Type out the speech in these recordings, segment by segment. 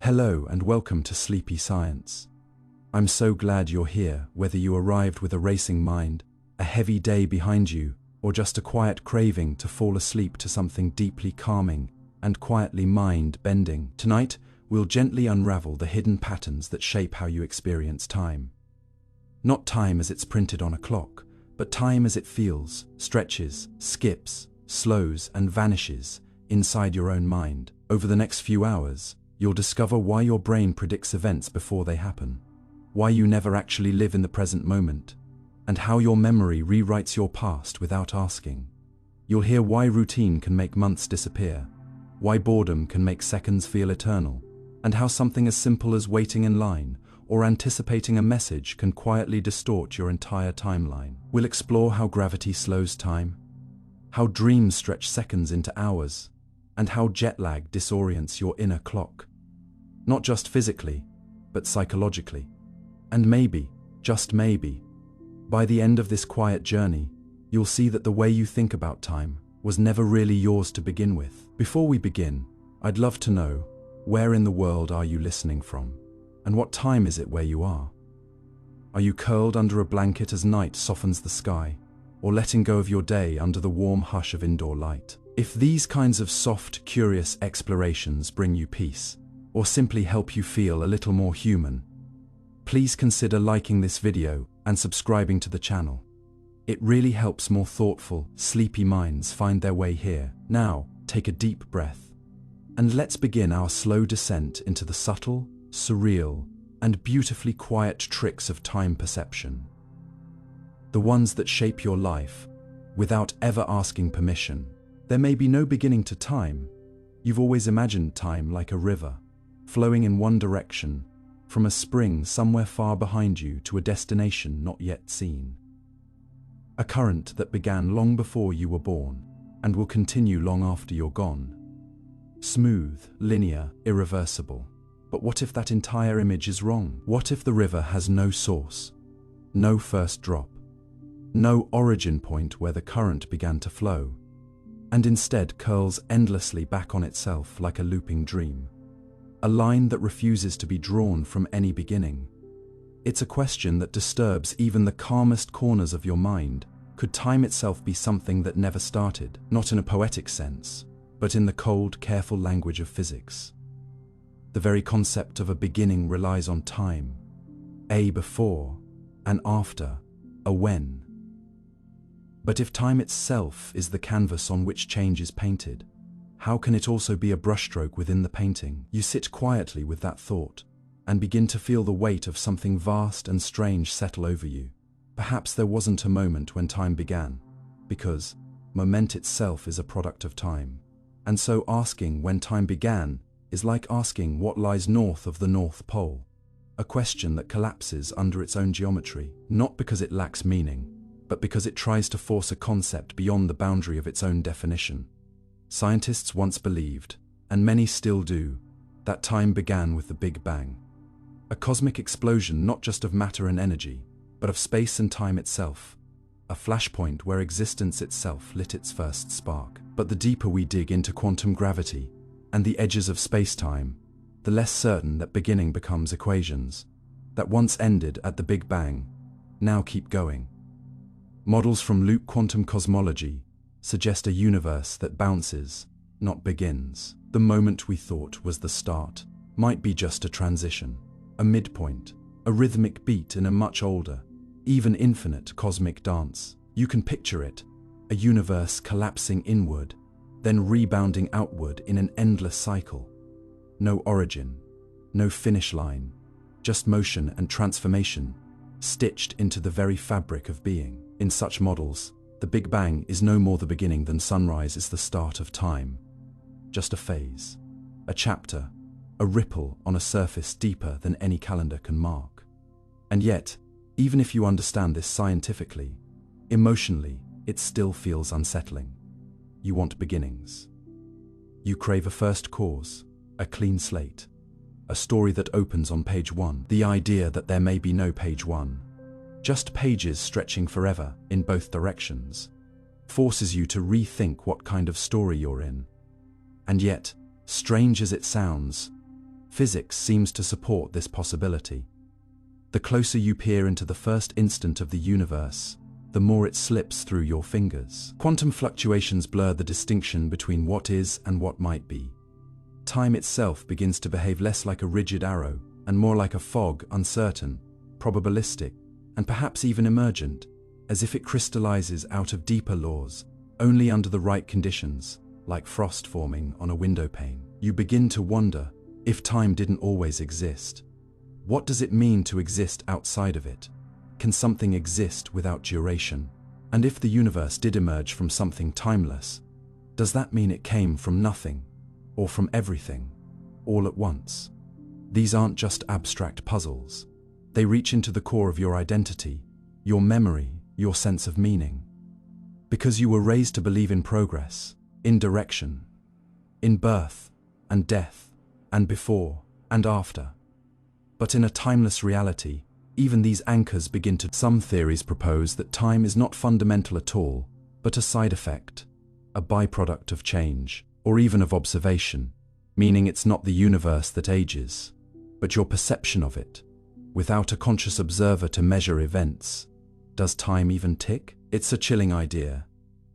Hello and welcome to Sleepy Science. I'm so glad you're here, whether you arrived with a racing mind, a heavy day behind you, or just a quiet craving to fall asleep to something deeply calming and quietly mind-bending. Tonight, we'll gently unravel the hidden patterns that shape how you experience time. Not time as it's printed on a clock, but time as it feels, stretches, skips, slows, and vanishes inside your own mind. Over the next few hours, you'll discover why your brain predicts events before they happen, why you never actually live in the present moment, and how your memory rewrites your past without asking. You'll hear why routine can make months disappear, why boredom can make seconds feel eternal, and how something as simple as waiting in line or anticipating a message can quietly distort your entire timeline. We'll explore how gravity slows time, how dreams stretch seconds into hours, and how jet lag disorients your inner clock. Not just physically, but psychologically. And maybe, just maybe, by the end of this quiet journey, you'll see that the way you think about time was never really yours to begin with. Before we begin, I'd love to know, where in the world are you listening from? And what time is it where you are? Are you curled under a blanket as night softens the sky, or letting go of your day under the warm hush of indoor light? If these kinds of soft, curious explorations bring you peace, or simply help you feel a little more human, please consider liking this video and subscribing to the channel. It really helps more thoughtful, sleepy minds find their way here. Now, take a deep breath, and let's begin our slow descent into the subtle, surreal, and beautifully quiet tricks of time perception. The ones that shape your life without ever asking permission. There may be no beginning to time. You've always imagined time like a river, flowing in one direction, from a spring somewhere far behind you to a destination not yet seen. A current that began long before you were born and will continue long after you're gone. Smooth, linear, irreversible. But what if that entire image is wrong? What if the river has no source, no first drop, no origin point where the current began to flow, and instead curls endlessly back on itself like a looping dream? A line that refuses to be drawn from any beginning. It's a question that disturbs even the calmest corners of your mind. Could time itself be something that never started? Not in a poetic sense, but in the cold, careful language of physics. The very concept of a beginning relies on time. A before, an after, a when. But if time itself is the canvas on which change is painted, how can it also be a brushstroke within the painting? You sit quietly with that thought and begin to feel the weight of something vast and strange settle over you. Perhaps there wasn't a moment when time began, because moment itself is a product of time. And so asking when time began is like asking what lies north of the North Pole, a question that collapses under its own geometry, not because it lacks meaning, but because it tries to force a concept beyond the boundary of its own definition. Scientists once believed, and many still do, that time began with the Big Bang. A cosmic explosion not just of matter and energy, but of space and time itself. A flashpoint where existence itself lit its first spark. But the deeper we dig into quantum gravity and the edges of space-time, the less certain that beginning becomes equations that once ended at the Big Bang now keep going. Models from loop quantum cosmology suggest a universe that bounces, not begins. The moment we thought was the start might be just a transition, a midpoint, a rhythmic beat in a much older, even infinite cosmic dance. You can picture it, a universe collapsing inward, then rebounding outward in an endless cycle. No origin, no finish line, just motion and transformation, stitched into the very fabric of being. In such models, the Big Bang is no more the beginning than sunrise is the start of time. Just a phase, a chapter, a ripple on a surface deeper than any calendar can mark. And yet, even if you understand this scientifically, emotionally, it still feels unsettling. You want beginnings. You crave a first cause, a clean slate, a story that opens on page 1. The idea that there may be no page 1, just pages stretching forever in both directions, forces you to rethink what kind of story you're in. And yet, strange as it sounds, Physics seems to support this possibility. The closer you peer into the first instant of the universe, the more it slips through your fingers. Quantum fluctuations blur the distinction between what is and what might be. Time itself begins to behave less like a rigid arrow and more like a fog, uncertain, probabilistic, and perhaps even emergent, as if it crystallizes out of deeper laws, only under the right conditions, like frost forming on a window pane. You begin to wonder, if time didn't always exist, what does it mean to exist outside of it? Can something exist without duration? And if the universe did emerge from something timeless, does that mean it came from nothing, or from everything, all at once? These aren't just abstract puzzles. They reach into the core of your identity, your memory, your sense of meaning. Because you were raised to believe in progress, in direction, in birth and death, and before and after. But in a timeless reality, even these anchors begin to... Some theories propose that time is not fundamental at all, but a side effect, a byproduct of change, or even of observation, meaning it's not the universe that ages, but your perception of it. Without a conscious observer to measure events, does time even tick? It's a chilling idea,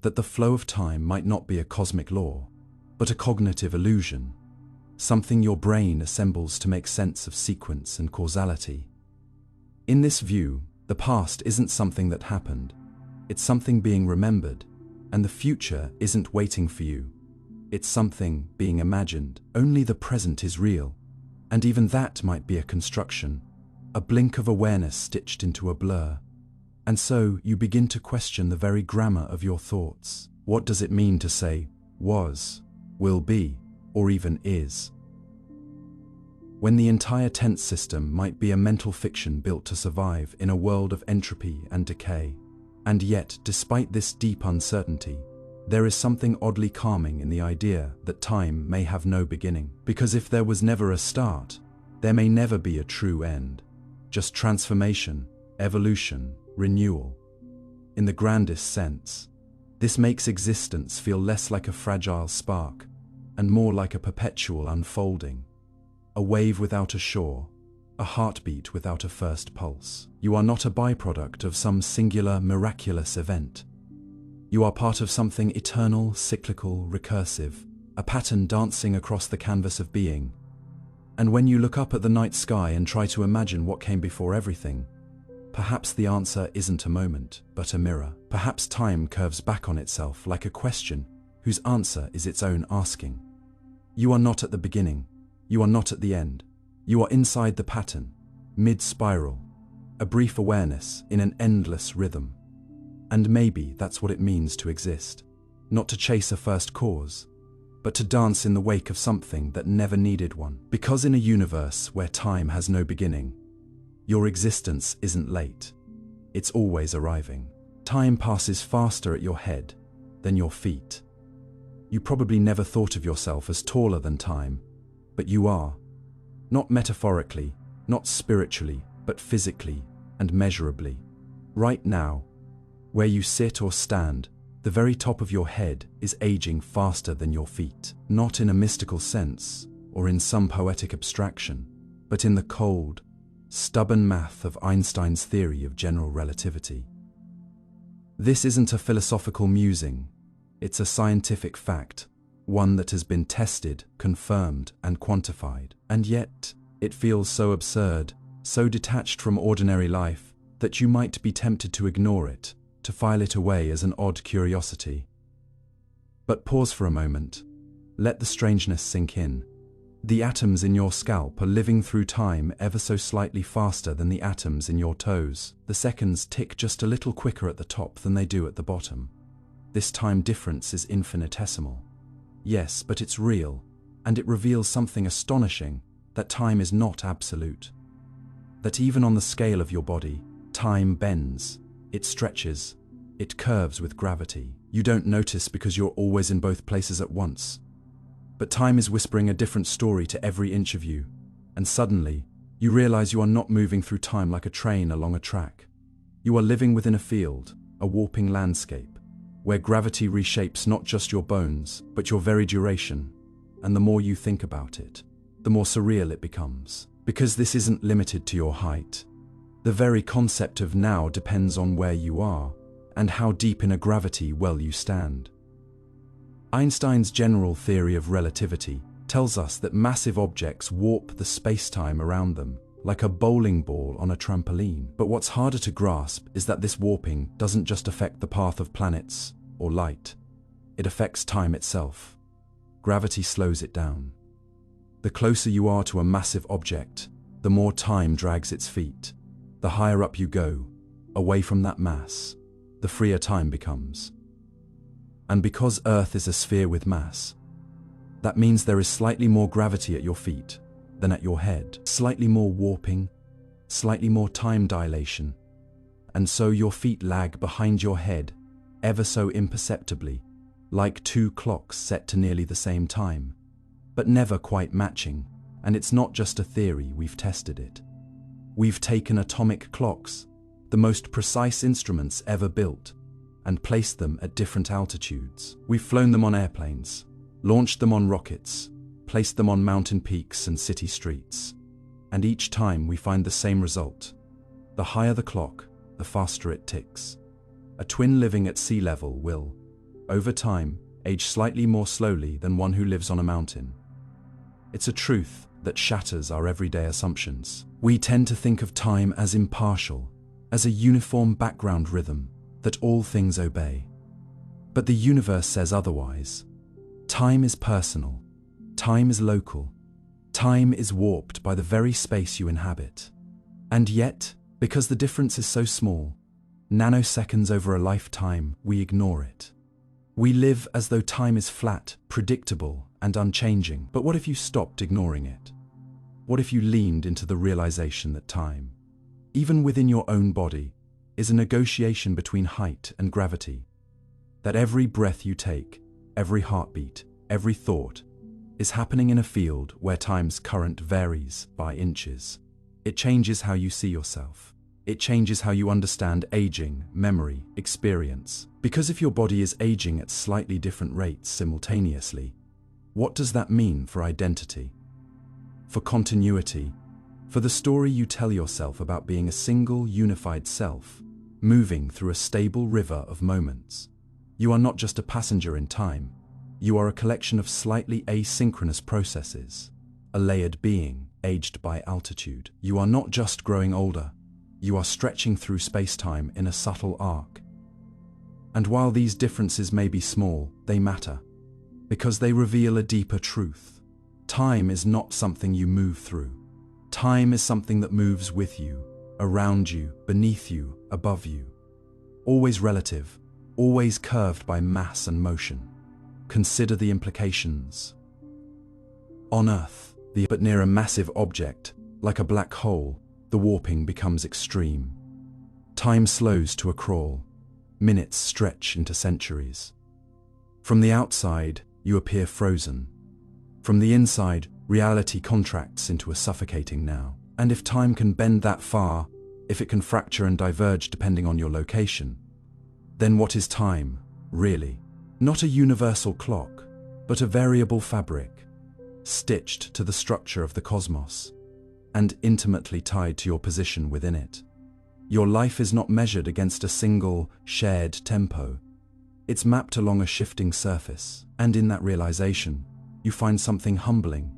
that the flow of time might not be a cosmic law, but a cognitive illusion, something your brain assembles to make sense of sequence and causality. In this view, the past isn't something that happened, it's something being remembered, and the future isn't waiting for you. It's something being imagined. Only the present is real, and even that might be a construction, a blink of awareness stitched into a blur. And so you begin to question the very grammar of your thoughts. What does it mean to say, was, will be, or even is? When the entire tense system might be a mental fiction built to survive in a world of entropy and decay. And yet, despite this deep uncertainty, there is something oddly calming in the idea that time may have no beginning. Because if there was never a start, there may never be a true end. Just transformation, evolution, renewal. In the grandest sense, this makes existence feel less like a fragile spark and more like a perpetual unfolding, a wave without a shore, a heartbeat without a first pulse. You are not a byproduct of some singular, miraculous event. You are part of something eternal, cyclical, recursive, a pattern dancing across the canvas of being. And when you look up at the night sky and try to imagine what came before everything, perhaps the answer isn't a moment, but a mirror. Perhaps time curves back on itself like a question whose answer is its own asking. You are not at the beginning. You are not at the end. You are inside the pattern, mid-spiral, a brief awareness in an endless rhythm. And maybe that's what it means to exist. Not to chase a first cause, but to dance in the wake of something that never needed one. Because in a universe where time has no beginning, your existence isn't late. It's always arriving. Time passes faster at your head than your feet. You probably never thought of yourself as taller than time, but you are. Not metaphorically, not spiritually, but physically and measurably. Right now, where you sit or stand, the very top of your head is aging faster than your feet. Not in a mystical sense, or in some poetic abstraction, but in the cold, stubborn math of Einstein's theory of general relativity. This isn't a philosophical musing, it's a scientific fact, one that has been tested, confirmed, and quantified. And yet, it feels so absurd, so detached from ordinary life, that you might be tempted to ignore it, to file it away as an odd curiosity. But pause for a moment. Let the strangeness sink in. The atoms in your scalp are living through time ever so slightly faster than the atoms in your toes. The seconds tick just a little quicker at the top than they do at the bottom. This time difference is infinitesimal. Yes, but it's real, and it reveals something astonishing, that time is not absolute. That even on the scale of your body, time bends, it stretches, it curves with gravity. You don't notice because you're always in both places at once. But time is whispering a different story to every inch of you, and suddenly, you realize you are not moving through time like a train along a track. You are living within a field, a warping landscape, where gravity reshapes not just your bones, but your very duration, and the more you think about it, the more surreal it becomes. Because this isn't limited to your height. The very concept of now depends on where you are and how deep in a gravity well you stand. Einstein's general theory of relativity tells us that massive objects warp the space-time around them, like a bowling ball on a trampoline. But what's harder to grasp is that this warping doesn't just affect the path of planets or light. It affects time itself. Gravity slows it down. The closer you are to a massive object, the more time drags its feet. The higher up you go, away from that mass, the freer time becomes. And because Earth is a sphere with mass, that means there is slightly more gravity at your feet than at your head, slightly more warping, slightly more time dilation, and so your feet lag behind your head ever so imperceptibly, like two clocks set to nearly the same time, but never quite matching. And it's not just a theory, we've tested it. We've taken atomic clocks, the most precise instruments ever built, and placed them at different altitudes. We've flown them on airplanes, launched them on rockets, placed them on mountain peaks and city streets. And each time we find the same result. The higher the clock, the faster it ticks. A twin living at sea level will, over time, age slightly more slowly than one who lives on a mountain. It's a truth that shatters our everyday assumptions. We tend to think of time as impartial, as a uniform background rhythm that all things obey. But the universe says otherwise. Time is personal. Time is local. Time is warped by the very space you inhabit. And yet, because the difference is so small, nanoseconds over a lifetime, we ignore it. We live as though time is flat, predictable, and unchanging. But what if you stopped ignoring it? What if you leaned into the realization that time, even within your own body, is a negotiation between height and gravity? That every breath you take, every heartbeat, every thought, is happening in a field where time's current varies by inches. It changes how you see yourself. It changes how you understand aging, memory, experience. Because if your body is aging at slightly different rates simultaneously, what does that mean for identity? For continuity? For the story you tell yourself about being a single, unified self, moving through a stable river of moments? You are not just a passenger in time. You are a collection of slightly asynchronous processes, a layered being, aged by altitude. You are not just growing older. You are stretching through space-time in a subtle arc. And while these differences may be small, they matter, because they reveal a deeper truth. Time is not something you move through. Time is something that moves with you, around you, beneath you, above you. Always relative, always curved by mass and motion. Consider the implications. On Earth, but near a massive object, like a black hole, the warping becomes extreme. Time slows to a crawl. Minutes stretch into centuries. From the outside, you appear frozen. From the inside, reality contracts into a suffocating now. And if time can bend that far, if it can fracture and diverge depending on your location, then what is time, really? Not a universal clock, but a variable fabric, stitched to the structure of the cosmos, and intimately tied to your position within it. Your life is not measured against a single, shared tempo. It's mapped along a shifting surface, and in that realization, you find something humbling.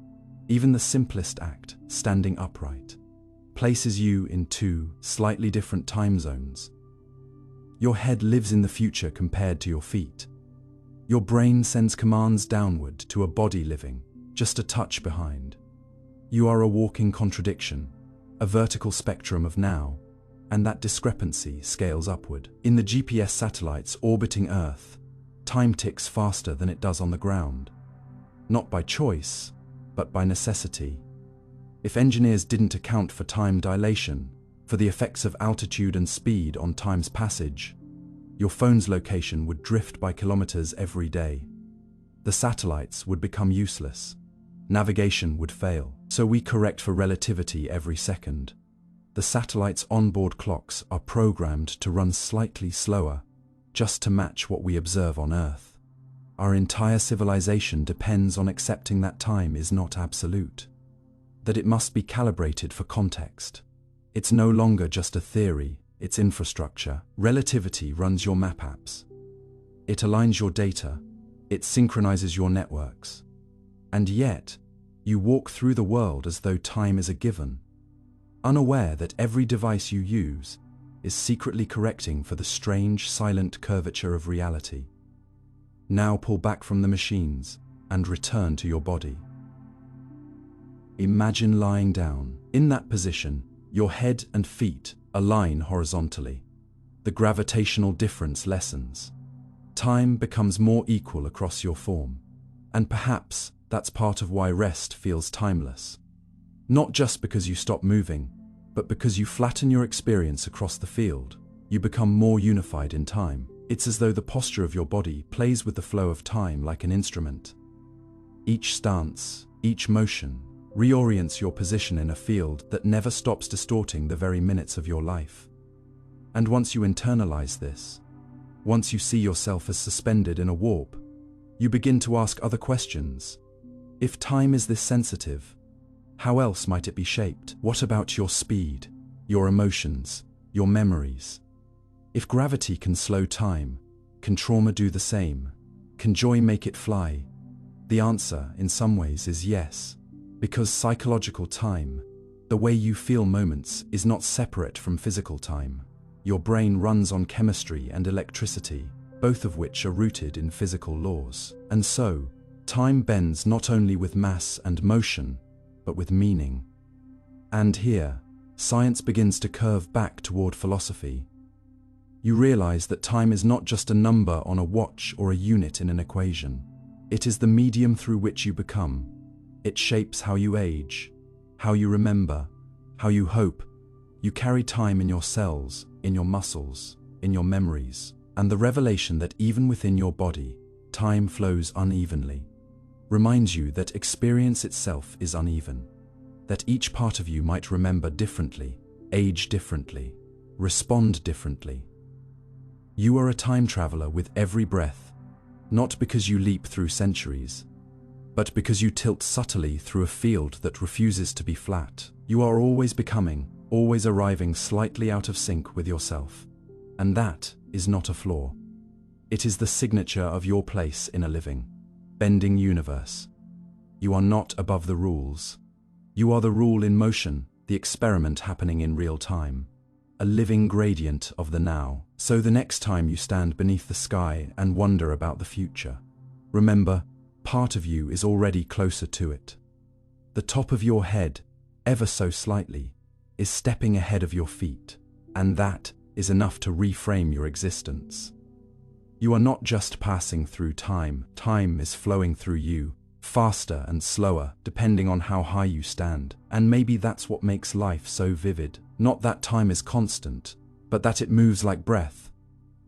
Even the simplest act, standing upright, places you in two slightly different time zones. Your head lives in the future compared to your feet. Your brain sends commands downward to a body living just a touch behind. You are a walking contradiction, a vertical spectrum of now, and that discrepancy scales upward. In the GPS satellites orbiting Earth, time ticks faster than it does on the ground. Not by choice, but by necessity. If engineers didn't account for time dilation, for the effects of altitude and speed on time's passage, your phone's location would drift by kilometers every day. The satellites would become useless. Navigation would fail. So we correct for relativity every second. The satellite's onboard clocks are programmed to run slightly slower, just to match what we observe on Earth. Our entire civilization depends on accepting that time is not absolute. that it must be calibrated for context. It's no longer just a theory, it's infrastructure. Relativity runs your map apps. It aligns your data, it synchronizes your networks. And yet, you walk through the world as though time is a given, unaware that every device you use is secretly correcting for the strange, silent curvature of reality. Now pull back from the machines and return to your body. Imagine lying down. In that position, your head and feet align horizontally. The gravitational difference lessens. Time becomes more equal across your form. And perhaps that's part of why rest feels timeless. Not just because you stop moving, but because you flatten your experience across the field. You become more unified in time. It's as though the posture of your body plays with the flow of time like an instrument. Each stance, each motion, reorients your position in a field that never stops distorting the very minutes of your life. And once you internalize this, once you see yourself as suspended in a warp, you begin to ask other questions. If time is this sensitive, how else might it be shaped? What about your speed, your emotions, your memories? If gravity can slow time, can trauma do the same? Can joy make it fly? The answer, in some ways, is yes. Because psychological time, the way you feel moments, is not separate from physical time. Your brain runs on chemistry and electricity, both of which are rooted in physical laws. And so, time bends not only with mass and motion, but with meaning. And here, science begins to curve back toward philosophy. You realize that time is not just a number on a watch or a unit in an equation. It is the medium through which you become. It shapes how you age, how you remember, how you hope. You carry time in your cells, in your muscles, in your memories, and the revelation that even within your body, time flows unevenly reminds you that experience itself is uneven, that each part of you might remember differently, age differently, respond differently. You are a time traveler with every breath, not because you leap through centuries, but because you tilt subtly through a field that refuses to be flat. You are always becoming, always arriving slightly out of sync with yourself. And that is not a flaw. It is the signature of your place in a living, bending universe. You are not above the rules. You are the rule in motion, the experiment happening in real time, a living gradient of the now. So the next time you stand beneath the sky and wonder about the future, remember, part of you is already closer to it. The top of your head, ever so slightly, is stepping ahead of your feet, and that is enough to reframe your existence. You are not just passing through time, time is flowing through you, faster and slower, depending on how high you stand. And maybe that's what makes life so vivid. Not that time is constant, but that it moves like breath,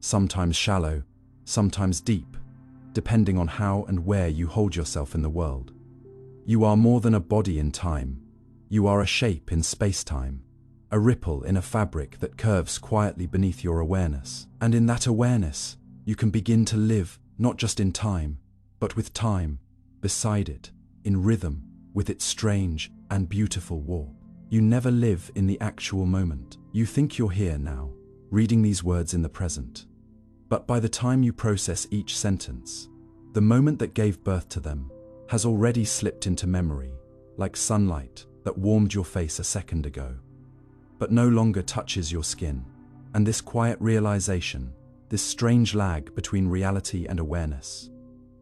sometimes shallow, sometimes deep, depending on how and where you hold yourself in the world. You are more than a body in time. You are a shape in space-time, a ripple in a fabric that curves quietly beneath your awareness. And in that awareness, you can begin to live not just in time, but with time, beside it, in rhythm, with its strange and beautiful warp. You never live in the actual moment. You think you're here now, reading these words in the present. But by the time you process each sentence, the moment that gave birth to them has already slipped into memory, like sunlight that warmed your face a second ago, but no longer touches your skin. And this quiet realization, this strange lag between reality and awareness,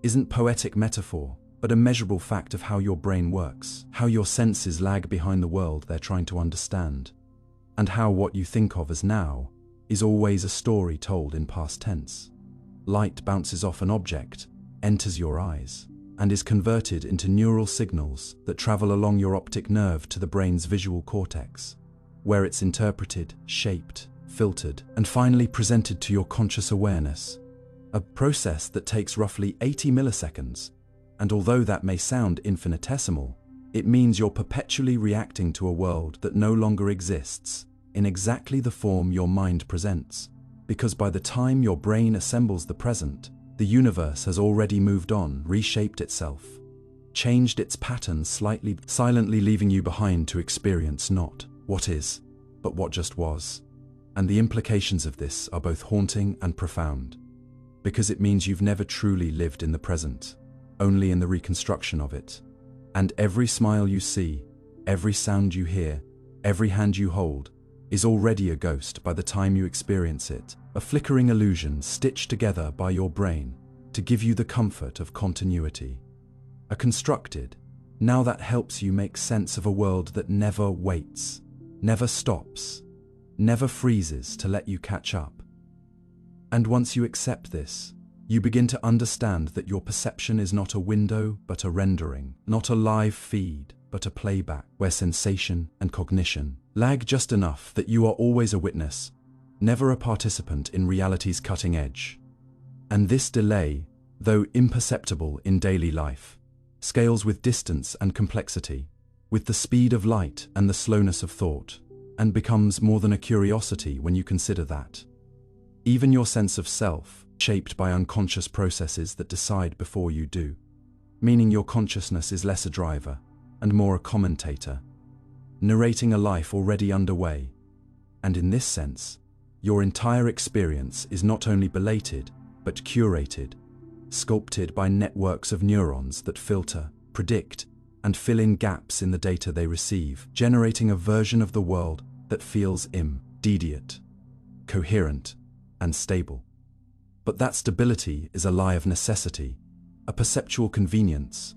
isn't poetic metaphor, but a measurable fact of how your brain works, how your senses lag behind the world they're trying to understand, and how what you think of as now is always a story told in past tense. Light bounces off an object, enters your eyes, and is converted into neural signals that travel along your optic nerve to the brain's visual cortex, where it's interpreted, shaped, filtered, and finally presented to your conscious awareness, a process that takes roughly 80 milliseconds. And although that may sound infinitesimal, it means you're perpetually reacting to a world that no longer exists in exactly the form your mind presents. Because by the time your brain assembles the present, the universe has already moved on, reshaped itself. changed its pattern slightly, silently leaving you behind to experience not what is, but what just was. And the implications of this are both haunting and profound, because it means you've never truly lived in the present, only in the reconstruction of it. And every smile you see, every sound you hear, every hand you hold, is already a ghost by the time you experience it, a flickering illusion stitched together by your brain to give you the comfort of continuity. A constructed, now that helps you make sense of a world that never waits, never stops, never freezes to let you catch up. And once you accept this, you begin to understand that your perception is not a window but a rendering, not a live feed but a playback, where sensation and cognition lag just enough that you are always a witness, never a participant in reality's cutting edge. And this delay, though imperceptible in daily life, scales with distance and complexity, with the speed of light and the slowness of thought, and becomes more than a curiosity when you consider that even your sense of self, shaped by unconscious processes that decide before you do, meaning your consciousness is less a driver and more a commentator, narrating a life already underway. And in this sense, your entire experience is not only belated, but curated, sculpted by networks of neurons that filter, predict, and fill in gaps in the data they receive, generating a version of the world that feels immediate, coherent, and stable. But that stability is a lie of necessity, a perceptual convenience,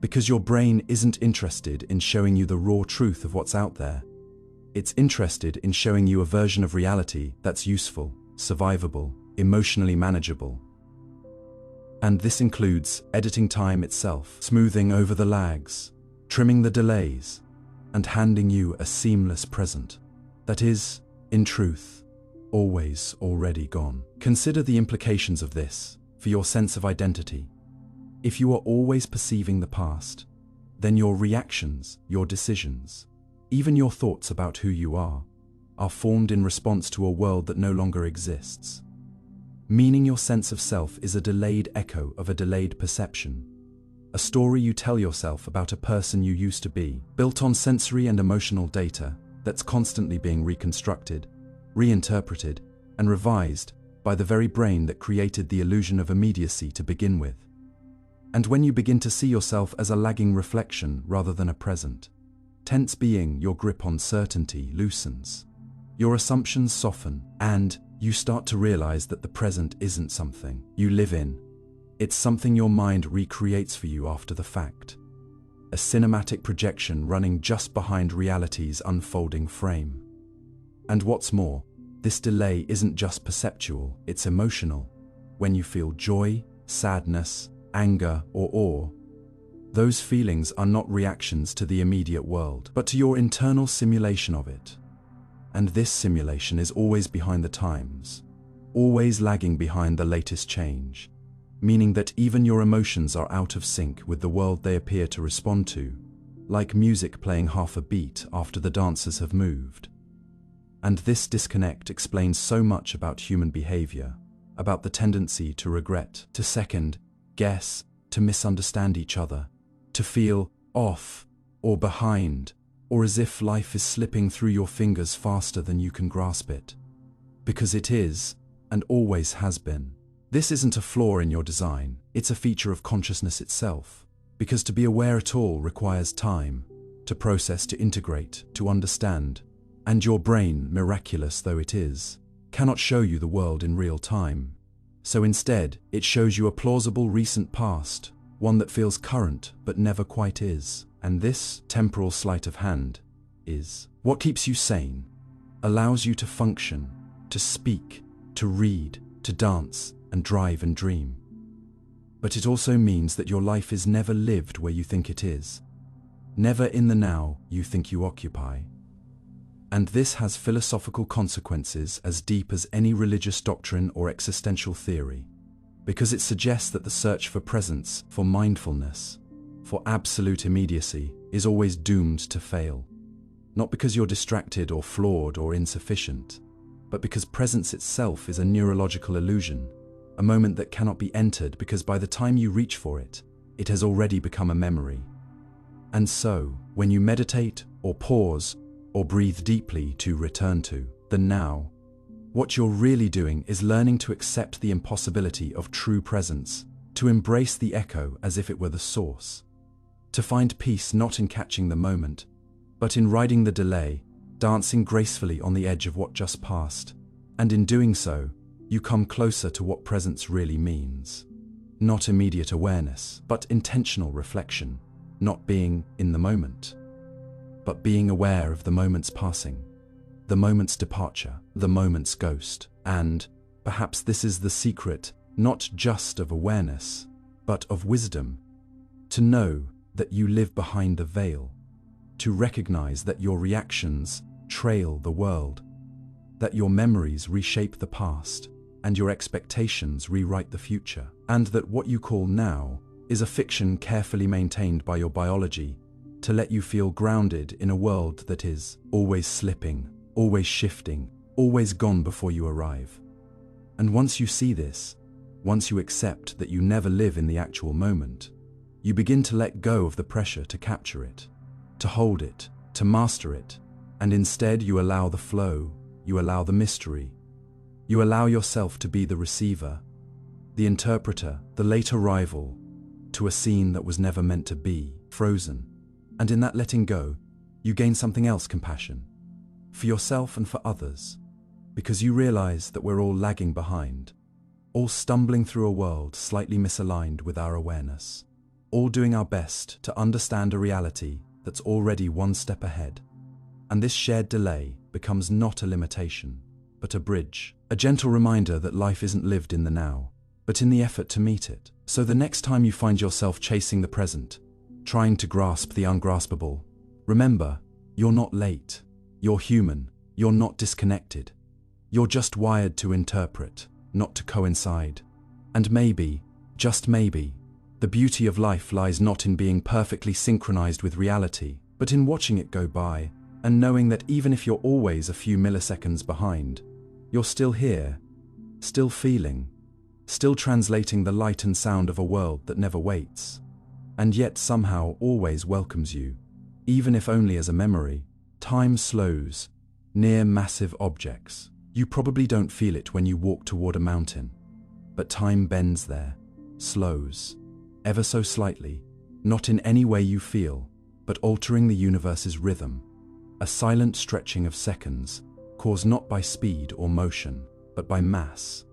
because your brain isn't interested in showing you the raw truth of what's out there. It's interested in showing you a version of reality that's useful, survivable, emotionally manageable. And this includes editing time itself, smoothing over the lags, trimming the delays, and handing you a seamless present that is, in truth, always already gone. Consider the implications of this for your sense of identity. If you are always perceiving the past, then your reactions, your decisions, even your thoughts about who you are formed in response to a world that no longer exists. Meaning your sense of self is a delayed echo of a delayed perception, a story you tell yourself about a person you used to be, built on sensory and emotional data that's constantly being reconstructed, reinterpreted, and revised by the very brain that created the illusion of immediacy to begin with. And when you begin to see yourself as a lagging reflection rather than a present, tense being, your grip on certainty loosens, your assumptions soften, and you start to realize that the present isn't something you live in. It's something your mind recreates for you after the fact, a cinematic projection running just behind reality's unfolding frame. And what's more, this delay isn't just perceptual, it's emotional. When you feel joy, sadness, anger, or awe, those feelings are not reactions to the immediate world, but to your internal simulation of it. And this simulation is always behind the times, always lagging behind the latest change, meaning that even your emotions are out of sync with the world they appear to respond to, like music playing half a beat after the dancers have moved. And this disconnect explains so much about human behavior, about the tendency to regret, to second guess, to misunderstand each other, to feel off or behind, or as if life is slipping through your fingers faster than you can grasp it. Because it is, and always has been. This isn't a flaw in your design, it's a feature of consciousness itself. Because to be aware at all requires time, to process, to integrate, to understand. And your brain, miraculous though it is, cannot show you the world in real time. So instead, it shows you a plausible recent past, one that feels current but never quite is. And this temporal sleight of hand is what keeps you sane, allows you to function, to speak, to read, to dance, and drive and dream. But it also means that your life is never lived where you think it is, never in the now you think you occupy. And this has philosophical consequences as deep as any religious doctrine or existential theory, because it suggests that the search for presence, for mindfulness, for absolute immediacy is always doomed to fail. Not because you're distracted or flawed or insufficient, but because presence itself is a neurological illusion, a moment that cannot be entered because by the time you reach for it, it has already become a memory. And so, when you meditate, or pause, or breathe deeply to return to the now, what you're really doing is learning to accept the impossibility of true presence, to embrace the echo as if it were the source, to find peace not in catching the moment, but in riding the delay, dancing gracefully on the edge of what just passed. And in doing so, you come closer to what presence really means. Not immediate awareness, but intentional reflection. Not being in the moment, but being aware of the moment's passing, the moment's departure, the moment's ghost. And perhaps this is the secret, not just of awareness, but of wisdom. To know that you live behind the veil, to recognize that your reactions trail the world, that your memories reshape the past, and your expectations rewrite the future, and that what you call now is a fiction carefully maintained by your biology to let you feel grounded in a world that is always slipping, always shifting, always gone before you arrive. And once you see this, once you accept that you never live in the actual moment, you begin to let go of the pressure to capture it, to hold it, to master it, and instead you allow the flow, you allow the mystery, you allow yourself to be the receiver, the interpreter, the late arrival, to a scene that was never meant to be, frozen. And in that letting go, you gain something else: compassion. For yourself and for others. Because you realize that we're all lagging behind. All stumbling through a world slightly misaligned with our awareness. All doing our best to understand a reality that's already one step ahead. And this shared delay becomes not a limitation, but a bridge. A gentle reminder that life isn't lived in the now, but in the effort to meet it. So the next time you find yourself chasing the present, trying to grasp the ungraspable, remember, you're not late, you're human, you're not disconnected. You're just wired to interpret, not to coincide. And maybe, just maybe, the beauty of life lies not in being perfectly synchronized with reality, but in watching it go by, and knowing that even if you're always a few milliseconds behind, you're still here, still feeling, still translating the light and sound of a world that never waits, and yet somehow always welcomes you, even if only as a memory. Time slows near massive objects. You probably don't feel it when you walk toward a mountain, but time bends there, slows, ever so slightly, not in any way you feel, but altering the universe's rhythm, a silent stretching of seconds, caused not by speed or motion, but by mass.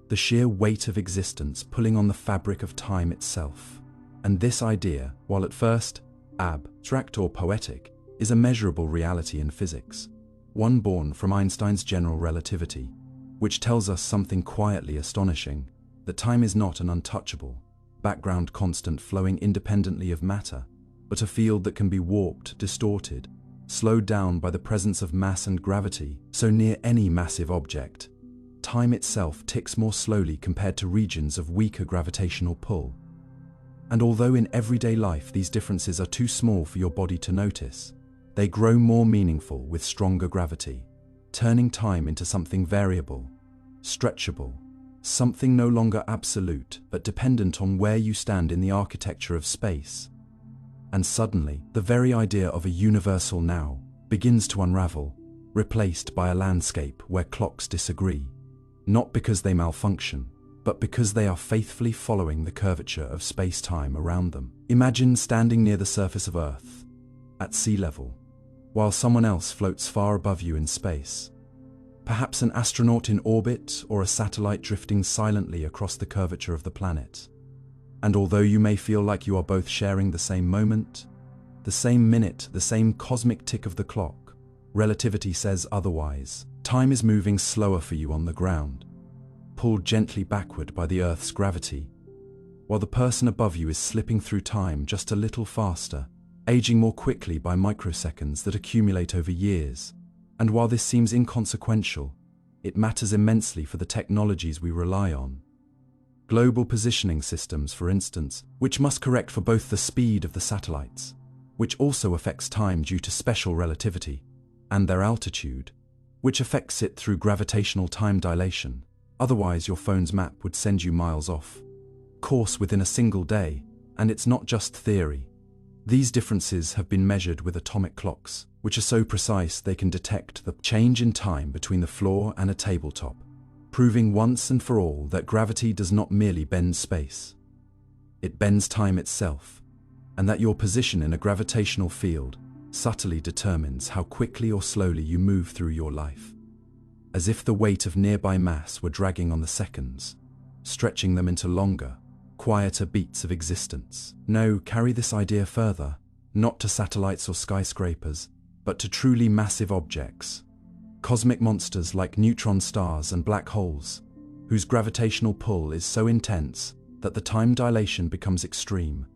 The sheer weight of existence pulling on the fabric of time itself. And this idea, while at first abstract or poetic, is a measurable reality in physics, one born from Einstein's general relativity, which tells us something quietly astonishing, that time is not an untouchable, background constant flowing independently of matter, but a field that can be warped, distorted, slowed down by the presence of mass and gravity. So near any massive object, time itself ticks more slowly compared to regions of weaker gravitational pull. And although in everyday life these differences are too small for your body to notice, they grow more meaningful with stronger gravity, turning time into something variable, stretchable, something no longer absolute but dependent on where you stand in the architecture of space. And suddenly, the very idea of a universal now begins to unravel, replaced by a landscape where clocks disagree. Not because they malfunction, but because they are faithfully following the curvature of space-time around them. Imagine standing near the surface of Earth, at sea level, while someone else floats far above you in space. Perhaps an astronaut in orbit or a satellite drifting silently across the curvature of the planet. And although you may feel like you are both sharing the same moment, the same minute, the same cosmic tick of the clock, relativity says otherwise. Time is moving slower for you on the ground, pulled gently backward by the Earth's gravity, while the person above you is slipping through time just a little faster, aging more quickly by microseconds that accumulate over years. And while this seems inconsequential, it matters immensely for the technologies we rely on. Global positioning systems, for instance, which must correct for both the speed of the satellites, which also affects time due to special relativity, and their altitude, which affects it through gravitational time dilation. Otherwise, your phone's map would send you miles off course within a single day, And it's not just theory. These differences have been measured with atomic clocks, which are so precise they can detect the change in time between the floor and a tabletop, proving once and for all that gravity does not merely bend space. It bends time itself, and that your position in a gravitational field subtly determines how quickly or slowly you move through your life, as if the weight of nearby mass were dragging on the seconds, stretching them into longer, quieter beats of existence. No, carry this idea further, not to satellites or skyscrapers, but to truly massive objects, cosmic monsters like neutron stars and black holes, whose gravitational pull is so intense that the time dilation becomes extreme,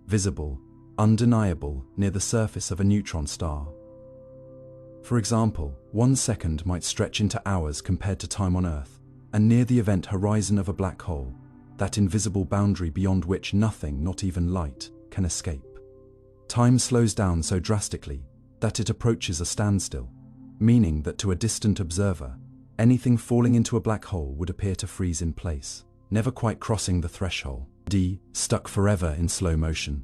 visible, undeniable near the surface of a neutron star. For example, 1 second might stretch into hours compared to time on Earth, and near the event horizon of a black hole, that invisible boundary beyond which nothing, not even light, can escape. Time slows down so drastically that it approaches a standstill, meaning that to a distant observer, anything falling into a black hole would appear to freeze in place, never quite crossing the threshold, stuck forever in slow motion.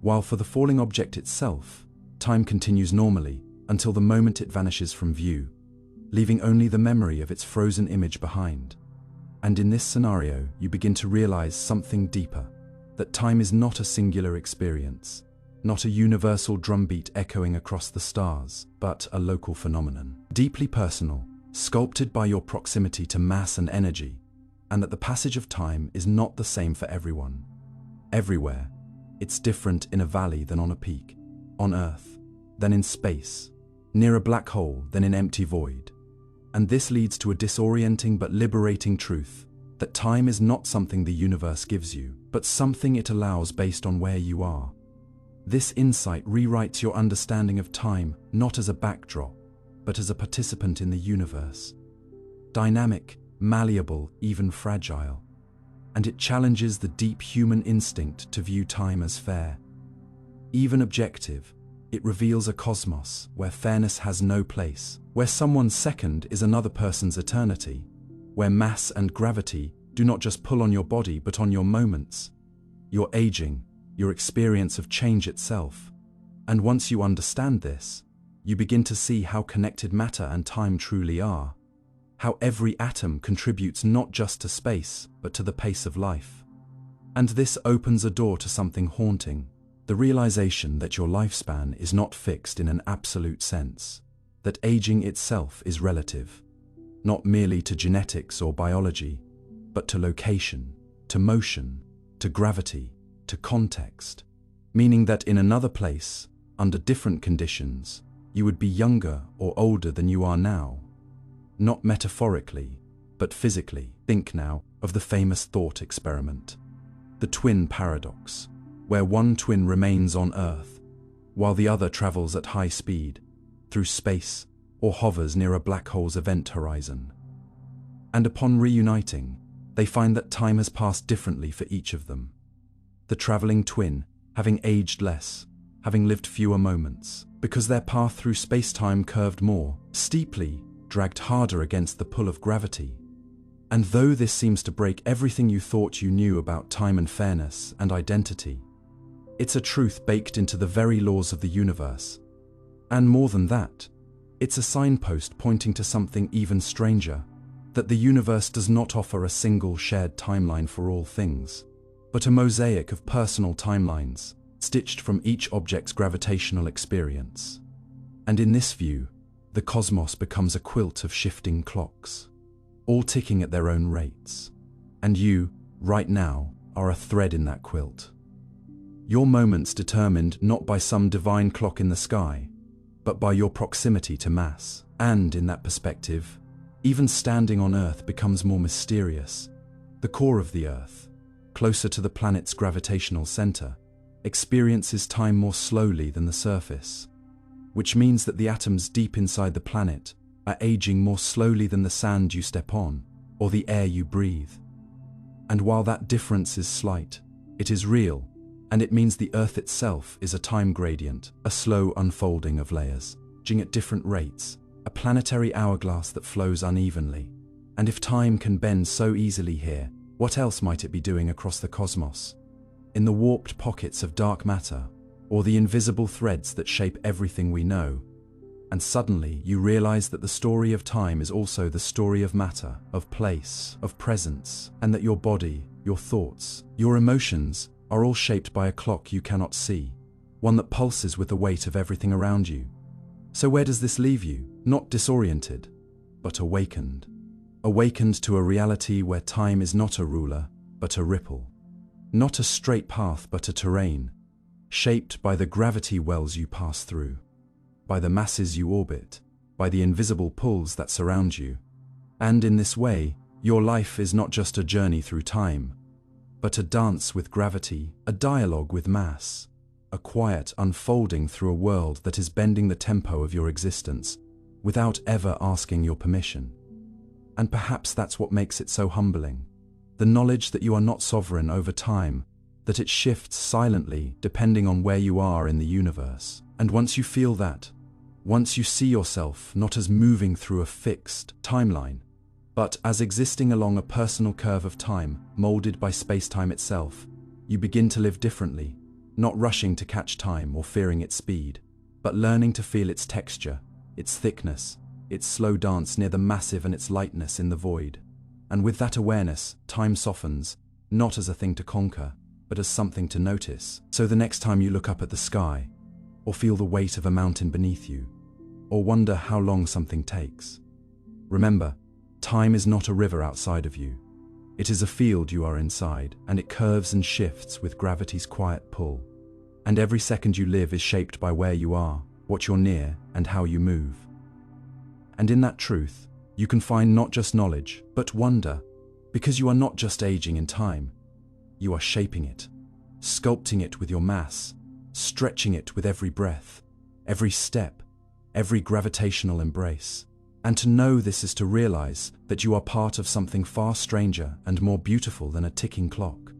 While for the falling object itself, time continues normally until the moment it vanishes from view, leaving only the memory of its frozen image behind. And in this scenario, you begin to realize something deeper, that time is not a singular experience, not a universal drumbeat echoing across the stars, but a local phenomenon, deeply personal, sculpted by your proximity to mass and energy, and that the passage of time is not the same for everyone. Everywhere, it's different in a valley than on a peak, on Earth than in space, near a black hole than in empty void. And this leads to a disorienting but liberating truth, that time is not something the universe gives you, but something it allows based on where you are. This insight rewrites your understanding of time not as a backdrop, but as a participant in the universe. Dynamic, malleable, even fragile. And it challenges the deep human instinct to view time as fair. Even objective, it reveals a cosmos where fairness has no place, where someone's second is another person's eternity, where mass and gravity do not just pull on your body but on your moments, your aging, your experience of change itself. And once you understand this, you begin to see how connected matter and time truly are, how every atom contributes not just to space but to the pace of life. And this opens a door to something haunting, the realization that your lifespan is not fixed in an absolute sense, that aging itself is relative, not merely to genetics or biology, but to location, to motion, to gravity, to context, meaning that in another place, under different conditions, you would be younger or older than you are now, not metaphorically, but physically. Think now of the famous thought experiment, the twin paradox, where one twin remains on Earth, while the other travels at high speed, through space, or hovers near a black hole's event horizon. And upon reuniting, they find that time has passed differently for each of them. The traveling twin, having aged less, having lived fewer moments, because their path through space-time curved more steeply, dragged harder against the pull of gravity. And though this seems to break everything you thought you knew about time and fairness and identity, it's a truth baked into the very laws of the universe. And more than that, it's a signpost pointing to something even stranger, that the universe does not offer a single shared timeline for all things, but a mosaic of personal timelines, stitched from each object's gravitational experience. And in this view, the cosmos becomes a quilt of shifting clocks, all ticking at their own rates. And you, right now, are a thread in that quilt. Your moments determined not by some divine clock in the sky, but by your proximity to mass. And in that perspective, even standing on Earth becomes more mysterious. The core of the Earth, closer to the planet's gravitational center, experiences time more slowly than the surface, which means that the atoms deep inside the planet are aging more slowly than the sand you step on or the air you breathe. And while that difference is slight, it is real, and it means the Earth itself is a time gradient, a slow unfolding of layers, aging at different rates, a planetary hourglass that flows unevenly. And if time can bend so easily here, what else might it be doing across the cosmos? in the warped pockets of dark matter, or the invisible threads that shape everything we know. And suddenly you realize that the story of time is also the story of matter, of place, of presence, and that your body, your thoughts, your emotions are all shaped by a clock you cannot see, one that pulses with the weight of everything around you. So where does this leave you? Not disoriented, but awakened. Awakened to a reality where time is not a ruler, but a ripple. Not a straight path, but a terrain, shaped by the gravity wells you pass through, by the masses you orbit, by the invisible pulls that surround you. And in this way, your life is not just a journey through time, but a dance with gravity, a dialogue with mass, a quiet unfolding through a world that is bending the tempo of your existence without ever asking your permission. And perhaps that's what makes it so humbling. The knowledge that you are not sovereign over time, that it shifts silently depending on where you are in the universe. And once you feel that, once you see yourself not as moving through a fixed timeline, but as existing along a personal curve of time molded by space-time itself, you begin to live differently, not rushing to catch time or fearing its speed, but learning to feel its texture, its thickness, its slow dance near the massive and its lightness in the void. And with that awareness, time softens, not as a thing to conquer, but as something to notice. So the next time you look up at the sky, or feel the weight of a mountain beneath you, or wonder how long something takes, remember, time is not a river outside of you. It is a field you are inside, and it curves and shifts with gravity's quiet pull. And every second you live is shaped by where you are, what you're near, and how you move. And in that truth, you can find not just knowledge, but wonder, because you are not just aging in time. You are shaping it, sculpting it with your mass, stretching it with every breath, every step, every gravitational embrace. And to know this is to realize that you are part of something far stranger and more beautiful than a ticking clock.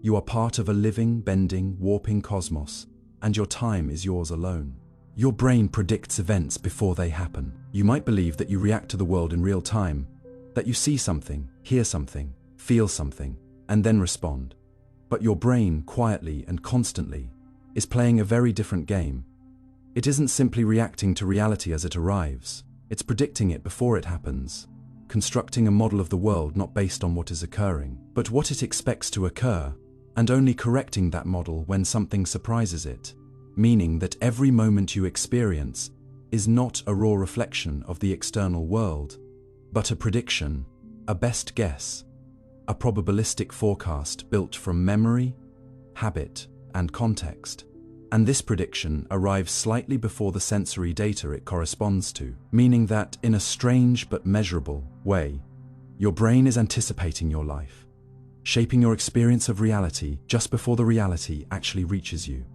You are part of a living, bending, warping cosmos, and your time is yours alone. Your brain predicts events before they happen. You might believe that you react to the world in real time, that you see something, hear something, feel something, and then respond. But your brain, quietly and constantly, is playing a very different game. It isn't simply reacting to reality as it arrives. It's predicting it before it happens, constructing a model of the world not based on what is occurring, but what it expects to occur, and only correcting that model when something surprises it, meaning that every moment you experience is not a raw reflection of the external world, but a prediction, a best guess, a probabilistic forecast built from memory, habit, and context. And this prediction arrives slightly before the sensory data it corresponds to, meaning that, in a strange but measurable way, your brain is anticipating your life, shaping your experience of reality just before the reality actually reaches you.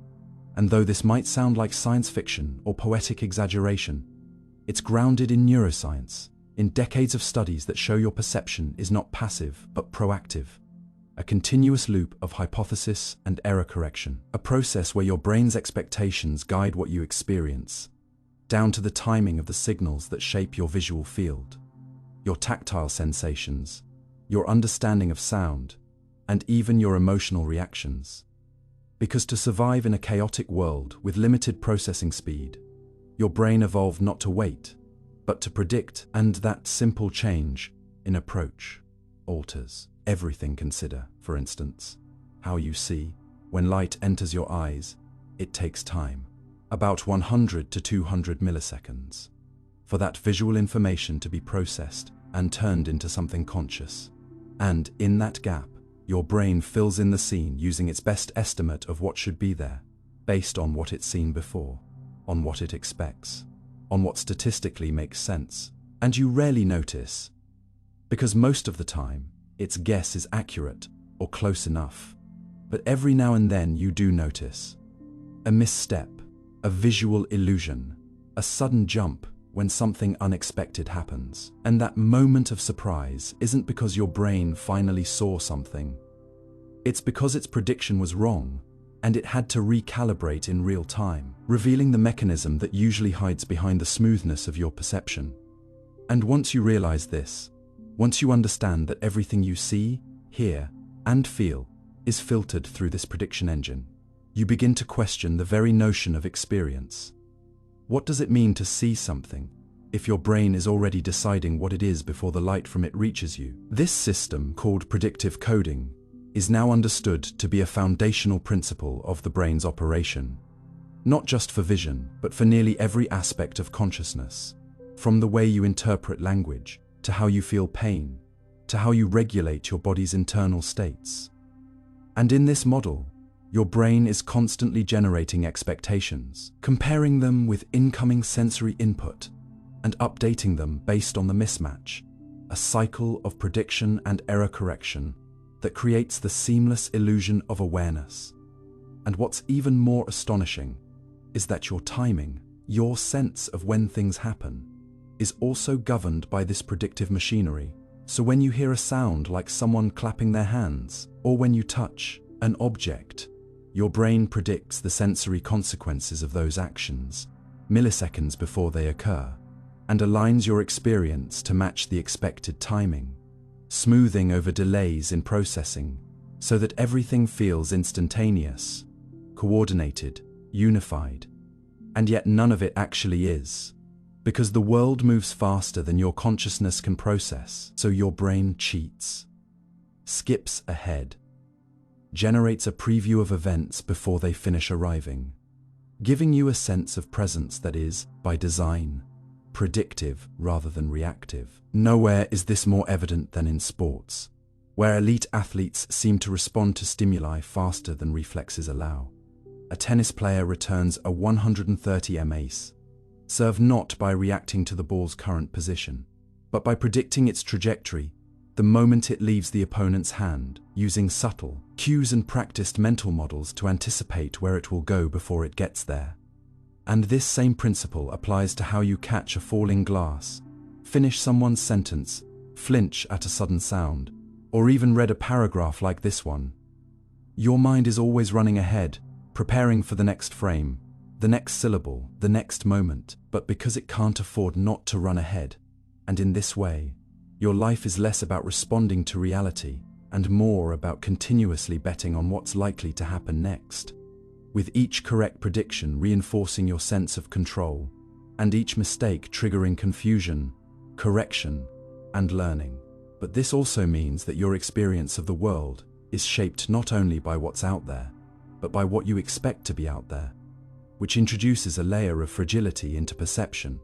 And though this might sound like science fiction or poetic exaggeration, it's grounded in neuroscience, in decades of studies that show your perception is not passive but proactive. A continuous loop of hypothesis and error correction, a process where your brain's expectations guide what you experience, down to the timing of the signals that shape your visual field, your tactile sensations, your understanding of sound, and even your emotional reactions. Because to survive in a chaotic world with limited processing speed, your brain evolved not to wait, but to predict, and that simple change in approach alters everything. Consider, for instance, how you see. When light enters your eyes, it takes time, about 100 to 200 milliseconds, for that visual information to be processed and turned into something conscious. And in that gap, your brain fills in the scene using its best estimate of what should be there, based on what it's seen before, on what it expects, on what statistically makes sense. And you rarely notice, because most of the time, its guess is accurate or close enough. But every now and then you do notice a misstep, a visual illusion, a sudden jump when something unexpected happens. And that moment of surprise isn't because your brain finally saw something. It's because its prediction was wrong, and it had to recalibrate in real time, revealing the mechanism that usually hides behind the smoothness of your perception. And once you realize this, once you understand that everything you see, hear, and feel is filtered through this prediction engine, you begin to question the very notion of experience. What does it mean to see something if your brain is already deciding what it is before the light from it reaches you? This system, called predictive coding, is now understood to be a foundational principle of the brain's operation, not just for vision, but for nearly every aspect of consciousness, from the way you interpret language, to how you feel pain, to how you regulate your body's internal states. And in this model, your brain is constantly generating expectations, comparing them with incoming sensory input, and updating them based on the mismatch, a cycle of prediction and error correction that creates the seamless illusion of awareness. And what's even more astonishing is that your timing, your sense of when things happen, is also governed by this predictive machinery. So when you hear a sound like someone clapping their hands, or when you touch an object, your brain predicts the sensory consequences of those actions, milliseconds before they occur, and aligns your experience to match the expected timing, smoothing over delays in processing so that everything feels instantaneous, coordinated, unified. And yet none of it actually is, because the world moves faster than your consciousness can process, so your brain cheats, skips ahead, generates a preview of events before they finish arriving, giving you a sense of presence that is, by design, predictive rather than reactive. Nowhere is this more evident than in sports, where elite athletes seem to respond to stimuli faster than reflexes allow. A tennis player returns a 130 ace serve not by reacting to the ball's current position, but by predicting its trajectory the moment it leaves the opponent's hand, using subtle cues and practiced mental models to anticipate where it will go before it gets there. And this same principle applies to how you catch a falling glass, finish someone's sentence, flinch at a sudden sound, or even read a paragraph like this one. Your mind is always running ahead, preparing for the next frame, the next syllable, the next moment, but because it can't afford not to run ahead. And in this way, your life is less about responding to reality and more about continuously betting on what's likely to happen next, with each correct prediction reinforcing your sense of control, and each mistake triggering confusion, correction, and learning. But this also means that your experience of the world is shaped not only by what's out there, but by what you expect to be out there, which introduces a layer of fragility into perception.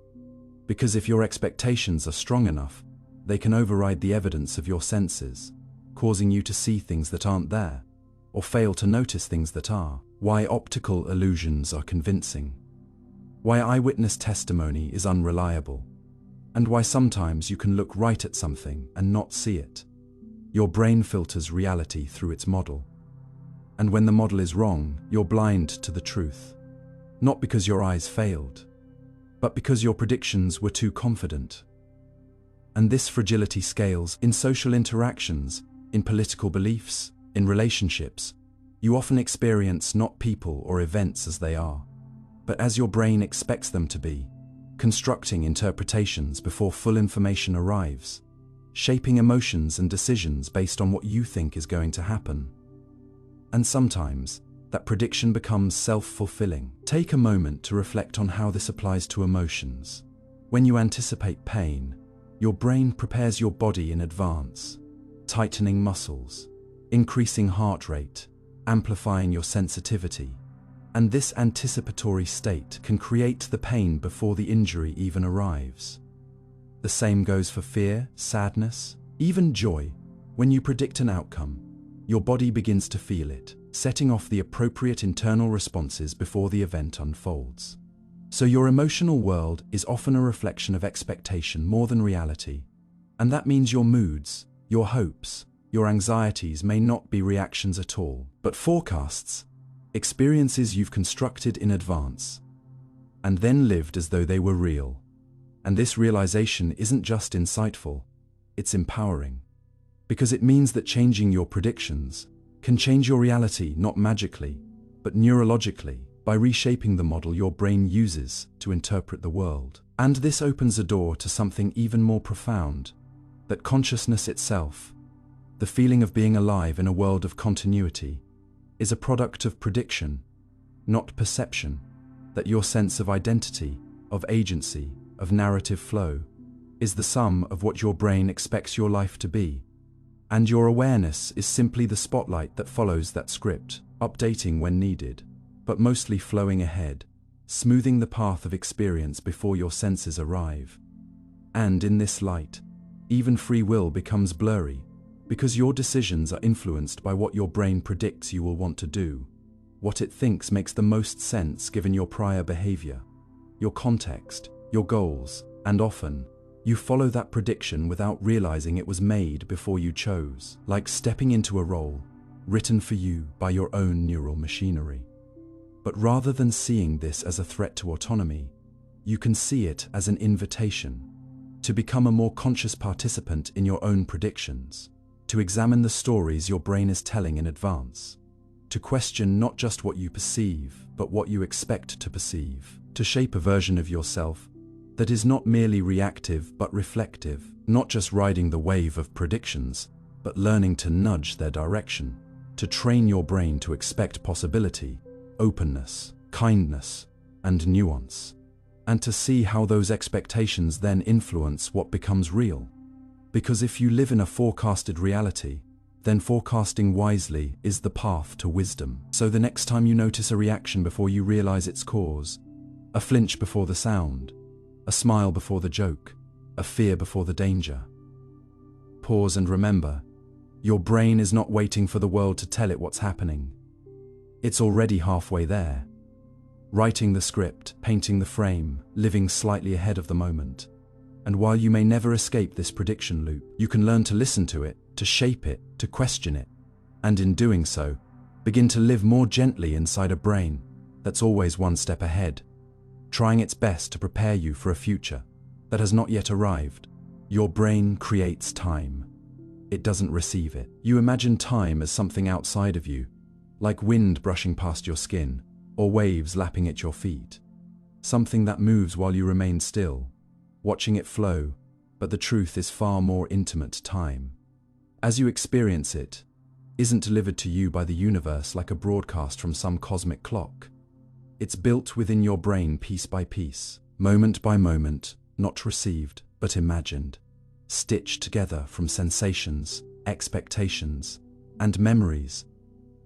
Because if your expectations are strong enough, they can override the evidence of your senses, causing you to see things that aren't there, or fail to notice things that are. Why optical illusions are convincing, why eyewitness testimony is unreliable, and why sometimes you can look right at something and not see it. Your brain filters reality through its model. And when the model is wrong, you're blind to the truth. Not because your eyes failed, but because your predictions were too confident. And this fragility scales in social interactions, in political beliefs, in relationships. You often experience not people or events as they are, but as your brain expects them to be, constructing interpretations before full information arrives, shaping emotions and decisions based on what you think is going to happen. And sometimes, that prediction becomes self-fulfilling. Take a moment to reflect on how this applies to emotions. When you anticipate pain, your brain prepares your body in advance, tightening muscles, increasing heart rate, amplifying your sensitivity. And this anticipatory state can create the pain before the injury even arrives. The same goes for fear, sadness, even joy. When you predict an outcome, your body begins to feel it, setting off the appropriate internal responses before the event unfolds. So your emotional world is often a reflection of expectation more than reality. And that means your moods, your hopes, your anxieties may not be reactions at all, but forecasts, experiences you've constructed in advance, and then lived as though they were real. And this realization isn't just insightful, it's empowering. Because it means that changing your predictions can change your reality not magically, but neurologically, by reshaping the model your brain uses to interpret the world. And this opens a door to something even more profound, that consciousness itself, The feeling of being alive in a world of continuity is a product of prediction, not perception. That your sense of identity, of agency, of narrative flow, is the sum of what your brain expects your life to be. And your awareness is simply the spotlight that follows that script, updating when needed, but mostly flowing ahead, smoothing the path of experience before your senses arrive. And in this light, even free will becomes blurry, because your decisions are influenced by what your brain predicts you will want to do. What it thinks makes the most sense given your prior behavior, your context, your goals, and often, you follow that prediction without realizing it was made before you chose, like stepping into a role written for you by your own neural machinery. But rather than seeing this as a threat to autonomy, you can see it as an invitation to become a more conscious participant in your own predictions, to examine the stories your brain is telling in advance, to question not just what you perceive, but what you expect to perceive, to shape a version of yourself that is not merely reactive but reflective, not just riding the wave of predictions, but learning to nudge their direction, to train your brain to expect possibility, openness, kindness, and nuance, and to see how those expectations then influence what becomes real. Because if you live in a forecasted reality, then forecasting wisely is the path to wisdom. So the next time you notice a reaction before you realize its cause, a flinch before the sound, a smile before the joke, a fear before the danger, pause and remember, your brain is not waiting for the world to tell it what's happening. It's already halfway there, writing the script, painting the frame, living slightly ahead of the moment. And while you may never escape this prediction loop, you can learn to listen to it, to shape it, to question it, and in doing so, begin to live more gently inside a brain that's always one step ahead, trying its best to prepare you for a future that has not yet arrived. Your brain creates time. It doesn't receive it. You imagine time as something outside of you, like wind brushing past your skin, or waves lapping at your feet. Something that moves while you remain still, watching it flow, but the truth is far more intimate. Time, as you experience it, isn't delivered to you by the universe like a broadcast from some cosmic clock. It's built within your brain piece by piece, moment by moment, not received, but imagined, stitched together from sensations, expectations, and memories,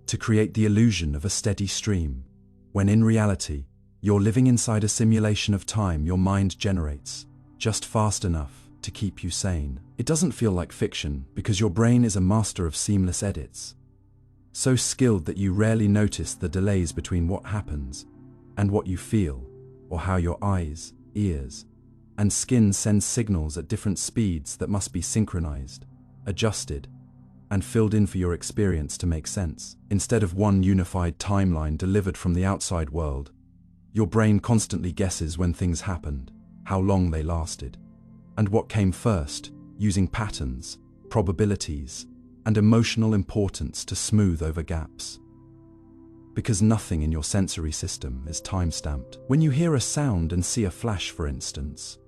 to create the illusion of a steady stream, when in reality, you're living inside a simulation of time your mind generates, just fast enough to keep you sane. It doesn't feel like fiction because your brain is a master of seamless edits, so skilled that you rarely notice the delays between what happens and what you feel, or how your eyes, ears, and skin send signals at different speeds that must be synchronized, adjusted, and filled in for your experience to make sense. Instead of one unified timeline delivered from the outside world, your brain constantly guesses when things happened, how long they lasted, and what came first, using patterns, probabilities, and emotional importance to smooth over gaps. Because nothing in your sensory system is time-stamped. When you hear a sound and see a flash, for instance,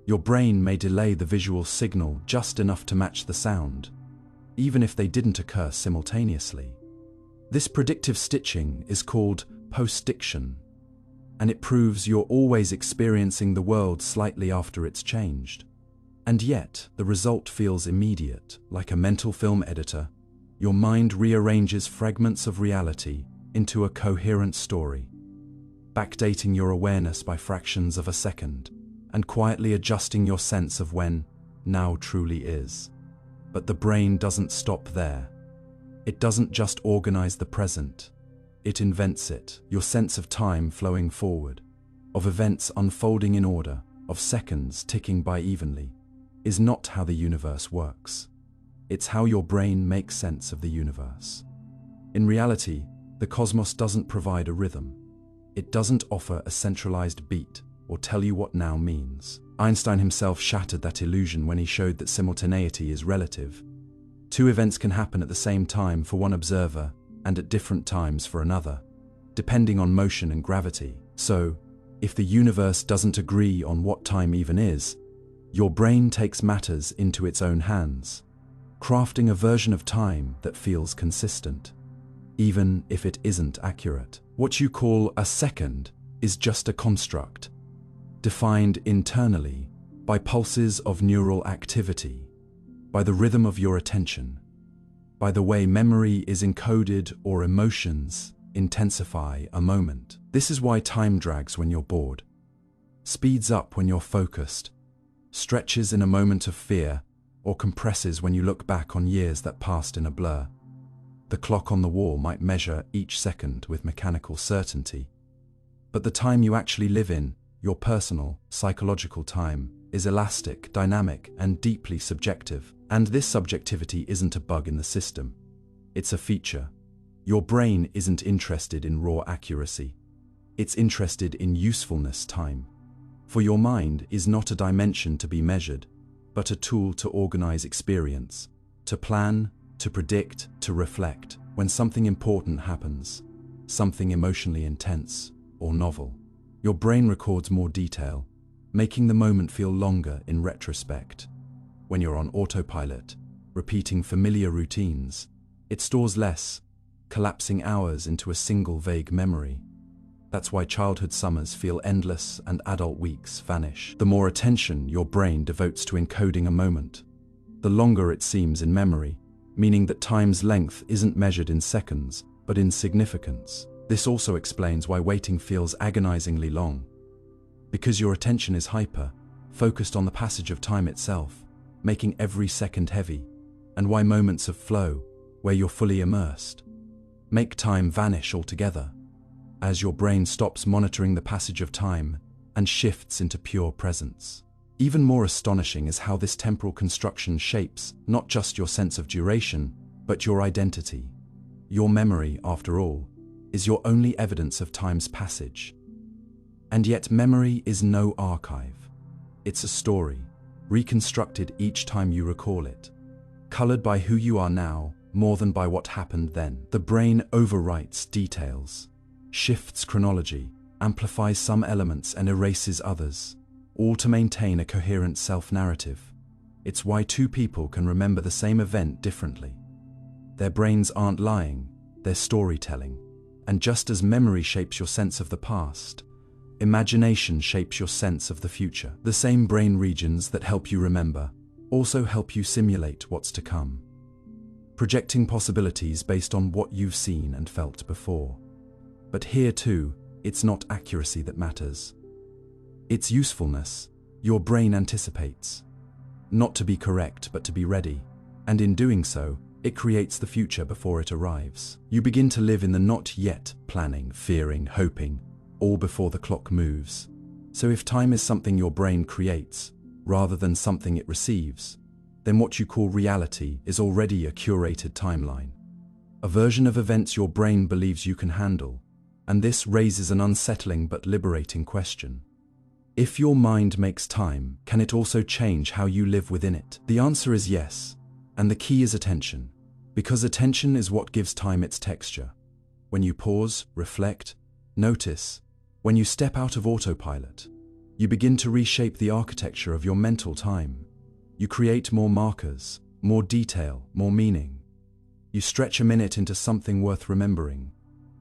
your brain may delay the visual signal just enough to match the sound, even if they didn't occur simultaneously. This predictive stitching is called post-diction, and it proves you're always experiencing the world slightly after it's changed. And yet, the result feels immediate. Like a mental film editor, your mind rearranges fragments of reality into a coherent story, backdating your awareness by fractions of a second, and quietly adjusting your sense of when now truly is. But the brain doesn't stop there. It doesn't just organize the present, it invents it. Your sense of time flowing forward, of events unfolding in order, of seconds ticking by evenly, is not how the universe works. It's how your brain makes sense of the universe. In reality, the cosmos doesn't provide a rhythm. It doesn't offer a centralized beat or tell you what now means. Einstein himself shattered that illusion when he showed that simultaneity is relative. Two events can happen at the same time for one observer and at different times for another, depending on motion and gravity. So, if the universe doesn't agree on what time even is, your brain takes matters into its own hands. crafting a version of time that feels consistent, even if it isn't accurate. What you call a second is just a construct, defined internally by pulses of neural activity, by the rhythm of your attention, by the way memory is encoded or emotions intensify a moment. This is why time drags when you're bored, speeds up when you're focused, stretches in a moment of fear, or compresses when you look back on years that passed in a blur. The clock on the wall might measure each second with mechanical certainty, but the time you actually live in, your personal, psychological time, is elastic, dynamic, and deeply subjective. And this subjectivity isn't a bug in the system. It's a feature. Your brain isn't interested in raw accuracy. It's interested in usefulness time. For your mind is not a dimension to be measured, but a tool to organize experience, to plan, to predict, to reflect. When something important happens, something emotionally intense or novel, your brain records more detail, making the moment feel longer in retrospect. When you're on autopilot, repeating familiar routines, it stores less, collapsing hours into a single vague memory. That's why childhood summers feel endless and adult weeks vanish. The more attention your brain devotes to encoding a moment, the longer it seems in memory, meaning that time's length isn't measured in seconds, but in significance. This also explains why waiting feels agonizingly long. Because your attention is hyper, focused on the passage of time itself, making every second heavy, and why moments of flow, where you're fully immersed, make time vanish altogether, as your brain stops monitoring the passage of time and shifts into pure presence. Even more astonishing is how this temporal construction shapes not just your sense of duration, but your identity. Your memory, after all, is your only evidence of time's passage. And yet memory is no archive. It's a story, reconstructed each time you recall it, colored by who you are now more than by what happened then. The brain overwrites details, shifts chronology, amplifies some elements and erases others, all to maintain a coherent self-narrative. It's why two people can remember the same event differently. Their brains aren't lying, they're storytelling. And just as memory shapes your sense of the past, imagination shapes your sense of the future. The same brain regions that help you remember also help you simulate what's to come, projecting possibilities based on what you've seen and felt before. But here too, it's not accuracy that matters. It's usefulness. Your brain anticipates, not to be correct but to be ready, and in doing so, it creates the future before it arrives. You begin to live in the not yet, planning, fearing, hoping, all before the clock moves. So if time is something your brain creates, rather than something it receives, then what you call reality is already a curated timeline, a version of events your brain believes you can handle. And this raises an unsettling but liberating question. If your mind makes time, can it also change how you live within it? The answer is yes, and the key is attention, because attention is what gives time its texture. When you pause, reflect, notice, when you step out of autopilot, you begin to reshape the architecture of your mental time. You create more markers, more detail, more meaning. You stretch a minute into something worth remembering.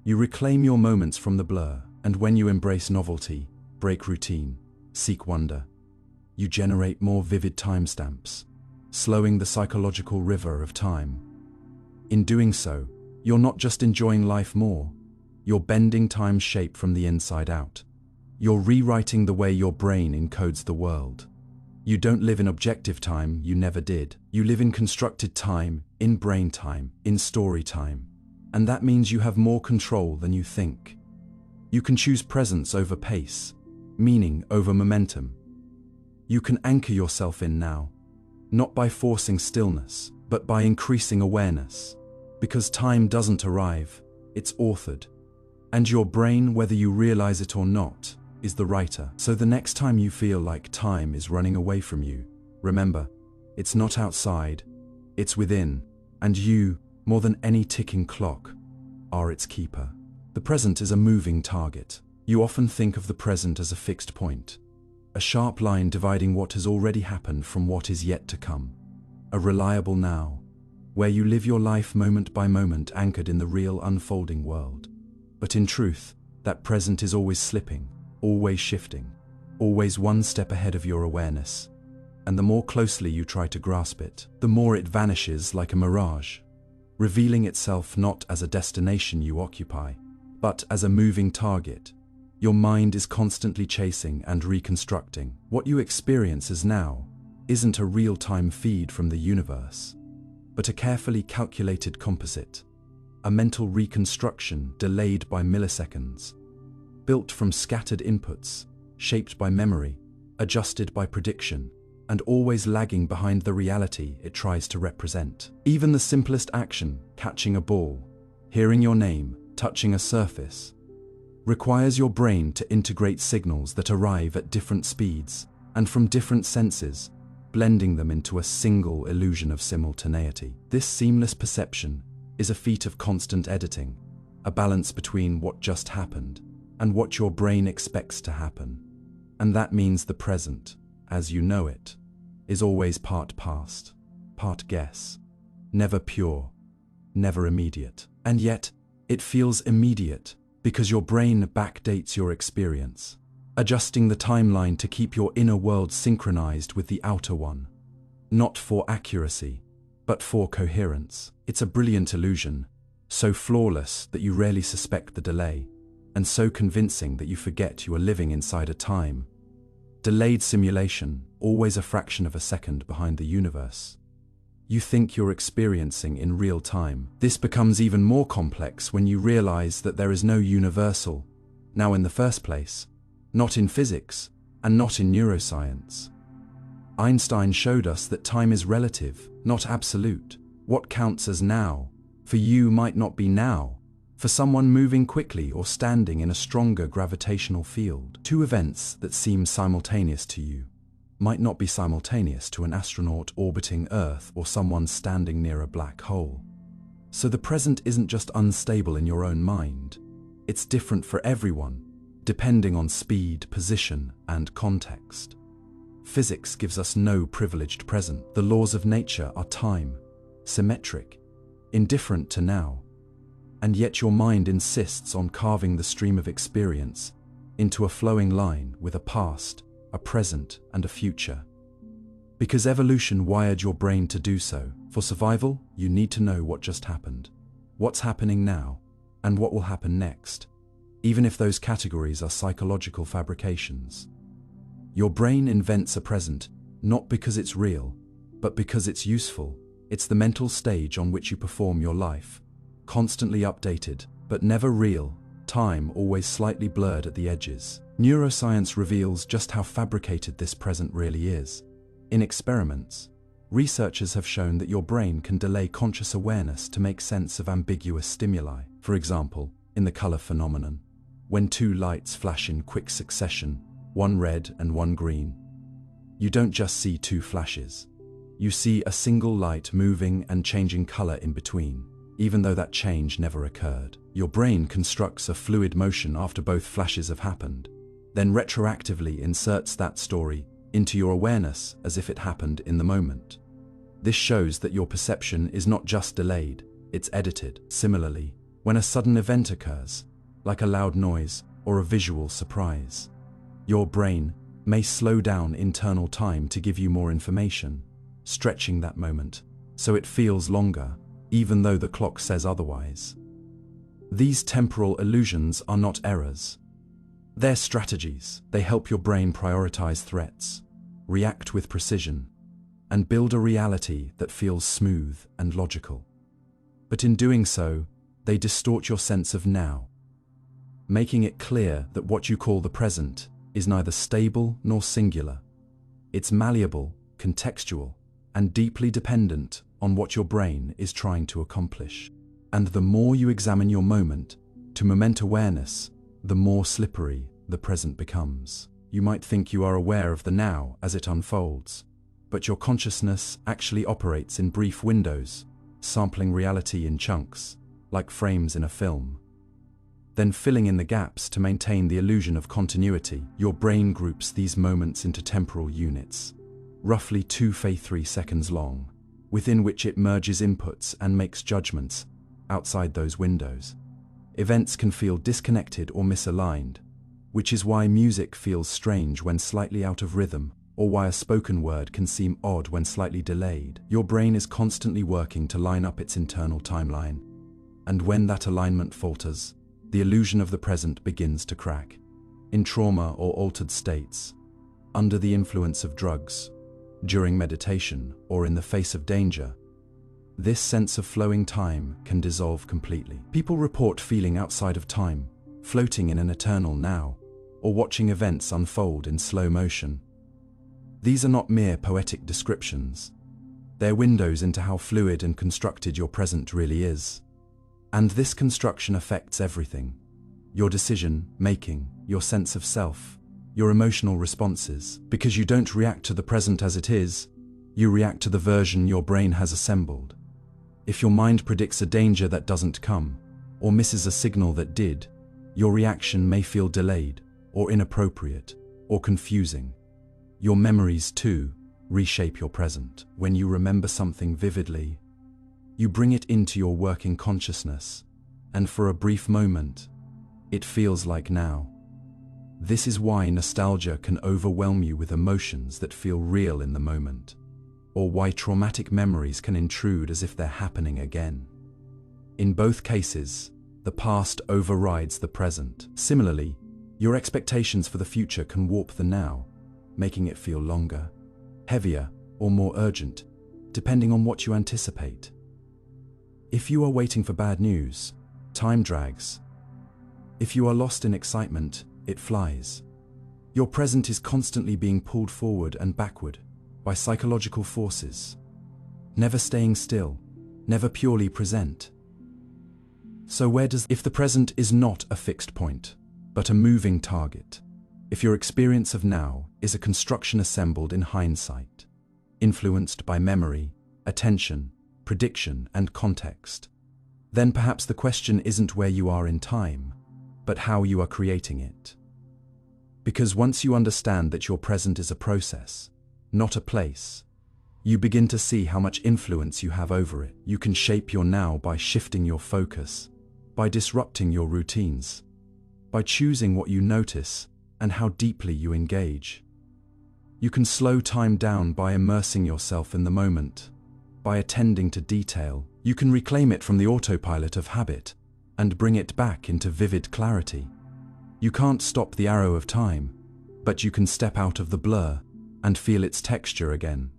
You reclaim your moments from the blur, and when you embrace novelty, break routine, seek wonder, you generate more vivid timestamps, slowing the psychological river of time. In doing so, you're not just enjoying life more, you're bending time's shape from the inside out. You're rewriting the way your brain encodes the world. You don't live in objective time, you never did. You live in constructed time, in brain time, in story time. And that means you have more control than you think. You can choose presence over pace, meaning over momentum. You can anchor yourself in now, not by forcing stillness, but by increasing awareness. Because time doesn't arrive, it's authored. And your brain, whether you realize it or not, is the writer. So the next time you feel like time is running away from you, remember, it's not outside, it's within, and you, more than any ticking clock, are its keeper. The present is a moving target. You often think of the present as a fixed point, a sharp line dividing what has already happened from what is yet to come, a reliable now, where you live your life moment by moment anchored in the real unfolding world. But in truth, that present is always slipping, always shifting, always one step ahead of your awareness. And the more closely you try to grasp it, the more it vanishes like a mirage, revealing itself not as a destination you occupy, but as a moving target. Your mind is constantly chasing and reconstructing. What you experience as now isn't a real-time feed from the universe, but a carefully calculated composite, a mental reconstruction delayed by milliseconds, built from scattered inputs, shaped by memory, adjusted by prediction, and always lagging behind the reality it tries to represent. Even the simplest action, catching a ball, hearing your name, touching a surface, requires your brain to integrate signals that arrive at different speeds and from different senses, blending them into a single illusion of simultaneity. This seamless perception is a feat of constant editing, a balance between what just happened and what your brain expects to happen. And that means the present, as you know it, is always part past, part guess, never pure, never immediate. And yet, it feels immediate because your brain backdates your experience, adjusting the timeline to keep your inner world synchronized with the outer one. Not for accuracy, but for coherence. It's a brilliant illusion, so flawless that you rarely suspect the delay, and so convincing that you forget you are living inside a time delayed simulation, always a fraction of a second behind the universe. You think you're experiencing in real time. This becomes even more complex when you realize that there is no universal, now in the first place, not in physics, and not in neuroscience. Einstein showed us that time is relative, not absolute. What counts as now, for you might not be now, for someone moving quickly or standing in a stronger gravitational field. Two events that seem simultaneous to you might not be simultaneous to an astronaut orbiting Earth or someone standing near a black hole. So the present isn't just unstable in your own mind, it's different for everyone, depending on speed, position, and context. Physics gives us no privileged present. The laws of nature are time, symmetric, indifferent to now. And yet your mind insists on carving the stream of experience into a flowing line with a past, a present, and a future. Because evolution wired your brain to do so. For survival, you need to know what just happened, what's happening now, and what will happen next, even if those categories are psychological fabrications. Your brain invents a present, not because it's real, but because it's useful. It's the mental stage on which you perform your life, constantly updated, but never real, time always slightly blurred at the edges. Neuroscience reveals just how fabricated this present really is. In experiments, researchers have shown that your brain can delay conscious awareness to make sense of ambiguous stimuli. For example, in the color phenomenon, when two lights flash in quick succession, one red and one green, you don't just see two flashes. You see a single light moving and changing color in between, even though that change never occurred. Your brain constructs a fluid motion after both flashes have happened, then retroactively inserts that story into your awareness as if it happened in the moment. This shows that your perception is not just delayed, it's edited. Similarly, when a sudden event occurs, like a loud noise or a visual surprise, your brain may slow down internal time to give you more information, stretching that moment so it feels longer, even though the clock says otherwise. These temporal illusions are not errors. They're strategies. They help your brain prioritize threats, react with precision, and build a reality that feels smooth and logical. But in doing so, they distort your sense of now, making it clear that what you call the present is neither stable nor singular. It's malleable, contextual, and deeply dependent on what your brain is trying to accomplish. And the more you examine your moment to moment awareness, the more slippery the present becomes. You might think you are aware of the now as it unfolds, but your consciousness actually operates in brief windows, sampling reality in chunks, like frames in a film. Then filling in the gaps to maintain the illusion of continuity. Your brain groups these moments into temporal units, roughly 2 to 3 seconds long. within which it merges inputs and makes judgments outside those windows. Events can feel disconnected or misaligned, which is why music feels strange when slightly out of rhythm, or why a spoken word can seem odd when slightly delayed. Your brain is constantly working to line up its internal timeline, and when that alignment falters, the illusion of the present begins to crack. In trauma or altered states, under the influence of drugs, during meditation, or in the face of danger, this sense of flowing time can dissolve completely. People report feeling outside of time, floating in an eternal now, or watching events unfold in slow motion. These are not mere poetic descriptions. They're windows into how fluid and constructed your present really is. And this construction affects everything: your decision-making, your sense of self, your emotional responses. Because you don't react to the present as it is, you react to the version your brain has assembled. If your mind predicts a danger that doesn't come, or misses a signal that did, your reaction may feel delayed, or inappropriate, or confusing. Your memories, too, reshape your present. When you remember something vividly, you bring it into your working consciousness, and for a brief moment, it feels like now. This is why nostalgia can overwhelm you with emotions that feel real in the moment, or why traumatic memories can intrude as if they're happening again. In both cases, the past overrides the present. Similarly, your expectations for the future can warp the now, making it feel longer, heavier, or more urgent, depending on what you anticipate. If you are waiting for bad news, time drags. If you are lost in excitement, it flies. Your present is constantly being pulled forward and backward by psychological forces, never staying still, never purely present. So if the present is not a fixed point, but a moving target, if your experience of now is a construction assembled in hindsight, influenced by memory, attention, prediction, and context, then perhaps the question isn't where you are in time, but how you are creating it. Because once you understand that your present is a process, not a place, you begin to see how much influence you have over it. You can shape your now by shifting your focus, by disrupting your routines, by choosing what you notice and how deeply you engage. You can slow time down by immersing yourself in the moment, by attending to detail. You can reclaim it from the autopilot of habit and bring it back into vivid clarity. You can't stop the arrow of time, but you can step out of the blur and feel its texture again.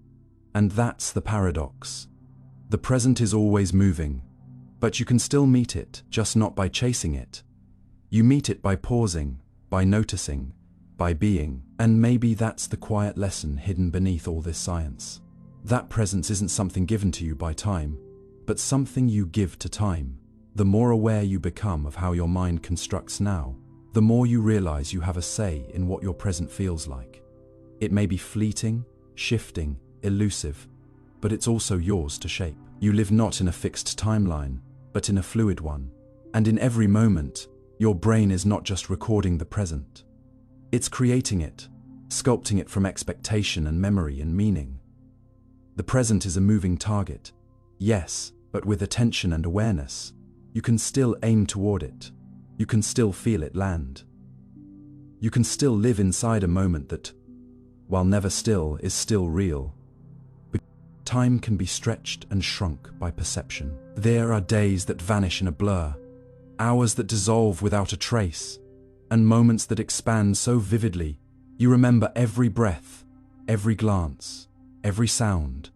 And that's the paradox. The present is always moving, but you can still meet it, just not by chasing it. You meet it by pausing, by noticing, by being. And maybe that's the quiet lesson hidden beneath all this science. That presence isn't something given to you by time, but something you give to time. The more aware you become of how your mind constructs now, the more you realize you have a say in what your present feels like. It may be fleeting, shifting, elusive, but it's also yours to shape. You live not in a fixed timeline, but in a fluid one. And in every moment, your brain is not just recording the present. It's creating it, sculpting it from expectation and memory and meaning. The present is a moving target, yes, but with attention and awareness, you can still aim toward it. You can still feel it land. You can still live inside a moment that, while never still, is still real. But time can be stretched and shrunk by perception. There are days that vanish in a blur, hours that dissolve without a trace, and moments that expand so vividly you remember every breath, every glance, every sound,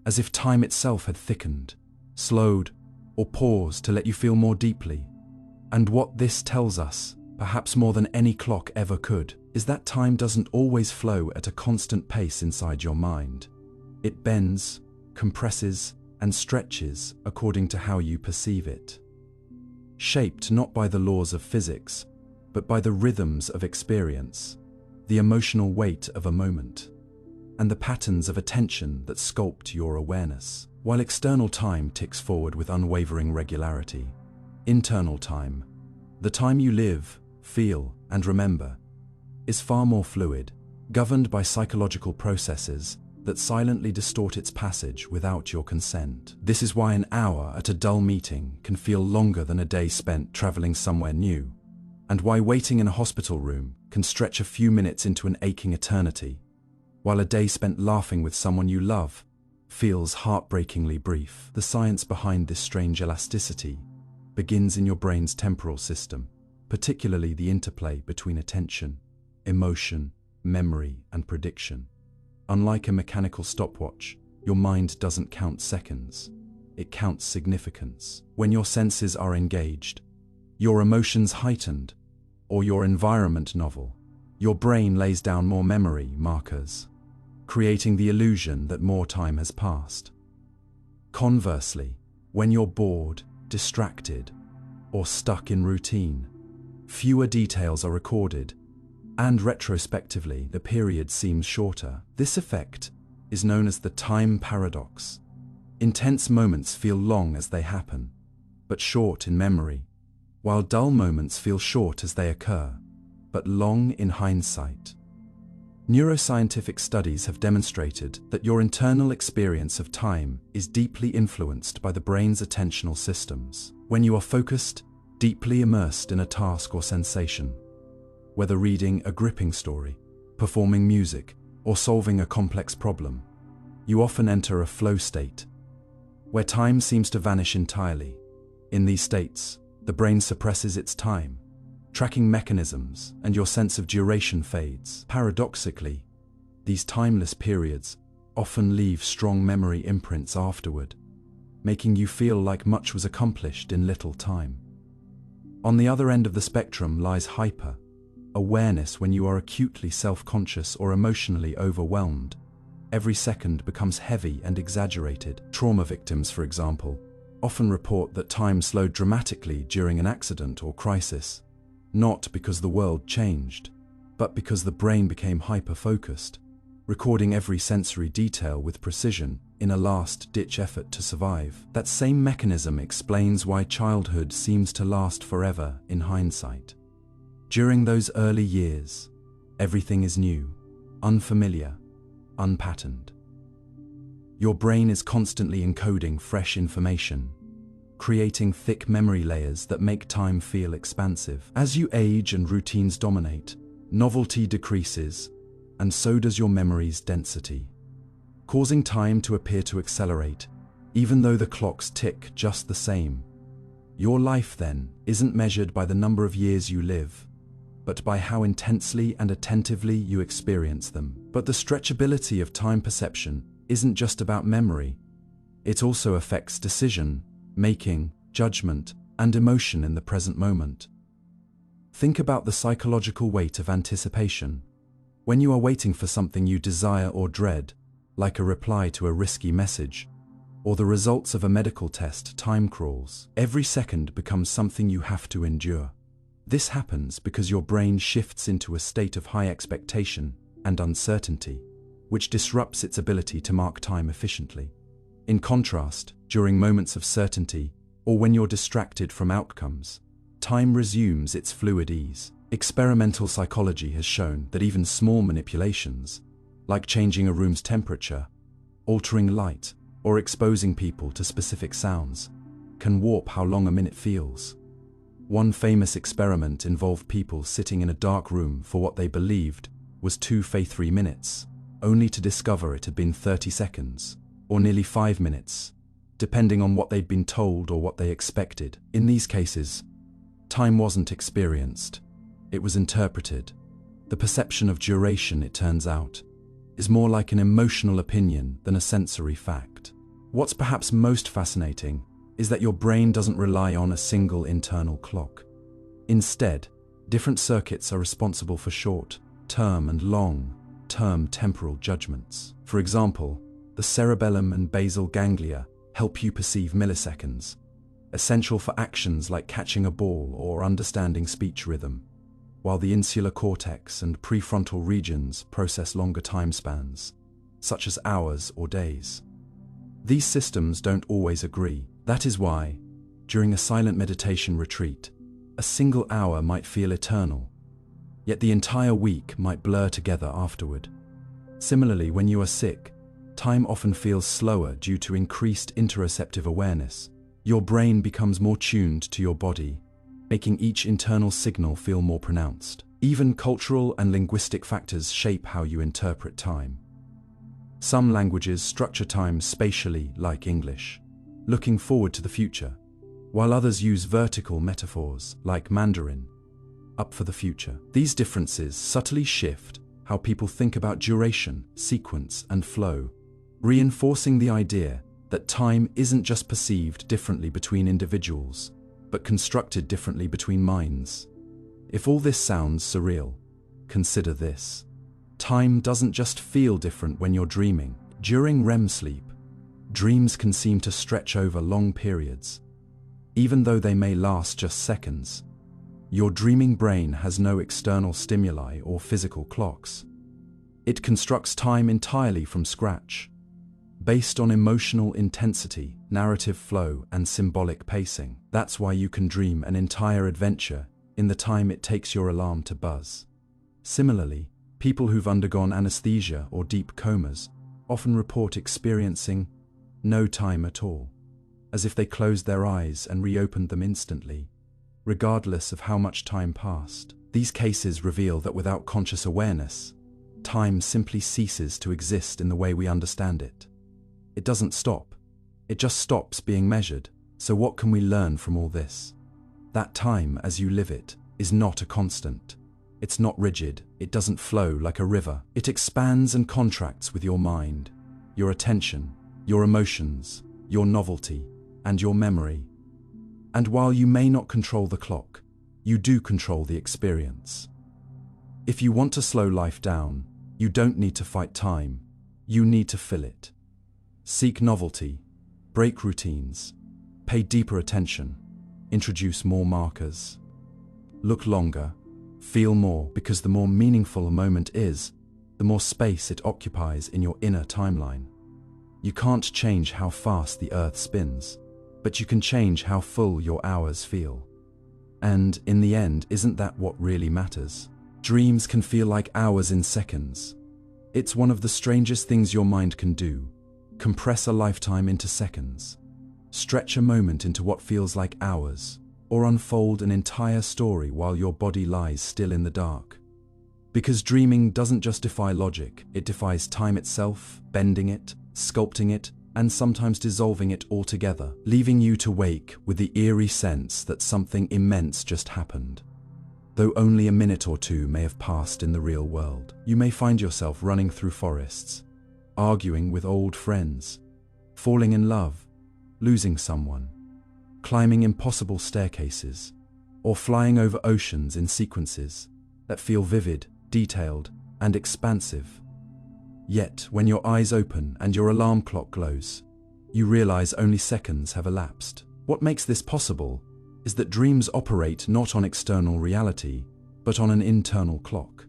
as if time itself had thickened, slowed, or paused to let you feel more deeply. And what this tells us, perhaps more than any clock ever could, is that time doesn't always flow at a constant pace inside your mind. It bends, compresses, and stretches according to how you perceive it. Shaped not by the laws of physics, but by the rhythms of experience, the emotional weight of a moment, and the patterns of attention that sculpt your awareness. While external time ticks forward with unwavering regularity, internal time, the time you live, feel, and remember, is far more fluid, governed by psychological processes that silently distort its passage without your consent. This is why an hour at a dull meeting can feel longer than a day spent traveling somewhere new, and why waiting in a hospital room can stretch a few minutes into an aching eternity, while a day spent laughing with someone you love feels heartbreakingly brief. The science behind this strange elasticity begins in your brain's temporal system, particularly the interplay between attention, emotion, memory, and prediction. Unlike a mechanical stopwatch, your mind doesn't count seconds, it counts significance. When your senses are engaged, your emotions heightened, or your environment novel, your brain lays down more memory markers, creating the illusion that more time has passed. Conversely, when you're bored, distracted, or stuck in routine, fewer details are recorded, and retrospectively, the period seems shorter. This effect is known as the time paradox. Intense moments feel long as they happen, but short in memory, while dull moments feel short as they occur, but long in hindsight. Neuroscientific studies have demonstrated that your internal experience of time is deeply influenced by the brain's attentional systems. When you are focused, deeply immersed in a task or sensation, whether reading a gripping story, performing music, or solving a complex problem, you often enter a flow state, where time seems to vanish entirely. In these states, the brain suppresses its time, tracking mechanisms, and your sense of duration fades. Paradoxically, these timeless periods often leave strong memory imprints afterward, making you feel like much was accomplished in little time. On the other end of the spectrum lies hyper-awareness. When you are acutely self-conscious or emotionally overwhelmed, every second becomes heavy and exaggerated. Trauma victims, for example, often report that time slowed dramatically during an accident or crisis, not because the world changed, but because the brain became hyper-focused, recording every sensory detail with precision in a last-ditch effort to survive. That same mechanism explains why childhood seems to last forever in hindsight. During those early years, everything is new, unfamiliar, unpatterned. Your brain is constantly encoding fresh information, creating thick memory layers that make time feel expansive. As you age and routines dominate, novelty decreases, and so does your memory's density, causing time to appear to accelerate, even though the clocks tick just the same. Your life, then, isn't measured by the number of years you live, but by how intensely and attentively you experience them. But the stretchability of time perception isn't just about memory. It also affects decision making, judgment, and emotion in the present moment. Think about the psychological weight of anticipation. When you are waiting for something you desire or dread, like a reply to a risky message, or the results of a medical test, time crawls. Every second becomes something you have to endure. This happens because your brain shifts into a state of high expectation and uncertainty, which disrupts its ability to mark time efficiently. In contrast, during moments of certainty, or when you're distracted from outcomes, time resumes its fluid ease. Experimental psychology has shown that even small manipulations, like changing a room's temperature, altering light, or exposing people to specific sounds, can warp how long a minute feels. One famous experiment involved people sitting in a dark room for what they believed was 2 minutes, only to discover it had been 30 seconds, or nearly 5 minutes, depending on what they'd been told or what they expected. In these cases, time wasn't experienced, it was interpreted. The perception of duration, it turns out, is more like an emotional opinion than a sensory fact. What's perhaps most fascinating is that your brain doesn't rely on a single internal clock. Instead, different circuits are responsible for short-term and long-term temporal judgments. For example, the cerebellum and basal ganglia help you perceive milliseconds, essential for actions like catching a ball or understanding speech rhythm, while the insular cortex and prefrontal regions process longer time spans, such as hours or days. These systems don't always agree. That is why, during a silent meditation retreat, a single hour might feel eternal, yet the entire week might blur together afterward. Similarly, when you are sick, time often feels slower due to increased interoceptive awareness. Your brain becomes more tuned to your body, making each internal signal feel more pronounced. Even cultural and linguistic factors shape how you interpret time. Some languages structure time spatially, like English, looking forward to the future, while others use vertical metaphors, like Mandarin, up for the future. These differences subtly shift how people think about duration, sequence, and flow, reinforcing the idea that time isn't just perceived differently between individuals, but constructed differently between minds. If all this sounds surreal, consider this. Time doesn't just feel different when you're dreaming. During REM sleep, dreams can seem to stretch over long periods. Even though they may last just seconds, your dreaming brain has no external stimuli or physical clocks. It constructs time entirely from scratch, based on emotional intensity, narrative flow, and symbolic pacing. That's why you can dream an entire adventure in the time it takes your alarm to buzz. Similarly, people who've undergone anesthesia or deep comas often report experiencing no time at all, as if they closed their eyes and reopened them instantly, regardless of how much time passed. These cases reveal that without conscious awareness, time simply ceases to exist in the way we understand it. It doesn't stop. It just stops being measured. So what can we learn from all this? That time, as you live it, is not a constant. It's not rigid. It doesn't flow like a river. It expands and contracts with your mind, your attention, your emotions, your novelty, and your memory. And while you may not control the clock, you do control the experience. If you want to slow life down, you don't need to fight time. You need to fill it. Seek novelty, break routines, pay deeper attention, introduce more markers. Look longer, feel more, because the more meaningful a moment is, the more space it occupies in your inner timeline. You can't change how fast the earth spins, but you can change how full your hours feel. And in the end, isn't that what really matters? Dreams can feel like hours in seconds. It's one of the strangest things your mind can do. Compress a lifetime into seconds, stretch a moment into what feels like hours, or unfold an entire story while your body lies still in the dark. Because dreaming doesn't just defy logic, it defies time itself, bending it, sculpting it, and sometimes dissolving it altogether, leaving you to wake with the eerie sense that something immense just happened. Though only a minute or two may have passed in the real world, you may find yourself running through forests, arguing with old friends, falling in love, losing someone, climbing impossible staircases, or flying over oceans in sequences that feel vivid, detailed, and expansive. Yet, when your eyes open and your alarm clock glows, you realize only seconds have elapsed. What makes this possible is that dreams operate not on external reality, but on an internal clock.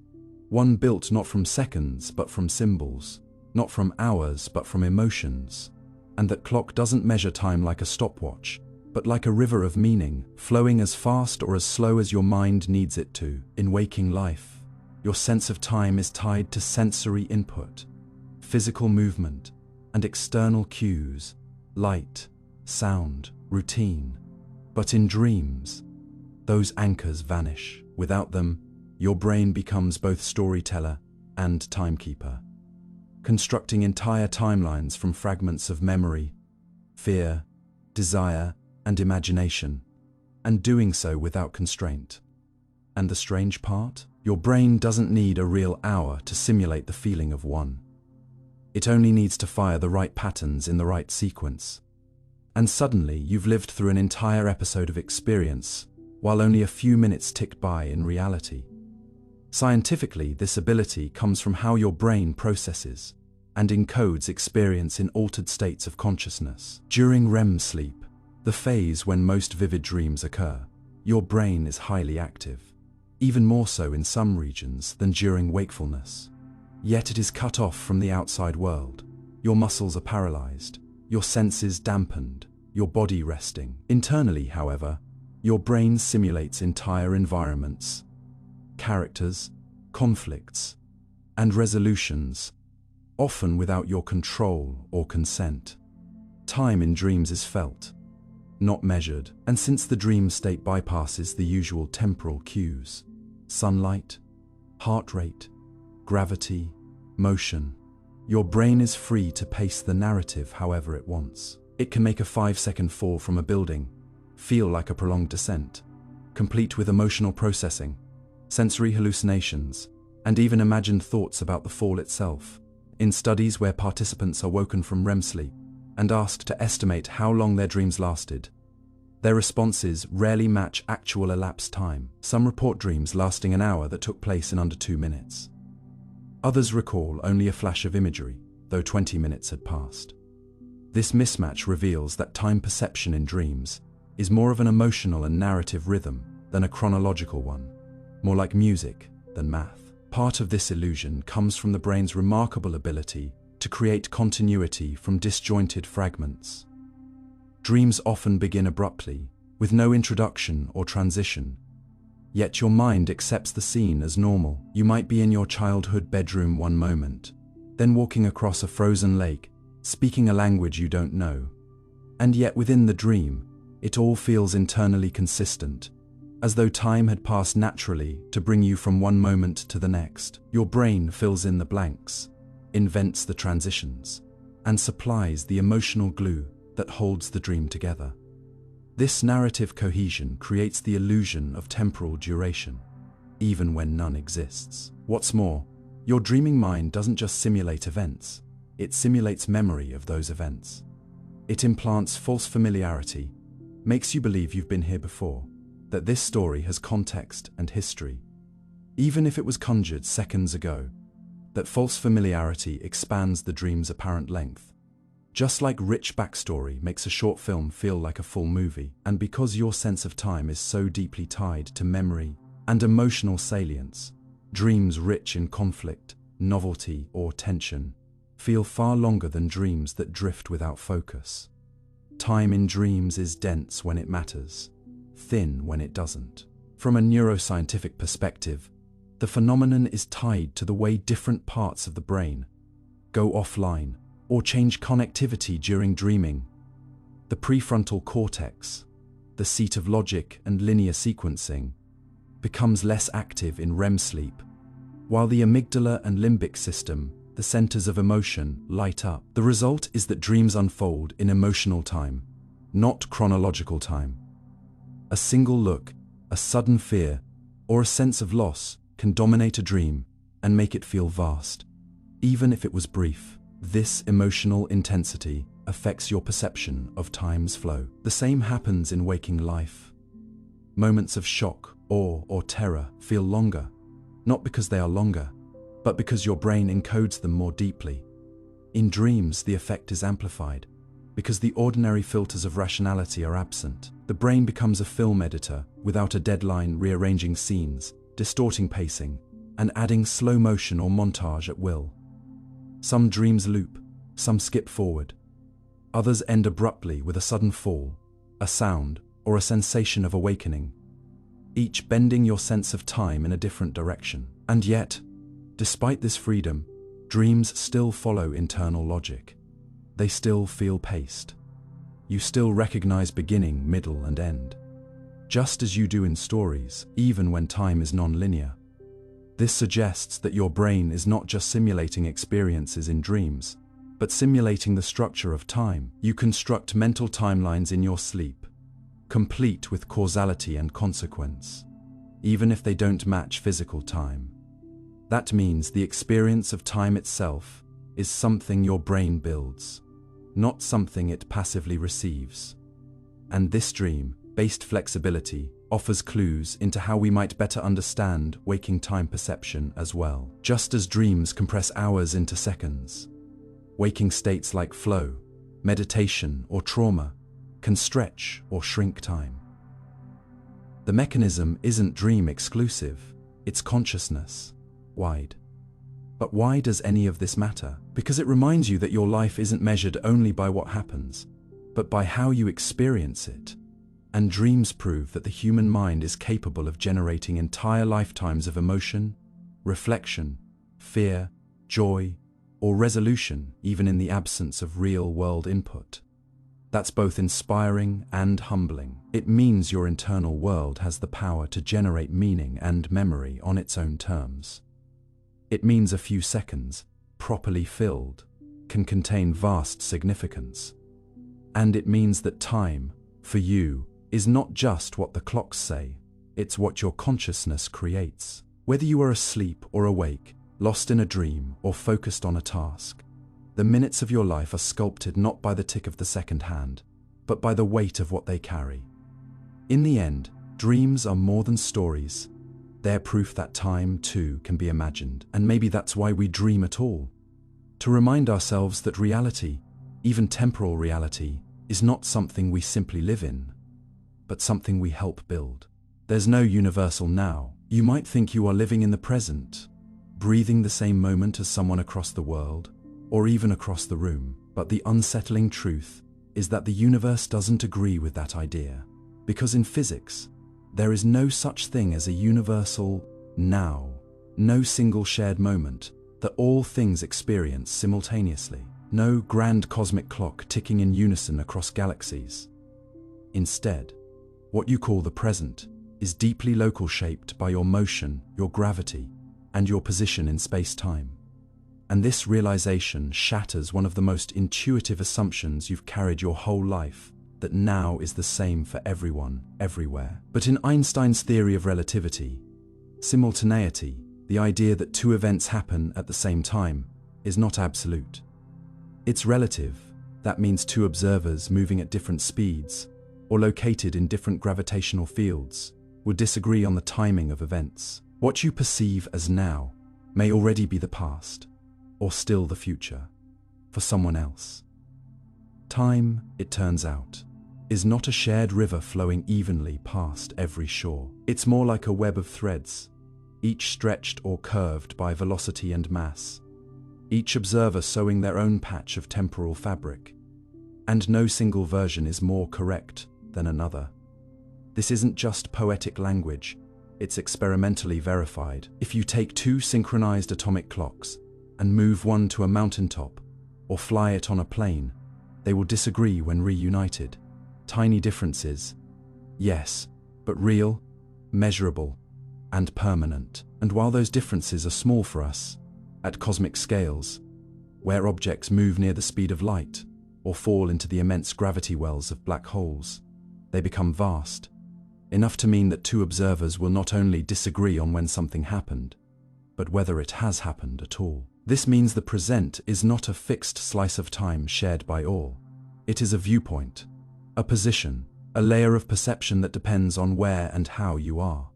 One built not from seconds, but from symbols, not from hours, but from emotions. And that clock doesn't measure time like a stopwatch, but like a river of meaning, flowing as fast or as slow as your mind needs it to. In waking life, your sense of time is tied to sensory input, physical movement, and external cues, light, sound, routine. But in dreams, those anchors vanish. Without them, your brain becomes both storyteller and timekeeper, constructing entire timelines from fragments of memory, fear, desire, and imagination, and doing so without constraint. And the strange part? Your brain doesn't need a real hour to simulate the feeling of one. It only needs to fire the right patterns in the right sequence. And suddenly, you've lived through an entire episode of experience, while only a few minutes tick by in reality. Scientifically, this ability comes from how your brain processes and encodes experience in altered states of consciousness. During REM sleep, the phase when most vivid dreams occur, your brain is highly active, even more so in some regions than during wakefulness. Yet it is cut off from the outside world. Your muscles are paralyzed, your senses dampened, your body resting. Internally, however, your brain simulates entire environments, characters, conflicts, and resolutions, often without your control or consent. Time in dreams is felt, not measured, and since the dream state bypasses the usual temporal cues, sunlight, heart rate, gravity, motion, your brain is free to pace the narrative however it wants. It can make a 5-second fall from a building feel like a prolonged descent, complete with emotional processing, sensory hallucinations, and even imagined thoughts about the fall itself. In studies where participants are woken from REM sleep and asked to estimate how long their dreams lasted, their responses rarely match actual elapsed time. Some report dreams lasting an hour that took place in under 2 minutes. Others recall only a flash of imagery, though 20 minutes had passed. This mismatch reveals that time perception in dreams is more of an emotional and narrative rhythm than a chronological one, more like music than math. Part of this illusion comes from the brain's remarkable ability to create continuity from disjointed fragments. Dreams often begin abruptly, with no introduction or transition. Yet your mind accepts the scene as normal. You might be in your childhood bedroom one moment, then walking across a frozen lake, speaking a language you don't know. And yet within the dream, it all feels internally consistent, as though time had passed naturally to bring you from one moment to the next. Your brain fills in the blanks, invents the transitions, and supplies the emotional glue that holds the dream together. This narrative cohesion creates the illusion of temporal duration, even when none exists. What's more, your dreaming mind doesn't just simulate events, it simulates memory of those events. It implants false familiarity, makes you believe you've been here before, that this story has context and history, even if it was conjured seconds ago. That false familiarity expands the dream's apparent length. Just like rich backstory makes a short film feel like a full movie, and because your sense of time is so deeply tied to memory and emotional salience, dreams rich in conflict, novelty, or tension feel far longer than dreams that drift without focus. Time in dreams is dense when it matters, thin when it doesn't. From a neuroscientific perspective, the phenomenon is tied to the way different parts of the brain go offline or change connectivity during dreaming. The prefrontal cortex, the seat of logic and linear sequencing, becomes less active in REM sleep, while the amygdala and limbic system, the centers of emotion, light up. The result is that dreams unfold in emotional time, not chronological time. A single look, a sudden fear, or a sense of loss can dominate a dream and make it feel vast, even if it was brief. This emotional intensity affects your perception of time's flow. The same happens in waking life. Moments of shock, awe, or terror feel longer, not because they are longer, but because your brain encodes them more deeply. In dreams, the effect is amplified, because the ordinary filters of rationality are absent. The brain becomes a film editor without a deadline, rearranging scenes, distorting pacing, and adding slow motion or montage at will. Some dreams loop, some skip forward. Others end abruptly with a sudden fall, a sound, or a sensation of awakening, each bending your sense of time in a different direction. And yet, despite this freedom, dreams still follow internal logic. They still feel paced. You still recognize beginning, middle, and end, just as you do in stories, even when time is non-linear. This suggests that your brain is not just simulating experiences in dreams, but simulating the structure of time. You construct mental timelines in your sleep, complete with causality and consequence, even if they don't match physical time. That means the experience of time itself is something your brain builds, not something it passively receives. And this dream-based flexibility offers clues into how we might better understand waking time perception as well. Just as dreams compress hours into seconds, waking states like flow, meditation, or trauma can stretch or shrink time. The mechanism isn't dream exclusive, it's consciousness wide. But why does any of this matter? Because it reminds you that your life isn't measured only by what happens, but by how you experience it. And dreams prove that the human mind is capable of generating entire lifetimes of emotion, reflection, fear, joy, or resolution even in the absence of real-world input. That's both inspiring and humbling. It means your internal world has the power to generate meaning and memory on its own terms. It means a few seconds, properly filled, can contain vast significance. And it means that time, for you, is not just what the clocks say, it's what your consciousness creates. Whether you are asleep or awake, lost in a dream or focused on a task, the minutes of your life are sculpted not by the tick of the second hand, but by the weight of what they carry. In the end, dreams are more than stories. They're proof that time, too, can be imagined. And maybe that's why we dream at all. To remind ourselves that reality, even temporal reality, is not something we simply live in, but something we help build. There's no universal now. You might think you are living in the present, breathing the same moment as someone across the world, or even across the room. But the unsettling truth is that the universe doesn't agree with that idea. Because in physics, there is no such thing as a universal now, no single shared moment that all things experience simultaneously, no grand cosmic clock ticking in unison across galaxies. Instead, what you call the present is deeply local, shaped by your motion, your gravity, and your position in space-time. And this realization shatters one of the most intuitive assumptions you've carried your whole life, that now is the same for everyone, everywhere. But in Einstein's theory of relativity, simultaneity, the idea that two events happen at the same time, is not absolute. It's relative. That means two observers moving at different speeds, or located in different gravitational fields, would disagree on the timing of events. What you perceive as now may already be the past, or still the future, for someone else. Time, it turns out, is not a shared river flowing evenly past every shore. It's more like a web of threads, each stretched or curved by velocity and mass, each observer sewing their own patch of temporal fabric. And no single version is more correct than another. This isn't just poetic language, it's experimentally verified. If you take two synchronized atomic clocks and move one to a mountaintop, or fly it on a plane, they will disagree when reunited. Tiny differences, yes, but real, measurable, and permanent. And while those differences are small for us, at cosmic scales, where objects move near the speed of light, or fall into the immense gravity wells of black holes, they become vast, enough to mean that two observers will not only disagree on when something happened, but whether it has happened at all. This means the present is not a fixed slice of time shared by all. It is a viewpoint, a position, a layer of perception that depends on where and how you are.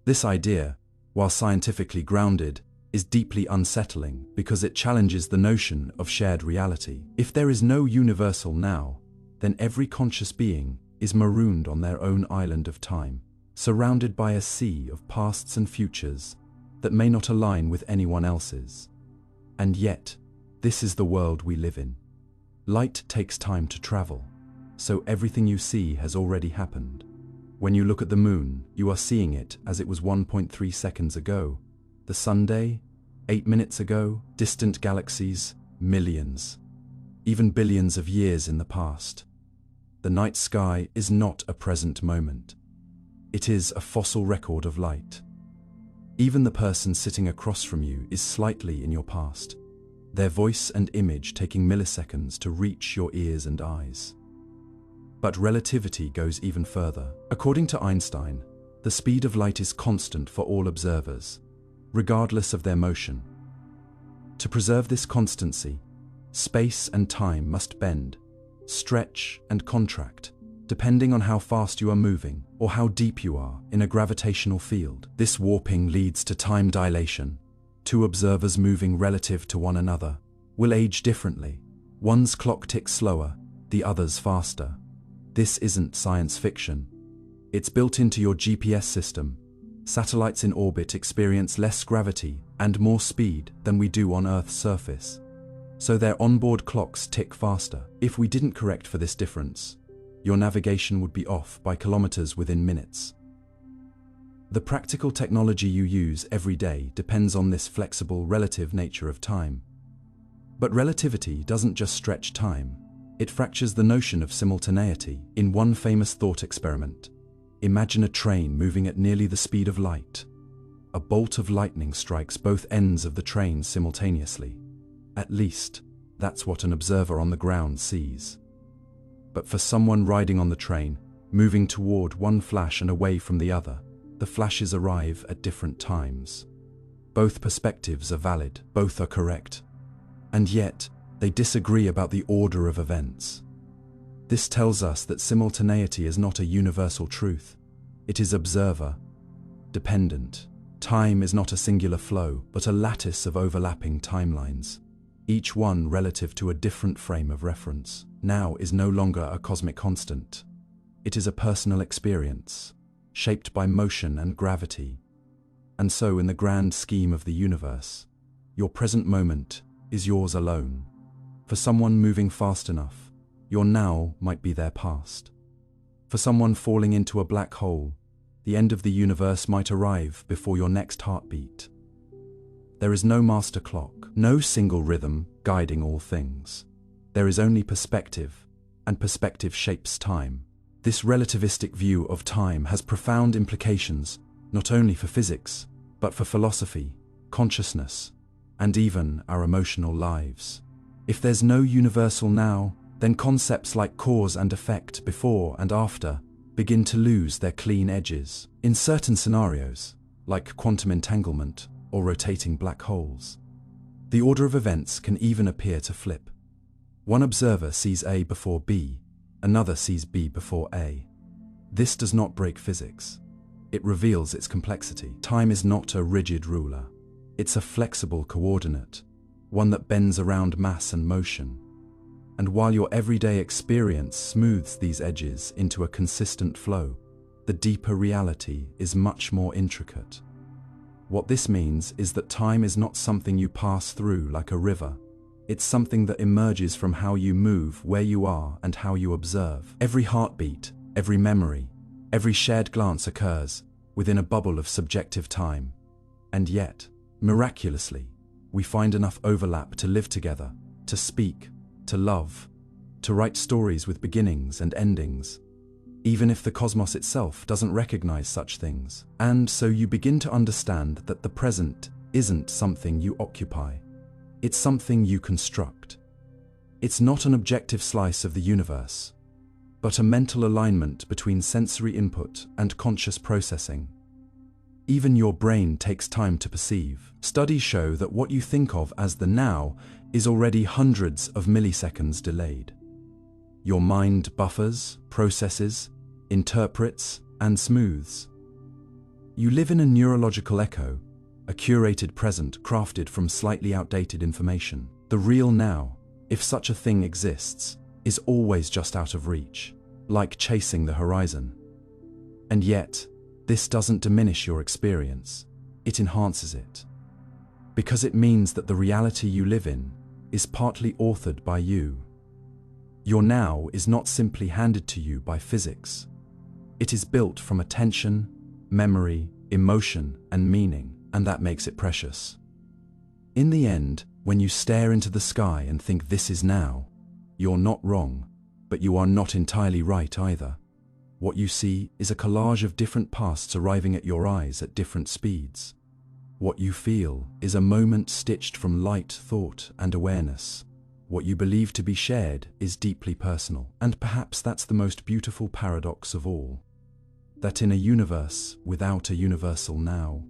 This idea, while scientifically grounded, is deeply unsettling because it challenges the notion of shared reality. If there is no universal now, then every conscious being is marooned on their own island of time, surrounded by a sea of pasts and futures that may not align with anyone else's. And yet, this is the world we live in. Light takes time to travel, so everything you see has already happened. When you look at the moon, you are seeing it as it was 1.3 seconds ago. The Sunday, 8 minutes ago, distant galaxies, millions, even billions of years in the past. The night sky is not a present moment. It is a fossil record of light. Even the person sitting across from you is slightly in your past, their voice and image taking milliseconds to reach your ears and eyes. But relativity goes even further. According to Einstein, the speed of light is constant for all observers, regardless of their motion. To preserve this constancy, space and time must bend, stretch and contract, depending on how fast you are moving or how deep you are in a gravitational field. This warping leads to time dilation. Two observers moving relative to one another will age differently. One's clock ticks slower, the other's faster. This isn't science fiction. It's built into your GPS system. Satellites in orbit experience less gravity and more speed than we do on Earth's surface, so their onboard clocks tick faster. If we didn't correct for this difference, your navigation would be off by kilometers within minutes. The practical technology you use every day depends on this flexible, relative nature of time. But relativity doesn't just stretch time. It fractures the notion of simultaneity. In one famous thought experiment, imagine a train moving at nearly the speed of light. A bolt of lightning strikes both ends of the train simultaneously. At least, that's what an observer on the ground sees. But for someone riding on the train, moving toward one flash and away from the other, the flashes arrive at different times. Both perspectives are valid, both are correct. And yet, they disagree about the order of events. This tells us that simultaneity is not a universal truth. It is observer-dependent. Time is not a singular flow, but a lattice of overlapping timelines, each one relative to a different frame of reference. Now is no longer a cosmic constant. It is a personal experience, shaped by motion and gravity. And so, in the grand scheme of the universe, your present moment is yours alone. For someone moving fast enough, your now might be their past. For someone falling into a black hole, the end of the universe might arrive before your next heartbeat. There is no master clock, no single rhythm guiding all things. There is only perspective, and perspective shapes time. This relativistic view of time has profound implications, not only for physics, but for philosophy, consciousness, and even our emotional lives. If there's no universal now, then concepts like cause and effect, before and after, begin to lose their clean edges. In certain scenarios, like quantum entanglement or rotating black holes, the order of events can even appear to flip. One observer sees A before B, another sees B before A. This does not break physics. It reveals its complexity. Time is not a rigid ruler. It's a flexible coordinate, one that bends around mass and motion. And while your everyday experience smooths these edges into a consistent flow, the deeper reality is much more intricate. What this means is that time is not something you pass through like a river. It's something that emerges from how you move, where you are, and how you observe. Every heartbeat, every memory, every shared glance occurs within a bubble of subjective time. And yet, miraculously, we find enough overlap to live together, to speak, to love, to write stories with beginnings and endings, even if the cosmos itself doesn't recognize such things. And so you begin to understand that the present isn't something you occupy. It's something you construct. It's not an objective slice of the universe, but a mental alignment between sensory input and conscious processing. Even your brain takes time to perceive. Studies show that what you think of as the now is already hundreds of milliseconds delayed. Your mind buffers, processes, interprets, and smooths. You live in a neurological echo, a curated present crafted from slightly outdated information. The real now, if such a thing exists, is always just out of reach, like chasing the horizon. And yet, this doesn't diminish your experience, it enhances it. Because it means that the reality you live in is partly authored by you. Your now is not simply handed to you by physics. It is built from attention, memory, emotion, and meaning, and that makes it precious. In the end, when you stare into the sky and think this is now, you're not wrong, but you are not entirely right either. What you see is a collage of different pasts arriving at your eyes at different speeds. What you feel is a moment stitched from light, thought, and awareness. What you believe to be shared is deeply personal. And perhaps that's the most beautiful paradox of all. That in a universe without a universal now,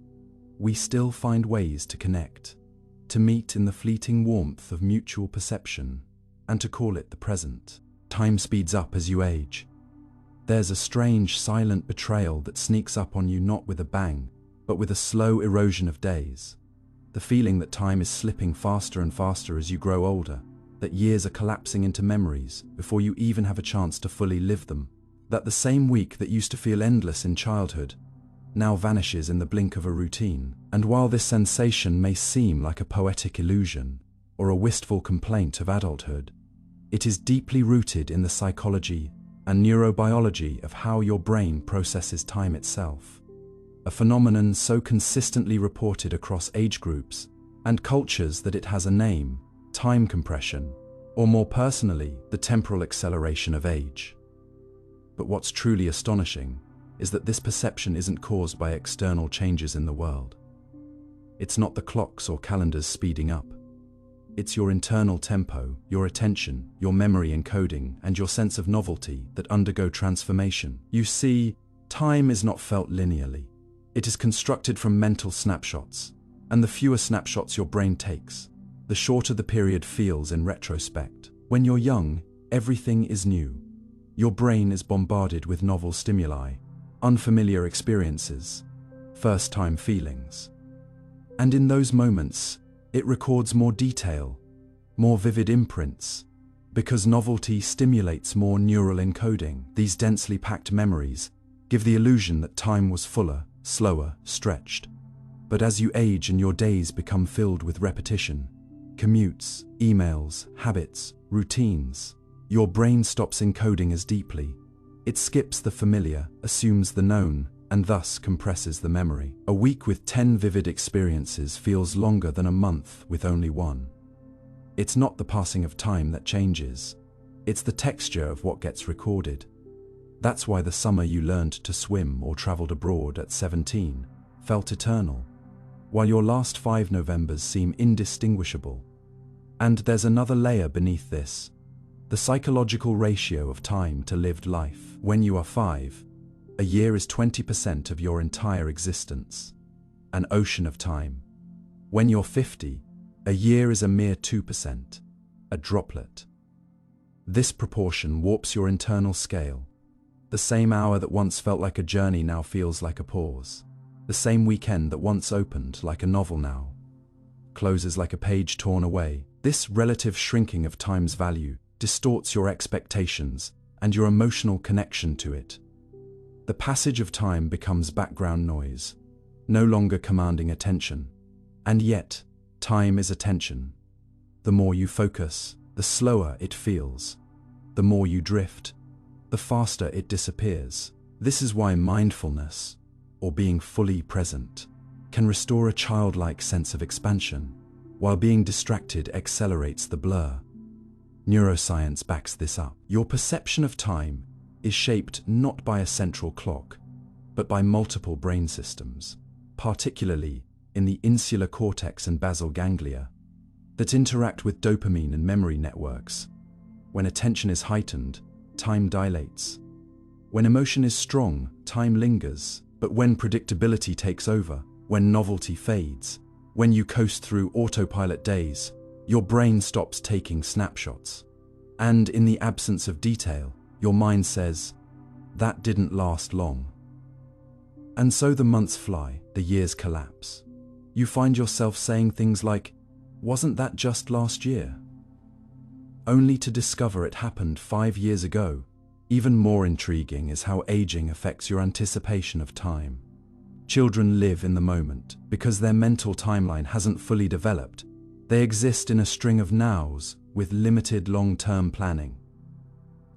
we still find ways to connect, to meet in the fleeting warmth of mutual perception, and to call it the present. Time speeds up as you age. There's a strange, silent betrayal that sneaks up on you, not with a bang, but with a slow erosion of days. The feeling that time is slipping faster and faster as you grow older, that years are collapsing into memories before you even have a chance to fully live them. That the same week that used to feel endless in childhood now vanishes in the blink of a routine. And while this sensation may seem like a poetic illusion or a wistful complaint of adulthood, it is deeply rooted in the psychology and neurobiology of how your brain processes time itself. A phenomenon so consistently reported across age groups and cultures that it has a name: time compression, or more personally, the temporal acceleration of age. But what's truly astonishing is that this perception isn't caused by external changes in the world. It's not the clocks or calendars speeding up. It's your internal tempo, your attention, your memory encoding, and your sense of novelty that undergo transformation. You see, time is not felt linearly. It is constructed from mental snapshots, and the fewer snapshots your brain takes, the shorter the period feels in retrospect. When you're young, everything is new. Your brain is bombarded with novel stimuli, unfamiliar experiences, first-time feelings. And in those moments, it records more detail, more vivid imprints, because novelty stimulates more neural encoding. These densely packed memories give the illusion that time was fuller, slower, stretched. But as you age and your days become filled with repetition, commutes, emails, habits, routines, your brain stops encoding as deeply. It skips the familiar, assumes the known, and thus compresses the memory. A week with 10 vivid experiences feels longer than a month with only one. It's not the passing of time that changes. It's the texture of what gets recorded. That's why the summer you learned to swim or traveled abroad at 17 felt eternal, while your last 5 Novembers seem indistinguishable. And there's another layer beneath this: the psychological ratio of time to lived life. When you are 5, a year is 20% of your entire existence, an ocean of time. When you're 50, a year is a mere 2%, a droplet. This proportion warps your internal scale. The same hour that once felt like a journey now feels like a pause. The same weekend that once opened like a novel now closes like a page torn away. This relative shrinking of time's value distorts your expectations and your emotional connection to it. The passage of time becomes background noise, no longer commanding attention. And yet, time is attention. The more you focus, the slower it feels. The more you drift, the faster it disappears. This is why mindfulness, or being fully present, can restore a childlike sense of expansion, while being distracted accelerates the blur. Neuroscience backs this up. Your perception of time is shaped not by a central clock, but by multiple brain systems, particularly in the insular cortex and basal ganglia, that interact with dopamine and memory networks. When attention is heightened, time dilates. When emotion is strong, time lingers. But when predictability takes over, when novelty fades, when you coast through autopilot days, your brain stops taking snapshots. And in the absence of detail, your mind says, "That didn't last long." And so the months fly, the years collapse. You find yourself saying things like, "Wasn't that just last year?" Only to discover it happened 5 years ago. Even more intriguing is how aging affects your anticipation of time. Children live in the moment because their mental timeline hasn't fully developed. They exist in a string of nows with limited long-term planning.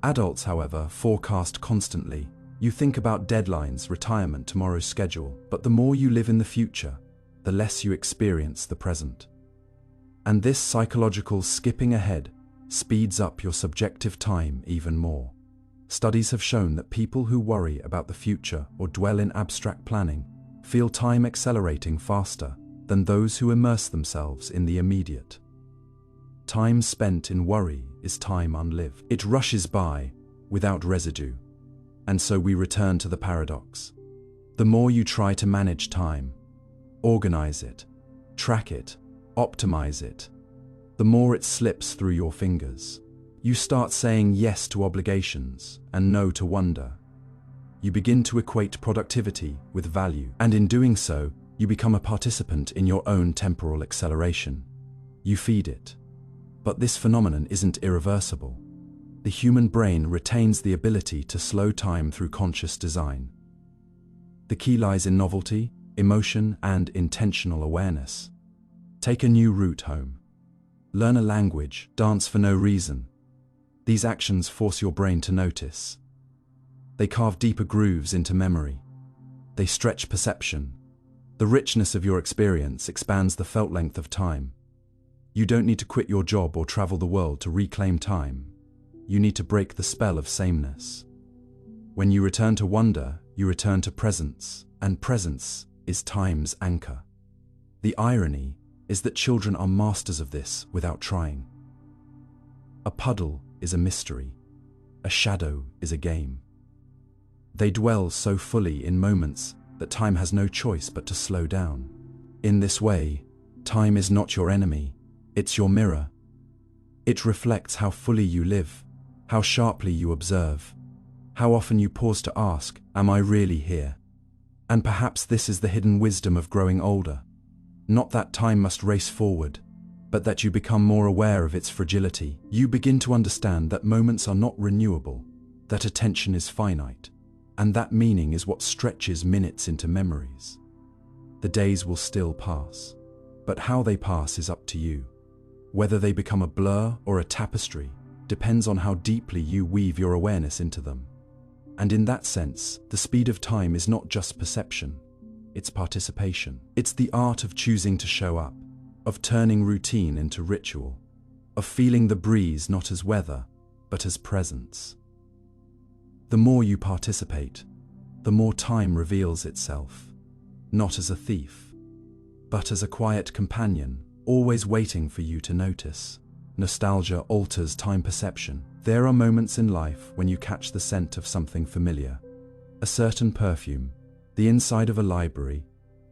Adults, however, forecast constantly. You think about deadlines, retirement, tomorrow's schedule, but the more you live in the future, the less you experience the present. And this psychological skipping ahead speeds up your subjective time even more. Studies have shown that people who worry about the future or dwell in abstract planning feel time accelerating faster than those who immerse themselves in the immediate. Time spent in worry is time unlived. It rushes by without residue. And so we return to the paradox. The more you try to manage time, organize it, track it, optimize it, the more it slips through your fingers. You start saying yes to obligations and no to wonder. You begin to equate productivity with value, and in doing so, you become a participant in your own temporal acceleration. You feed it. But this phenomenon isn't irreversible. The human brain retains the ability to slow time through conscious design. The key lies in novelty, emotion, and intentional awareness. Take a new route home. Learn a language, dance for no reason. These actions force your brain to notice. They carve deeper grooves into memory. They stretch perception. The richness of your experience expands the felt length of time. You don't need to quit your job or travel the world to reclaim time. You need to break the spell of sameness. When you return to wonder, you return to presence, and presence is time's anchor. The irony is that children are masters of this without trying. A puddle is a mystery. A shadow is a game. They dwell so fully in moments that time has no choice but to slow down. In this way, time is not your enemy, it's your mirror. It reflects how fully you live, how sharply you observe, how often you pause to ask, "Am I really here?" And perhaps this is the hidden wisdom of growing older. Not that time must race forward, but that you become more aware of its fragility. You begin to understand that moments are not renewable, that attention is finite, and that meaning is what stretches minutes into memories. The days will still pass, but how they pass is up to you. Whether they become a blur or a tapestry depends on how deeply you weave your awareness into them. And in that sense, the speed of time is not just perception, it's participation. It's the art of choosing to show up, of turning routine into ritual, of feeling the breeze not as weather, but as presence. The more you participate, the more time reveals itself, not as a thief, but as a quiet companion, always waiting for you to notice. Nostalgia alters time perception. There are moments in life when you catch the scent of something familiar, a certain perfume, the inside of a library,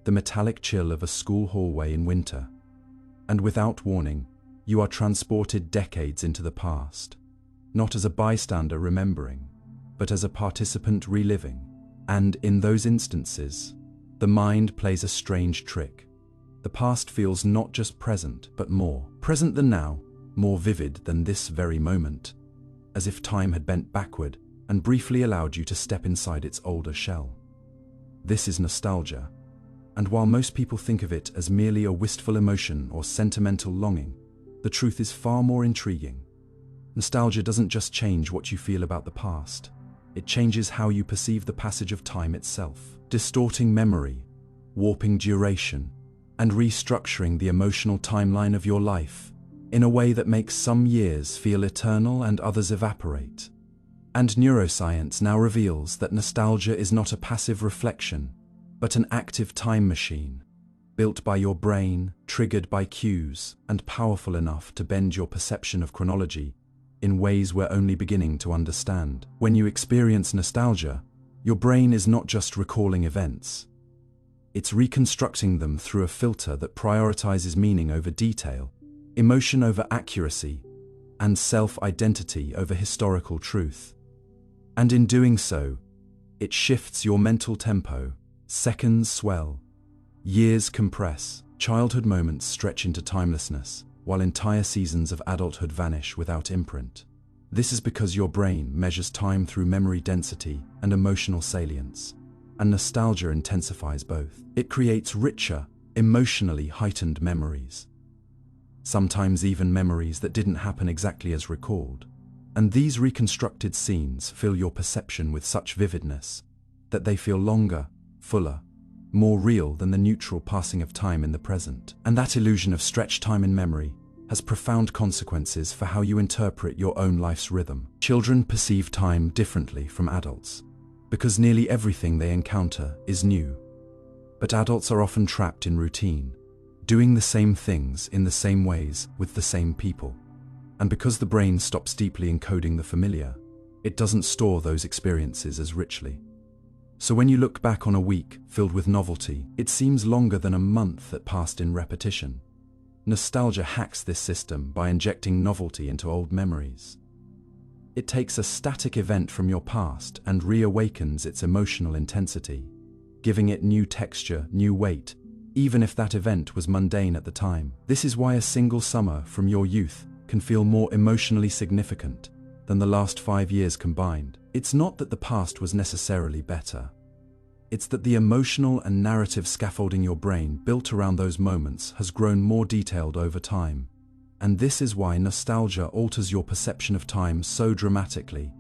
the metallic chill of a school hallway in winter, and without warning, you are transported decades into the past, not as a bystander remembering, but as a participant reliving. And in those instances, the mind plays a strange trick. The past feels not just present, but more present than now, more vivid than this very moment, as if time had bent backward and briefly allowed you to step inside its older shell. This is nostalgia, and while most people think of it as merely a wistful emotion or sentimental longing, the truth is far more intriguing. Nostalgia doesn't just change what you feel about the past, it changes how you perceive the passage of time itself, distorting memory, warping duration, and restructuring the emotional timeline of your life in a way that makes some years feel eternal and others evaporate. And neuroscience now reveals that nostalgia is not a passive reflection, but an active time machine, built by your brain, triggered by cues, and powerful enough to bend your perception of chronology in ways we're only beginning to understand. When you experience nostalgia, your brain is not just recalling events, it's reconstructing them through a filter that prioritizes meaning over detail, emotion over accuracy, and self-identity over historical truth. And in doing so, it shifts your mental tempo. Seconds swell, years compress, childhood moments stretch into timelessness, while entire seasons of adulthood vanish without imprint. This is because your brain measures time through memory density and emotional salience, and nostalgia intensifies both. It creates richer, emotionally heightened memories, sometimes even memories that didn't happen exactly as recalled. And these reconstructed scenes fill your perception with such vividness that they feel longer, fuller, more real than the neutral passing of time in the present. And that illusion of stretched time in memory has profound consequences for how you interpret your own life's rhythm. Children perceive time differently from adults, because nearly everything they encounter is new. But adults are often trapped in routine, doing the same things in the same ways with the same people. And because the brain stops deeply encoding the familiar, it doesn't store those experiences as richly. So when you look back on a week filled with novelty, it seems longer than a month that passed in repetition. Nostalgia hacks this system by injecting novelty into old memories. It takes a static event from your past and reawakens its emotional intensity, giving it new texture, new weight, even if that event was mundane at the time. This is why a single summer from your youth can feel more emotionally significant than the last 5 years combined. It's not that the past was necessarily better. It's that the emotional and narrative scaffolding your brain built around those moments has grown more detailed over time. And this is why nostalgia alters your perception of time so dramatically.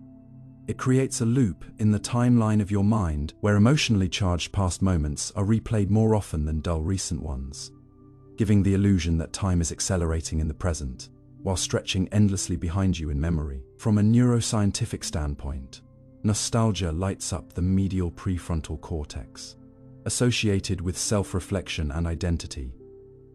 It creates a loop in the timeline of your mind where emotionally charged past moments are replayed more often than dull recent ones, giving the illusion that time is accelerating in the present, while stretching endlessly behind you in memory. From a neuroscientific standpoint, nostalgia lights up the medial prefrontal cortex, associated with self-reflection and identity,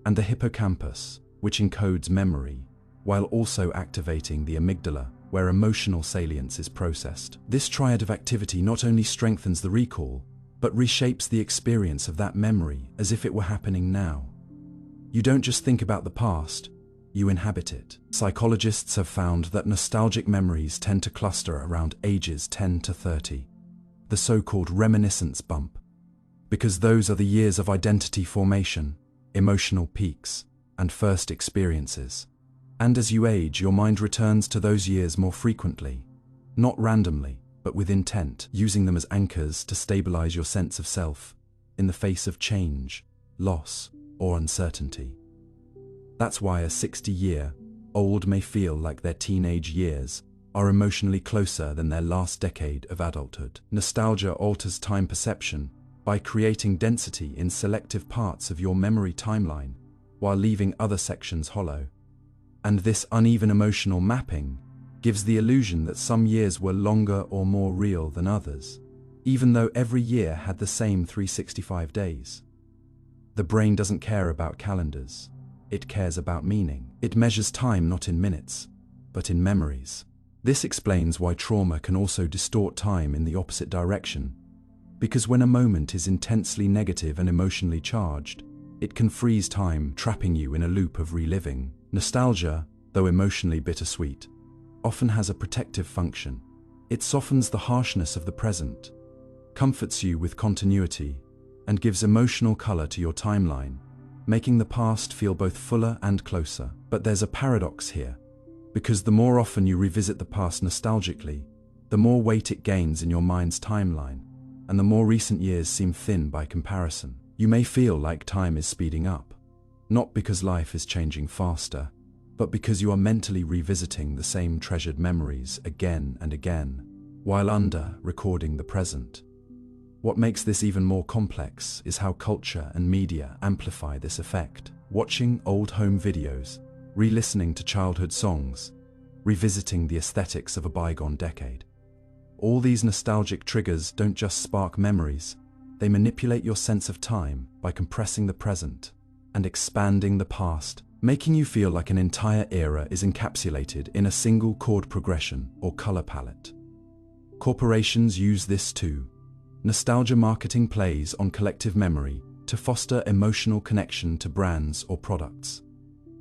and the hippocampus, which encodes memory, while also activating the amygdala, where emotional salience is processed. This triad of activity not only strengthens the recall, but reshapes the experience of that memory as if it were happening now. You don't just think about the past, you inhabit it. Psychologists have found that nostalgic memories tend to cluster around ages 10 to 30, the so-called reminiscence bump, because those are the years of identity formation, emotional peaks, and first experiences. And as you age, your mind returns to those years more frequently, not randomly, but with intent, using them as anchors to stabilize your sense of self in the face of change, loss, or uncertainty. That's why a 60-year-old may feel like their teenage years are emotionally closer than their last decade of adulthood. Nostalgia alters time perception by creating density in selective parts of your memory timeline, while leaving other sections hollow. And this uneven emotional mapping gives the illusion that some years were longer or more real than others, even though every year had the same 365 days. The brain doesn't care about calendars. It cares about meaning. It measures time not in minutes, but in memories. This explains why trauma can also distort time in the opposite direction, because when a moment is intensely negative and emotionally charged, it can freeze time, trapping you in a loop of reliving. Nostalgia, though emotionally bittersweet, often has a protective function. It softens the harshness of the present, comforts you with continuity, and gives emotional color to your timeline, making the past feel both fuller and closer. But there's a paradox here, because the more often you revisit the past nostalgically, the more weight it gains in your mind's timeline, and the more recent years seem thin by comparison. You may feel like time is speeding up, not because life is changing faster, but because you are mentally revisiting the same treasured memories again and again, while recording the present. What makes this even more complex is how culture and media amplify this effect. Watching old home videos, re-listening to childhood songs, revisiting the aesthetics of a bygone decade. All these nostalgic triggers don't just spark memories, they manipulate your sense of time by compressing the present and expanding the past, making you feel like an entire era is encapsulated in a single chord progression or color palette. Corporations use this too. Nostalgia marketing plays on collective memory to foster emotional connection to brands or products,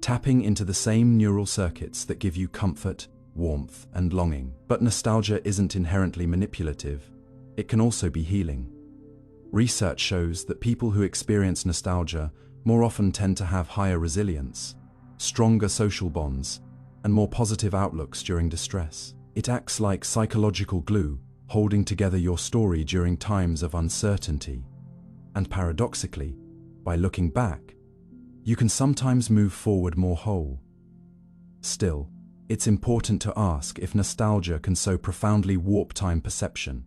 tapping into the same neural circuits that give you comfort, warmth, and longing. But nostalgia isn't inherently manipulative. It can also be healing. Research shows that people who experience nostalgia more often tend to have higher resilience, stronger social bonds, and more positive outlooks during distress. It acts like psychological glue, holding together your story during times of uncertainty. And paradoxically, by looking back, you can sometimes move forward more whole. Still, it's important to ask if nostalgia can so profoundly warp time perception.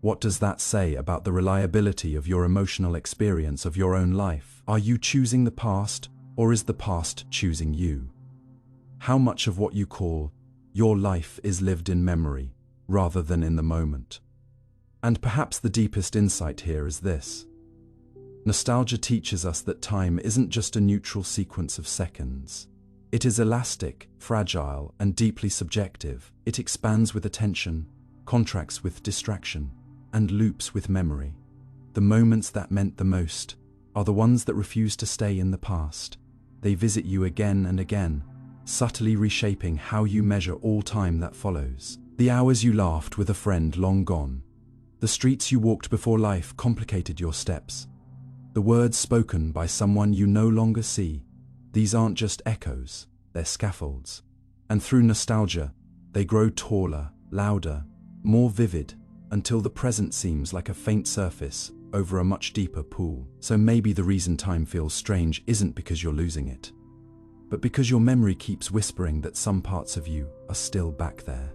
What does that say about the reliability of your emotional experience of your own life? Are you choosing the past, or is the past choosing you? How much of what you call your life is lived in memory, rather than in the moment? And perhaps the deepest insight here is this. Nostalgia teaches us that time isn't just a neutral sequence of seconds. It is elastic, fragile, and deeply subjective. It expands with attention, contracts with distraction, and loops with memory. The moments that meant the most are the ones that refuse to stay in the past. They visit you again and again, subtly reshaping how you measure all time that follows. The hours you laughed with a friend long gone. The streets you walked before life complicated your steps. The words spoken by someone you no longer see. These aren't just echoes, they're scaffolds. And through nostalgia, they grow taller, louder, more vivid, until the present seems like a faint surface over a much deeper pool. So maybe the reason time feels strange isn't because you're losing it, but because your memory keeps whispering that some parts of you are still back there,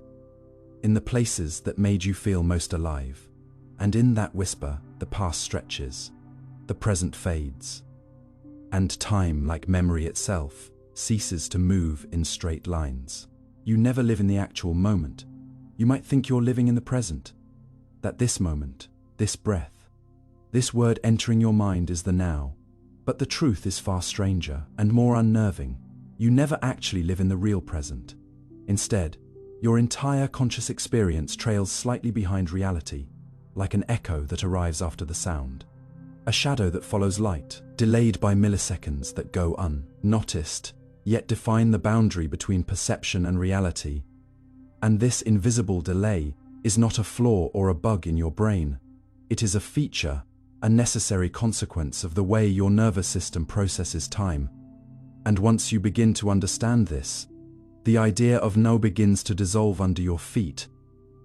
in the places that made you feel most alive. And in that whisper, the past stretches, the present fades, And time, like memory itself, ceases to move in straight lines. You never live in the actual moment. You might think you're living in the present, that this moment, this breath, this word entering your mind is the now. But the truth is far stranger and more unnerving. You never actually live in the real present. Instead, your entire conscious experience trails slightly behind reality, like an echo that arrives after the sound. A shadow that follows light, delayed by milliseconds that go unnoticed, yet define the boundary between perception and reality. And this invisible delay is not a flaw or a bug in your brain. It is a feature, a necessary consequence of the way your nervous system processes time. And once you begin to understand this, the idea of now begins to dissolve under your feet,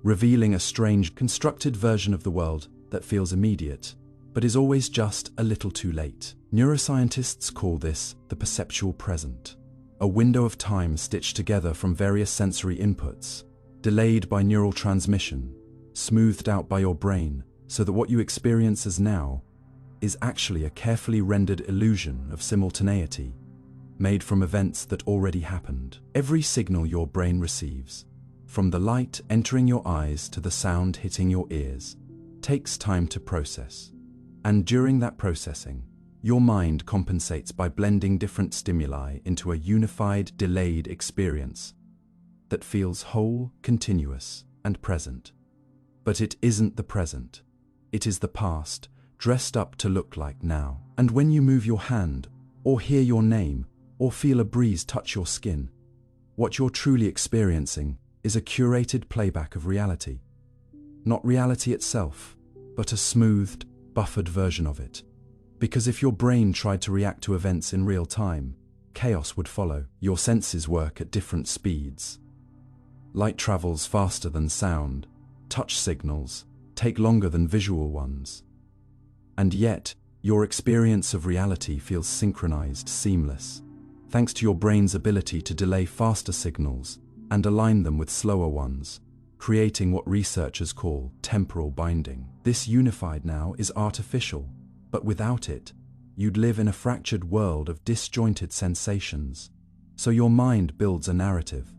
revealing a strange, constructed version of the world that feels immediate, but is always just a little too late. Neuroscientists call this the perceptual present, a window of time stitched together from various sensory inputs, delayed by neural transmission, smoothed out by your brain, so that what you experience as now is actually a carefully rendered illusion of simultaneity, made from events that already happened. Every signal your brain receives, from the light entering your eyes to the sound hitting your ears, takes time to process. And during that processing, your mind compensates by blending different stimuli into a unified, delayed experience that feels whole, continuous, and present. But it isn't the present. It is the past, dressed up to look like now. And when you move your hand, or hear your name, or feel a breeze touch your skin, what you're truly experiencing is a curated playback of reality. Not reality itself, but a smoothed, buffered version of it. Because if your brain tried to react to events in real time, chaos would follow. Your senses work at different speeds. Light travels faster than sound. Touch signals take longer than visual ones. And yet, your experience of reality feels synchronized, seamless, thanks to your brain's ability to delay faster signals and align them with slower ones, creating what researchers call temporal binding. This unified now is artificial, but without it, you'd live in a fractured world of disjointed sensations. So your mind builds a narrative,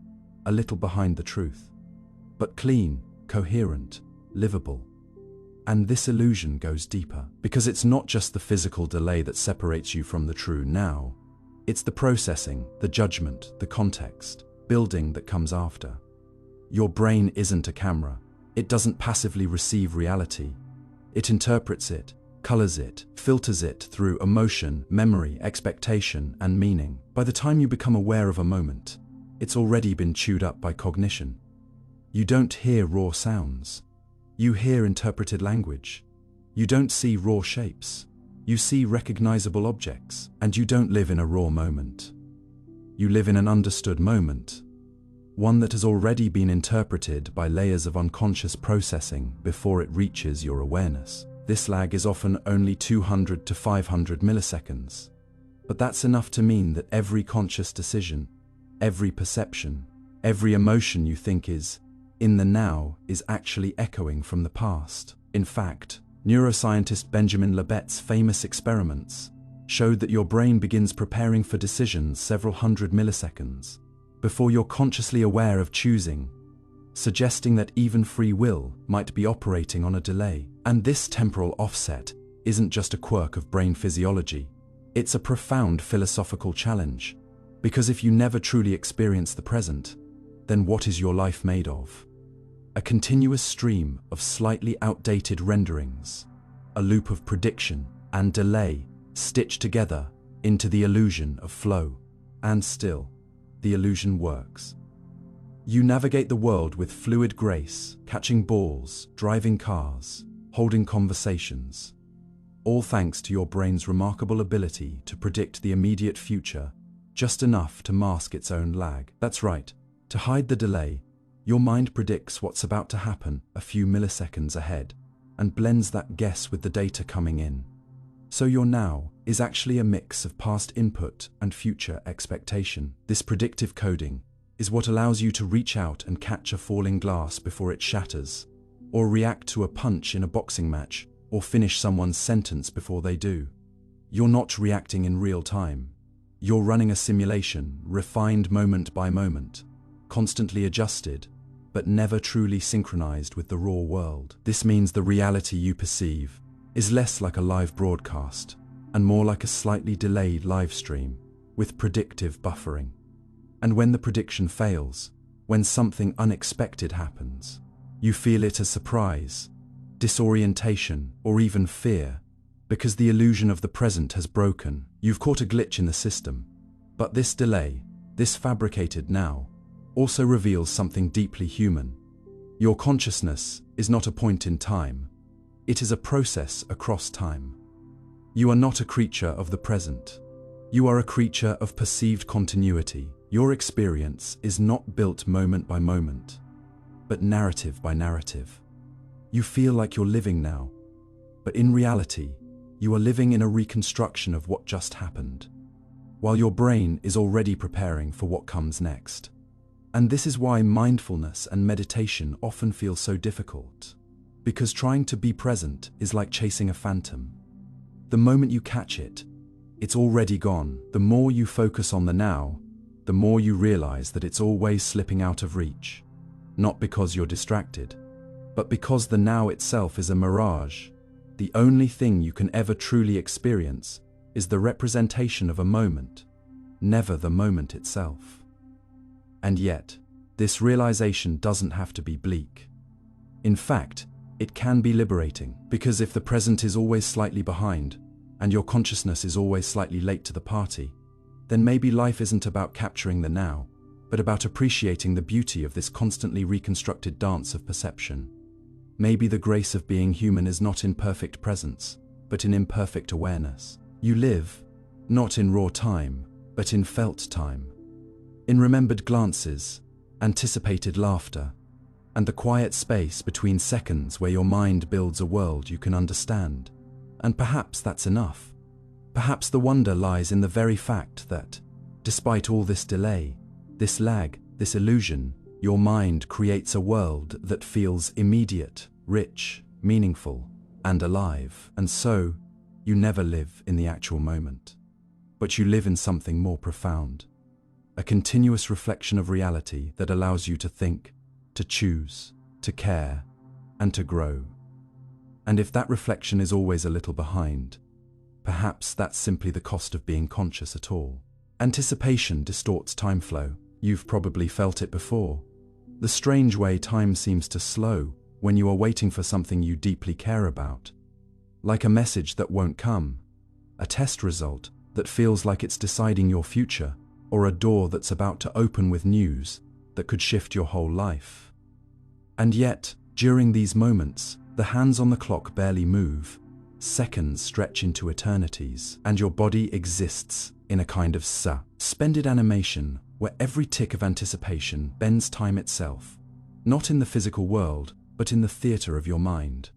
a little behind the truth, but clean, coherent, livable. And this illusion goes deeper, because it's not just the physical delay that separates you from the true now. It's the processing, the judgment, the context, building that comes after. Your brain isn't a camera. It doesn't passively receive reality. It interprets it, colors it, filters it through emotion, memory, expectation, and meaning. By the time you become aware of a moment, it's already been chewed up by cognition. You don't hear raw sounds. You hear interpreted language. You don't see raw shapes. You see recognizable objects. And you don't live in a raw moment. You live in an understood moment, one that has already been interpreted by layers of unconscious processing before it reaches your awareness. This lag is often only 200 to 500 milliseconds, but that's enough to mean that every conscious decision, every perception, every emotion you think is in the now is actually echoing from the past. In fact, neuroscientist Benjamin Libet's famous experiments showed that your brain begins preparing for decisions several hundred milliseconds before you're consciously aware of choosing, suggesting that even free will might be operating on a delay. And this temporal offset isn't just a quirk of brain physiology. It's a profound philosophical challenge, because if you never truly experience the present, then what is your life made of? A continuous stream of slightly outdated renderings, a loop of prediction and delay stitched together into the illusion of flow. And still, the illusion works. You navigate the world with fluid grace, catching balls, driving cars, holding conversations, all thanks to your brain's remarkable ability to predict the immediate future, just enough to mask its own lag. That's right, to hide the delay, your mind predicts what's about to happen a few milliseconds ahead and blends that guess with the data coming in. So your now is actually a mix of past input and future expectation. This predictive coding is what allows you to reach out and catch a falling glass before it shatters, or react to a punch in a boxing match, or finish someone's sentence before they do. you're not reacting in real time. You're running a simulation, refined moment by moment, constantly adjusted, but never truly synchronized with the raw world. This means the reality you perceive is less like a live broadcast and more like a slightly delayed live stream with predictive buffering. And when the prediction fails, when something unexpected happens, you feel it as surprise, disorientation, or even fear, because the illusion of the present has broken. You've caught a glitch in the system. But this delay, this fabricated now, also reveals something deeply human. Your consciousness is not a point in time. It is a process across time. You are not a creature of the present. You are a creature of perceived continuity. Your experience is not built moment by moment, but narrative by narrative. You feel like you're living now, but in reality, you are living in a reconstruction of what just happened, while your brain is already preparing for what comes next. And this is why mindfulness and meditation often feel so difficult, because trying to be present is like chasing a phantom. The moment you catch it, it's already gone. The more you focus on the now, the more you realize that it's always slipping out of reach, not because you're distracted, but because the now itself is a mirage. The only thing you can ever truly experience is the representation of a moment, never the moment itself. And yet, this realization doesn't have to be bleak. In fact, it can be liberating, because if the present is always slightly behind, and your consciousness is always slightly late to the party, then maybe life isn't about capturing the now, but about appreciating the beauty of this constantly reconstructed dance of perception. Maybe the grace of being human is not in perfect presence, but in imperfect awareness. You live, not in raw time, but in felt time. In remembered glances, anticipated laughter, and the quiet space between seconds where your mind builds a world you can understand. And perhaps that's enough. Perhaps the wonder lies in the very fact that, despite all this delay, this lag, this illusion, your mind creates a world that feels immediate, rich, meaningful, and alive. And so, you never live in the actual moment, but you live in something more profound, a continuous reflection of reality that allows you to think, to choose, to care, and to grow. And if that reflection is always a little behind, perhaps that's simply the cost of being conscious at all. Anticipation distorts time flow. You've probably felt it before. The strange way time seems to slow when you are waiting for something you deeply care about. Like a message that won't come, a test result that feels like it's deciding your future, or a door that's about to open with news that could shift your whole life. And yet, during these moments, the hands on the clock barely move, seconds stretch into eternities, and your body exists in a kind of suspended animation where every tick of anticipation bends time itself, not in the physical world, but in the theater of your mind.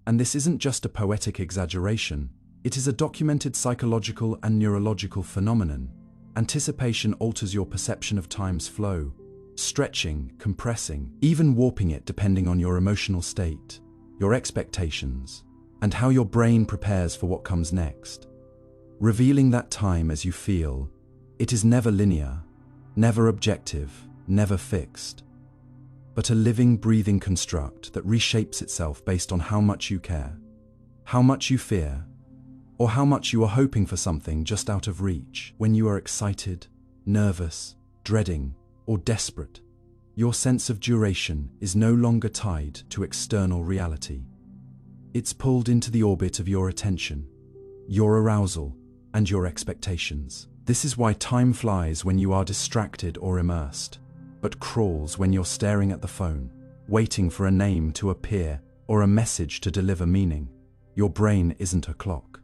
And this isn't just a poetic exaggeration, it is a documented psychological and neurological phenomenon. Anticipation alters your perception of time's flow, stretching, compressing, even warping it depending on your emotional state, your expectations, and how your brain prepares for what comes next. Revealing that time as you feel, it is never linear, never objective, never fixed, but a living, breathing construct that reshapes itself based on how much you care, how much you fear, or how much you are hoping for something just out of reach. When you are excited, nervous, dreading, or desperate, your sense of duration is no longer tied to external reality. It's pulled into the orbit of your attention, your arousal, and your expectations. This is why time flies when you are distracted or immersed, but crawls when you're staring at the phone, waiting for a name to appear or a message to deliver meaning. Your brain isn't a clock.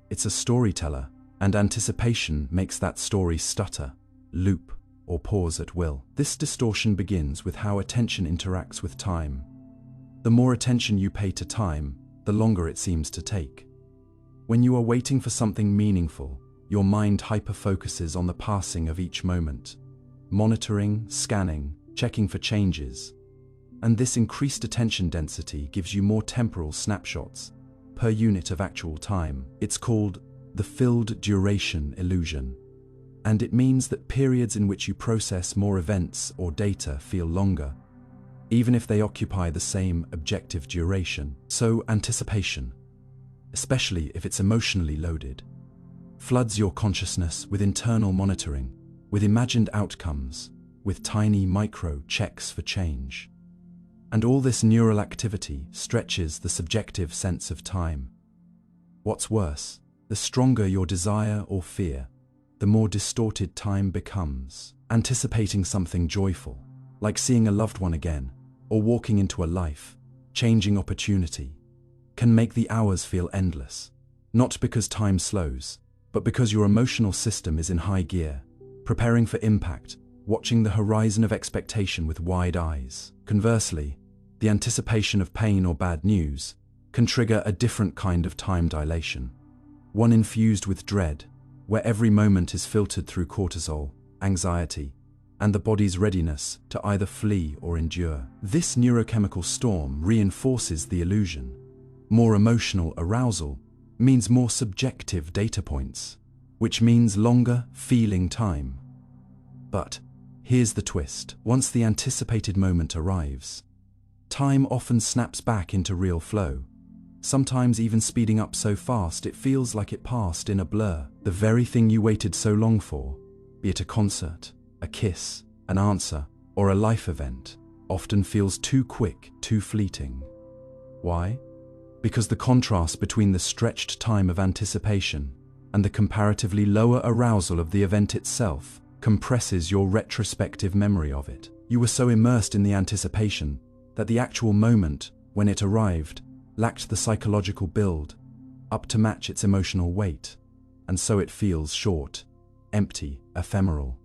It's a storyteller, and anticipation makes that story stutter, loop, or pause at will. This distortion begins with how attention interacts with time. The more attention you pay to time, the longer it seems to take. When you are waiting for something meaningful, your mind hyper-focuses on the passing of each moment, monitoring, scanning, checking for changes. And this increased attention density gives you more temporal snapshots per unit of actual time. It's called the filled duration illusion. And it means that periods in which you process more events or data feel longer, even if they occupy the same objective duration. So anticipation, especially if it's emotionally loaded, floods your consciousness with internal monitoring, with imagined outcomes, with tiny micro checks for change. And all this neural activity stretches the subjective sense of time. What's worse, the stronger your desire or fear, the more distorted time becomes. Anticipating something joyful, like seeing a loved one again, or walking into a life-changing opportunity, can make the hours feel endless. Not because time slows, but because your emotional system is in high gear, preparing for impact, watching the horizon of expectation with wide eyes. Conversely, the anticipation of pain or bad news can trigger a different kind of time dilation, one infused with dread, where every moment is filtered through cortisol, anxiety, and the body's readiness to either flee or endure. This neurochemical storm reinforces the illusion. More emotional arousal means more subjective data points, which means longer feeling time. But here's the twist. Once the anticipated moment arrives, time often snaps back into real flow, sometimes even speeding up so fast it feels like it passed in a blur. The very thing you waited so long for, be it a concert, a kiss, an answer, or a life event, often feels too quick, too fleeting. Why? Because the contrast between the stretched time of anticipation and the comparatively lower arousal of the event itself compresses your retrospective memory of it. You were so immersed in the anticipation that the actual moment, when it arrived, lacked the psychological build up to match its emotional weight, and so it feels short, empty, ephemeral.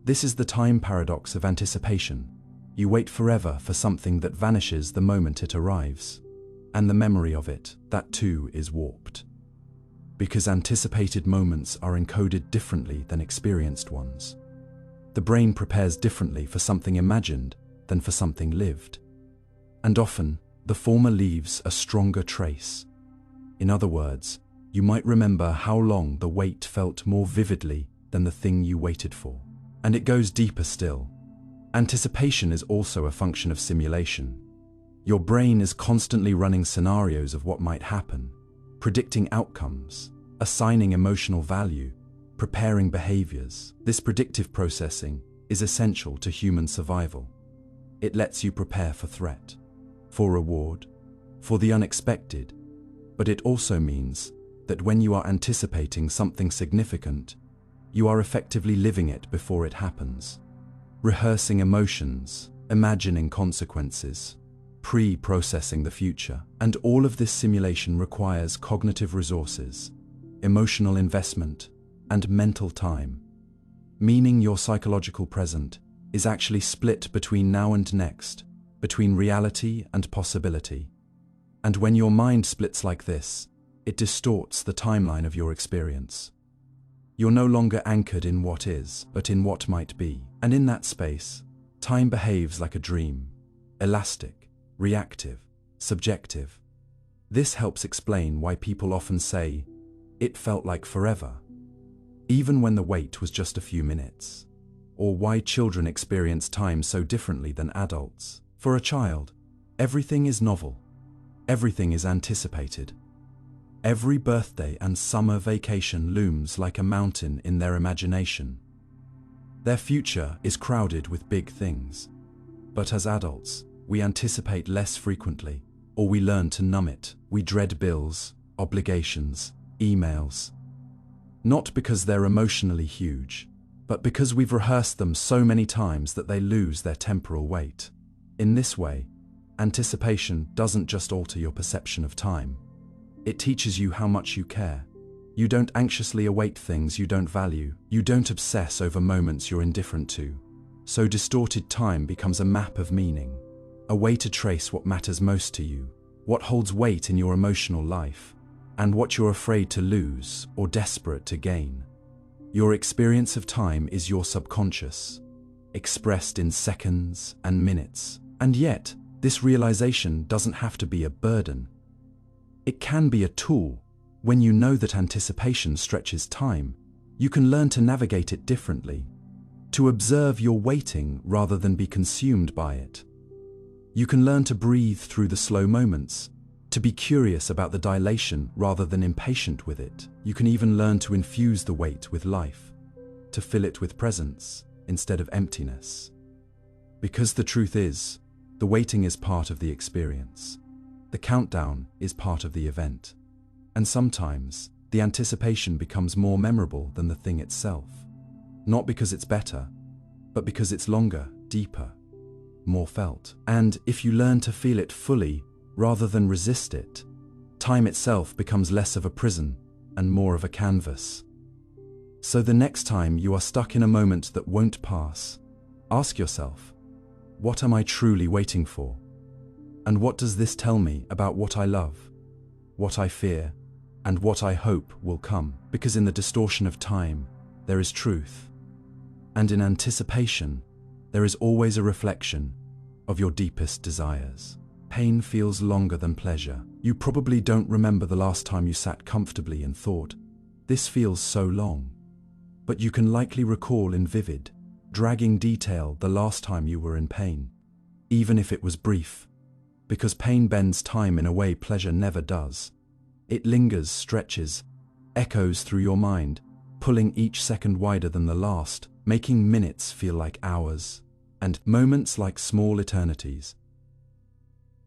This is the time paradox of anticipation. You wait forever for something that vanishes the moment it arrives, and the memory of it, that too, is warped. Because anticipated moments are encoded differently than experienced ones. The brain prepares differently for something imagined than for something lived. And often, the former leaves a stronger trace. In other words, you might remember how long the wait felt more vividly than the thing you waited for. And it goes deeper still. Anticipation is also a function of simulation. Your brain is constantly running scenarios of what might happen, predicting outcomes, assigning emotional value, preparing behaviors. This predictive processing is essential to human survival. It lets you prepare for threat, for reward, for the unexpected, but it also means that when you are anticipating something significant, you are effectively living it before it happens, rehearsing emotions, imagining consequences, pre-processing the future. And all of this simulation requires cognitive resources, emotional investment, and mental time, meaning your psychological present is actually split between now and next, between reality and possibility. And when your mind splits like this, it distorts the timeline of your experience. You're no longer anchored in what is, but in what might be. And in that space, time behaves like a dream, elastic, reactive, subjective. This helps explain why people often say, "It felt like forever," even when the wait was just a few minutes. Or why children experience time so differently than adults. For a child, everything is novel. Everything is anticipated. Every birthday and summer vacation looms like a mountain in their imagination. Their future is crowded with big things. But as adults, we anticipate less frequently, or we learn to numb it. We dread bills, obligations, emails. Not because they're emotionally huge, but because we've rehearsed them so many times that they lose their temporal weight. In this way, anticipation doesn't just alter your perception of time. It teaches you how much you care. You don't anxiously await things you don't value. You don't obsess over moments you're indifferent to. So distorted time becomes a map of meaning, a way to trace what matters most to you, what holds weight in your emotional life, and what you're afraid to lose or desperate to gain. Your experience of time is your subconscious, expressed in seconds and minutes. And yet, this realization doesn't have to be a burden. It can be a tool, When you know that anticipation stretches time, you can learn to navigate it differently, to observe your waiting rather than be consumed by it. You can learn to breathe through the slow moments, to be curious about the dilation rather than impatient with it. You can even learn to infuse the wait with life, to fill it with presence instead of emptiness. Because the truth is, the waiting is part of the experience. The countdown is part of the event. And sometimes, the anticipation becomes more memorable than the thing itself. Not because it's better, but because it's longer, deeper, more felt. And if you learn to feel it fully, rather than resist it, time itself becomes less of a prison and more of a canvas. So the next time you are stuck in a moment that won't pass, ask yourself, what am I truly waiting for? And what does this tell me about what I love, what I fear, and what I hope will come? Because in the distortion of time, there is truth. And in anticipation, there is always a reflection of your deepest desires. Pain feels longer than pleasure. You probably don't remember the last time you sat comfortably and thought, this feels so long. But you can likely recall in vivid, dragging detail the last time you were in pain, even if it was brief. Because pain bends time in a way pleasure never does. It lingers, stretches, echoes through your mind, pulling each second wider than the last, making minutes feel like hours, and moments like small eternities.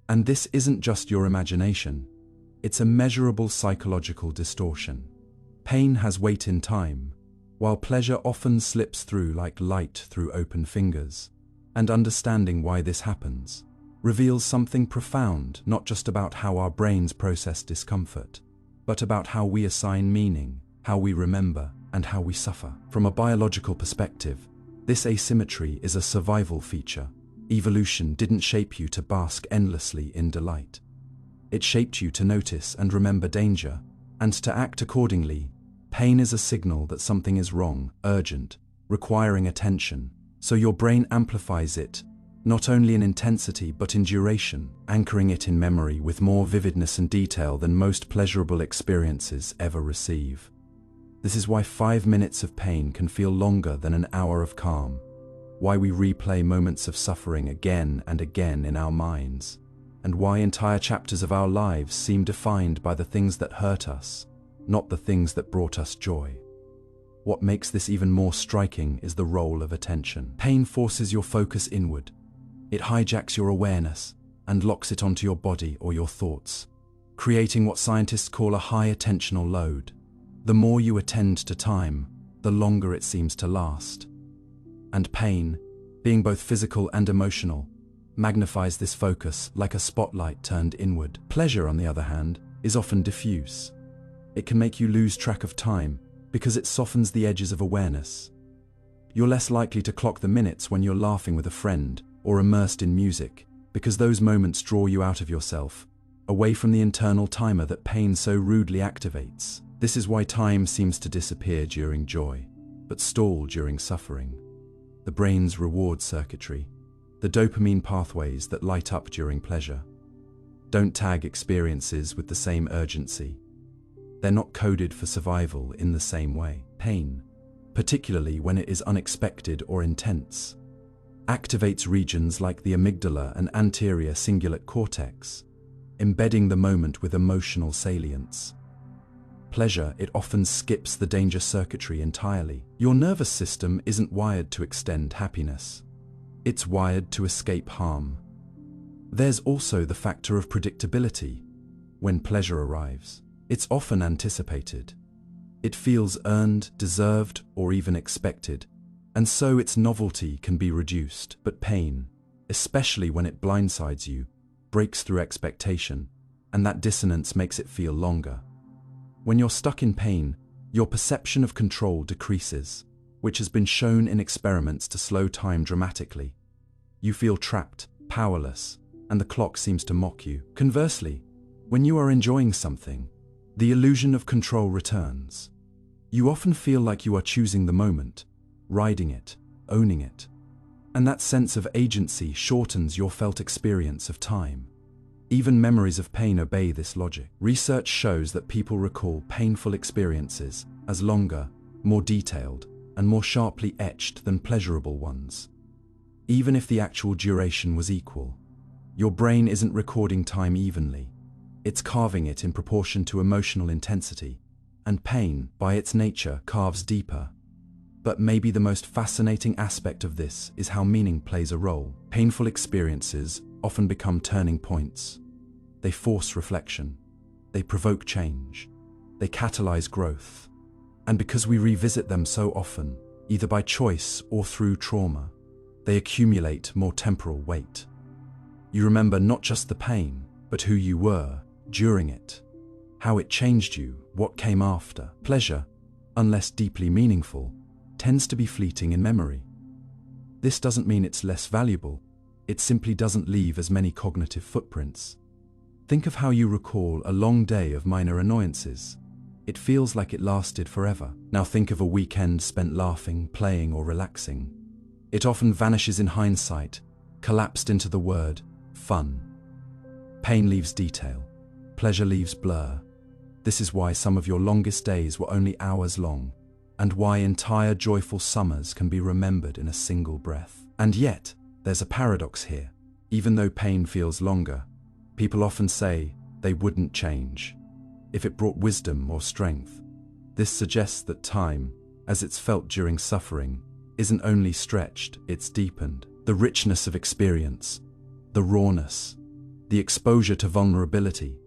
And this isn't just your imagination, it's a measurable psychological distortion. Pain has weight in time, while pleasure often slips through like light through open fingers. And understanding why this happens reveals something profound, not just about how our brains process discomfort, but about how we assign meaning, how we remember, and how we suffer. From a biological perspective, this asymmetry is a survival feature. Evolution didn't shape you to bask endlessly in delight. It shaped you to notice and remember danger, and to act accordingly. Pain is a signal that something is wrong, urgent, requiring attention, so your brain amplifies it, not only in intensity but in duration, anchoring it in memory with more vividness and detail than most pleasurable experiences ever receive. This is why 5 minutes of pain can feel longer than an hour of calm, why we replay moments of suffering again and again in our minds, and why entire chapters of our lives seem defined by the things that hurt us, not the things that brought us joy. What makes this even more striking is the role of attention. Pain forces your focus inward. It hijacks your awareness and locks it onto your body or your thoughts, creating what scientists call a high attentional load. The more you attend to time, the longer it seems to last. And pain, being both physical and emotional, magnifies this focus like a spotlight turned inward. Pleasure, on the other hand, is often diffuse. It can make you lose track of time because it softens the edges of awareness. You're less likely to clock the minutes when you're laughing with a friend or immersed in music, because those moments draw you out of yourself, away from the internal timer that pain so rudely activates. This is why time seems to disappear during joy, but stall during suffering. The brain's reward circuitry, the dopamine pathways that light up during pleasure, don't tag experiences with the same urgency. They're not coded for survival in the same way. Pain, particularly when it is unexpected or intense, activates regions like the amygdala and anterior cingulate cortex, embedding the moment with emotional salience. Pleasure, it often skips the danger circuitry entirely. Your nervous system isn't wired to extend happiness. It's wired to escape harm. There's also the factor of predictability. When pleasure arrives, it's often anticipated. It feels earned, deserved, or even expected, and so its novelty can be reduced. But pain, especially when it blindsides you, breaks through expectation, and that dissonance makes it feel longer. When you're stuck in pain, your perception of control decreases, which has been shown in experiments to slow time dramatically. You feel trapped, powerless, and the clock seems to mock you. Conversely, when you are enjoying something, the illusion of control returns. You often feel like you are choosing the moment, riding it, owning it. And that sense of agency shortens your felt experience of time. Even memories of pain obey this logic. Research shows that people recall painful experiences as longer, more detailed, and more sharply etched than pleasurable ones. Even if the actual duration was equal, your brain isn't recording time evenly. It's carving it in proportion to emotional intensity, and pain, by its nature, carves deeper. But maybe the most fascinating aspect of this is how meaning plays a role. Painful experiences often become turning points. They force reflection. They provoke change. They catalyze growth. And because we revisit them so often, either by choice or through trauma, they accumulate more temporal weight. You remember not just the pain, but who you were during it, how it changed you, what came after. Pleasure, unless deeply meaningful, tends to be fleeting in memory. This doesn't mean it's less valuable, it simply doesn't leave as many cognitive footprints. Think of how you recall a long day of minor annoyances. It feels like it lasted forever. Now think of a weekend spent laughing, playing, or relaxing. It often vanishes in hindsight, collapsed into the word fun. Pain leaves detail. Pleasure leaves blur. This is why some of your longest days were only hours long, and why entire joyful summers can be remembered in a single breath. And yet, there's a paradox here. Even though pain feels longer, people often say they wouldn't change if it brought wisdom or strength. This suggests that time, as it's felt during suffering, isn't only stretched, it's deepened. The richness of experience, the rawness, the exposure to vulnerability,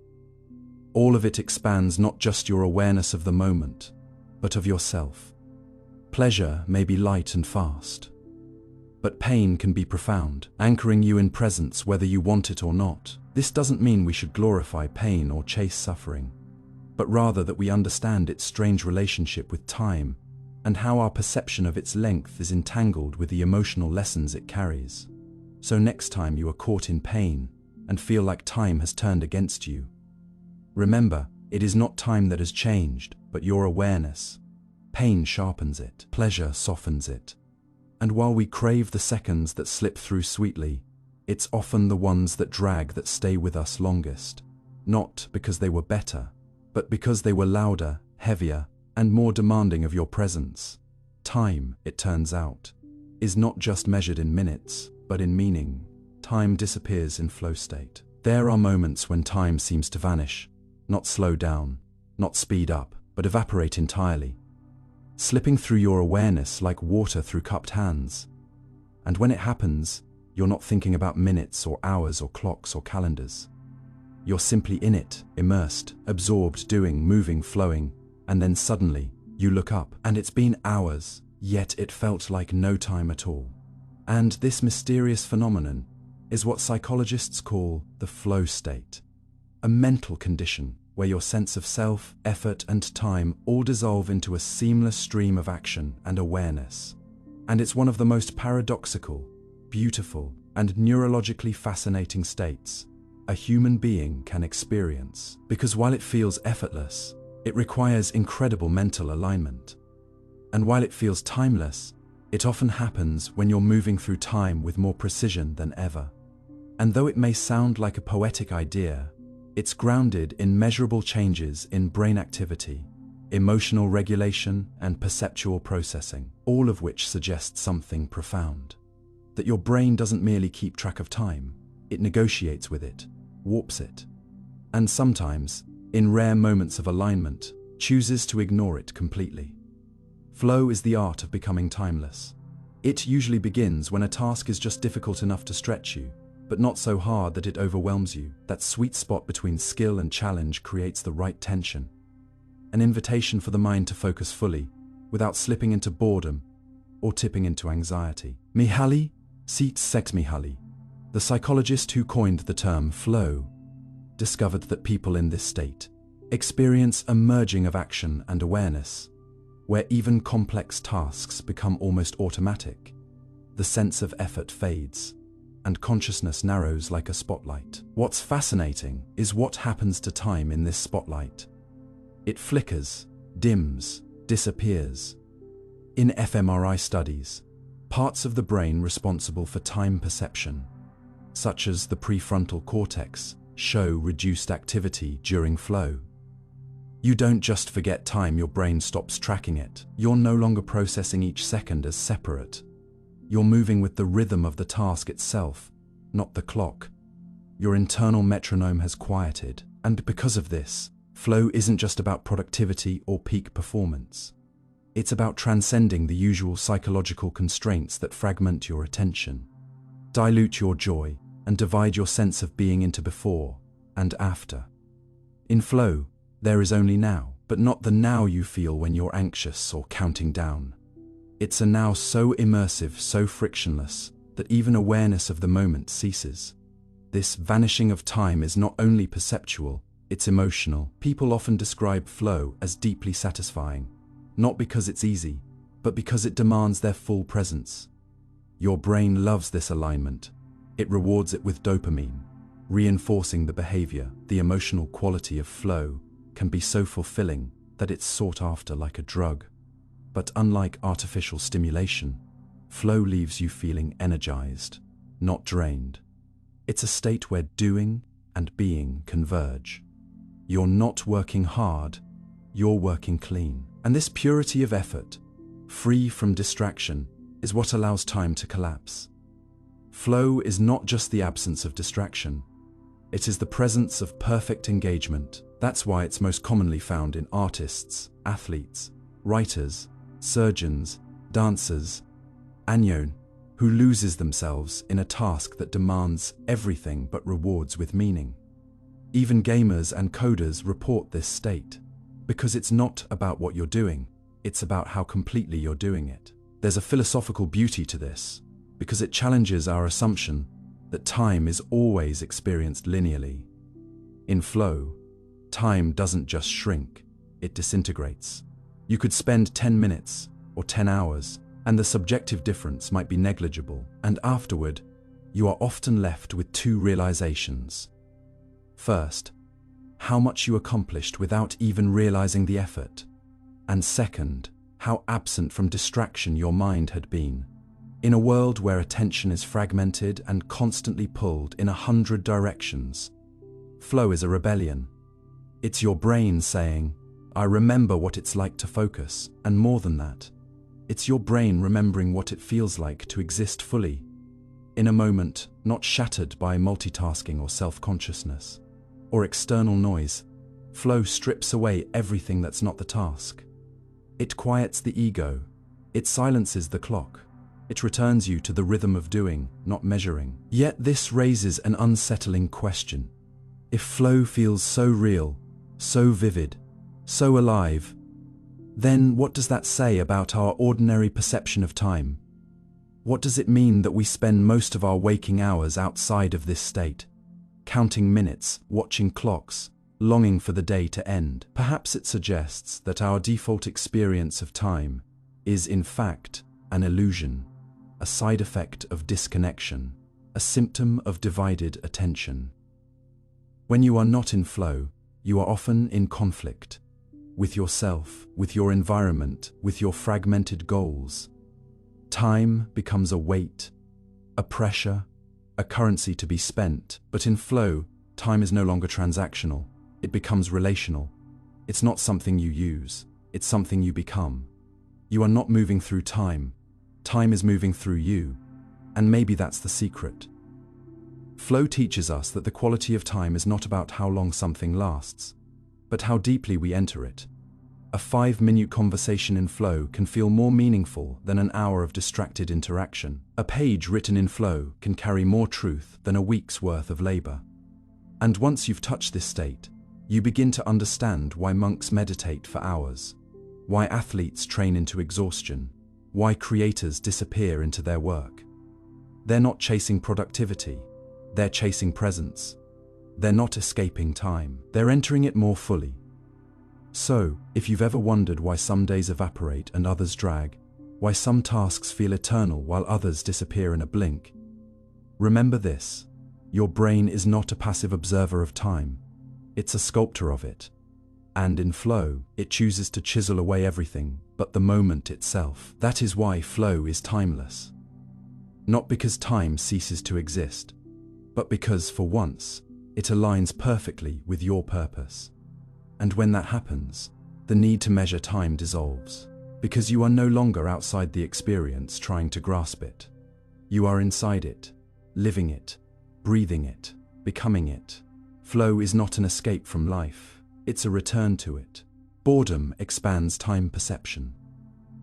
all of it expands not just your awareness of the moment, but of yourself. Pleasure may be light and fast, but pain can be profound, anchoring you in presence whether you want it or not. This doesn't mean we should glorify pain or chase suffering, but rather that we understand its strange relationship with time and how our perception of its length is entangled with the emotional lessons it carries. So next time you are caught in pain and feel like time has turned against you, remember, it is not time that has changed, but your awareness. Pain sharpens it, pleasure softens it. And while we crave the seconds that slip through sweetly, it's often the ones that drag that stay with us longest. Not because they were better, but because they were louder, heavier, and more demanding of your presence. Time, it turns out, is not just measured in minutes, but in meaning. Time disappears in flow state. There are moments when time seems to vanish, not slow down, not speed up, but evaporate entirely, slipping through your awareness like water through cupped hands. And when it happens, you're not thinking about minutes or hours or clocks or calendars. You're simply in it, immersed, absorbed, doing, moving, flowing, and then suddenly, you look up, and it's been hours, yet it felt like no time at all. And this mysterious phenomenon is what psychologists call the flow state, a mental condition where your sense of self, effort, and time all dissolve into a seamless stream of action and awareness. And it's one of the most paradoxical, beautiful, and neurologically fascinating states a human being can experience. Because while it feels effortless, it requires incredible mental alignment. And while it feels timeless, it often happens when you're moving through time with more precision than ever. And though it may sound like a poetic idea, it's grounded in measurable changes in brain activity, emotional regulation, and perceptual processing, all of which suggest something profound. That your brain doesn't merely keep track of time, it negotiates with it, warps it, and sometimes, in rare moments of alignment, chooses to ignore it completely. Flow is the art of becoming timeless. It usually begins when a task is just difficult enough to stretch you, but not so hard that it overwhelms you. That sweet spot between skill and challenge creates the right tension. An invitation for the mind to focus fully, without slipping into boredom or tipping into anxiety. Mihaly Csikszentmihalyi, the psychologist who coined the term flow, discovered that people in this state experience a merging of action and awareness, where even complex tasks become almost automatic. The sense of effort fades, and consciousness narrows like a spotlight. What's fascinating is what happens to time in this spotlight. It flickers, dims, disappears. In fMRI studies, parts of the brain responsible for time perception, such as the prefrontal cortex, show reduced activity during flow. You don't just forget time, your brain stops tracking it. You're no longer processing each second as separate. You're moving with the rhythm of the task itself, not the clock. Your internal metronome has quieted, and because of this, flow isn't just about productivity or peak performance. It's about transcending the usual psychological constraints that fragment your attention, dilute your joy, and divide your sense of being into before and after. In flow, there is only now, but not the now you feel when you're anxious or counting down. It's a now so immersive, so frictionless, that even awareness of the moment ceases. This vanishing of time is not only perceptual, it's emotional. People often describe flow as deeply satisfying, not because it's easy, but because it demands their full presence. Your brain loves this alignment. It rewards it with dopamine, reinforcing the behavior. The emotional quality of flow can be so fulfilling that it's sought after like a drug. But unlike artificial stimulation, flow leaves you feeling energized, not drained. It's a state where doing and being converge. You're not working hard, you're working clean. And this purity of effort, free from distraction, is what allows time to collapse. Flow is not just the absence of distraction. It is the presence of perfect engagement. That's why it's most commonly found in artists, athletes, writers, surgeons, dancers, anyone who loses themselves in a task that demands everything but rewards with meaning. Even gamers and coders report this state, because it's not about what you're doing, it's about how completely you're doing it. There's a philosophical beauty to this, because it challenges our assumption that time is always experienced linearly. In flow, time doesn't just shrink, it disintegrates. You could spend 10 minutes or 10 hours, and the subjective difference might be negligible, and afterward, you are often left with two realizations. First, how much you accomplished without even realizing the effort, and second, how absent from distraction your mind had been. In a world where attention is fragmented and constantly pulled in 100 directions, flow is a rebellion. It's your brain saying, I remember what it's like to focus, and more than that, it's your brain remembering what it feels like to exist fully, in a moment not shattered by multitasking or self-consciousness, or external noise. Flow strips away everything that's not the task. It quiets the ego, it silences the clock, it returns you to the rhythm of doing, not measuring. Yet this raises an unsettling question. If flow feels so real, so vivid, so alive, then what does that say about our ordinary perception of time? What does it mean that we spend most of our waking hours outside of this state, counting minutes, watching clocks, longing for the day to end? Perhaps it suggests that our default experience of time is in fact an illusion, a side effect of disconnection, a symptom of divided attention. When you are not in flow, you are often in conflict with yourself, with your environment, with your fragmented goals. Time becomes a weight, a pressure, a currency to be spent. But in flow, time is no longer transactional. It becomes relational. It's not something you use, it's something you become. You are not moving through time. Time is moving through you. And maybe that's the secret. Flow teaches us that the quality of time is not about how long something lasts, but how deeply we enter it. A 5-minute conversation in flow can feel more meaningful than an hour of distracted interaction. A page written in flow can carry more truth than a week's worth of labor. And once you've touched this state, you begin to understand why monks meditate for hours, why athletes train into exhaustion, why creators disappear into their work. They're not chasing productivity, they're chasing presence. They're not escaping time, they're entering it more fully. So, if you've ever wondered why some days evaporate and others drag, why some tasks feel eternal while others disappear in a blink, remember this: your brain is not a passive observer of time, it's a sculptor of it. And in flow, it chooses to chisel away everything but the moment itself. That is why flow is timeless. Not because time ceases to exist, but because, for once, It aligns perfectly with your purpose. And when that happens, the need to measure time dissolves, because you are no longer outside the experience trying to grasp it. You are inside it, living it, breathing it, becoming it. Flow is not an escape from life, it's a return to it. Boredom expands time perception.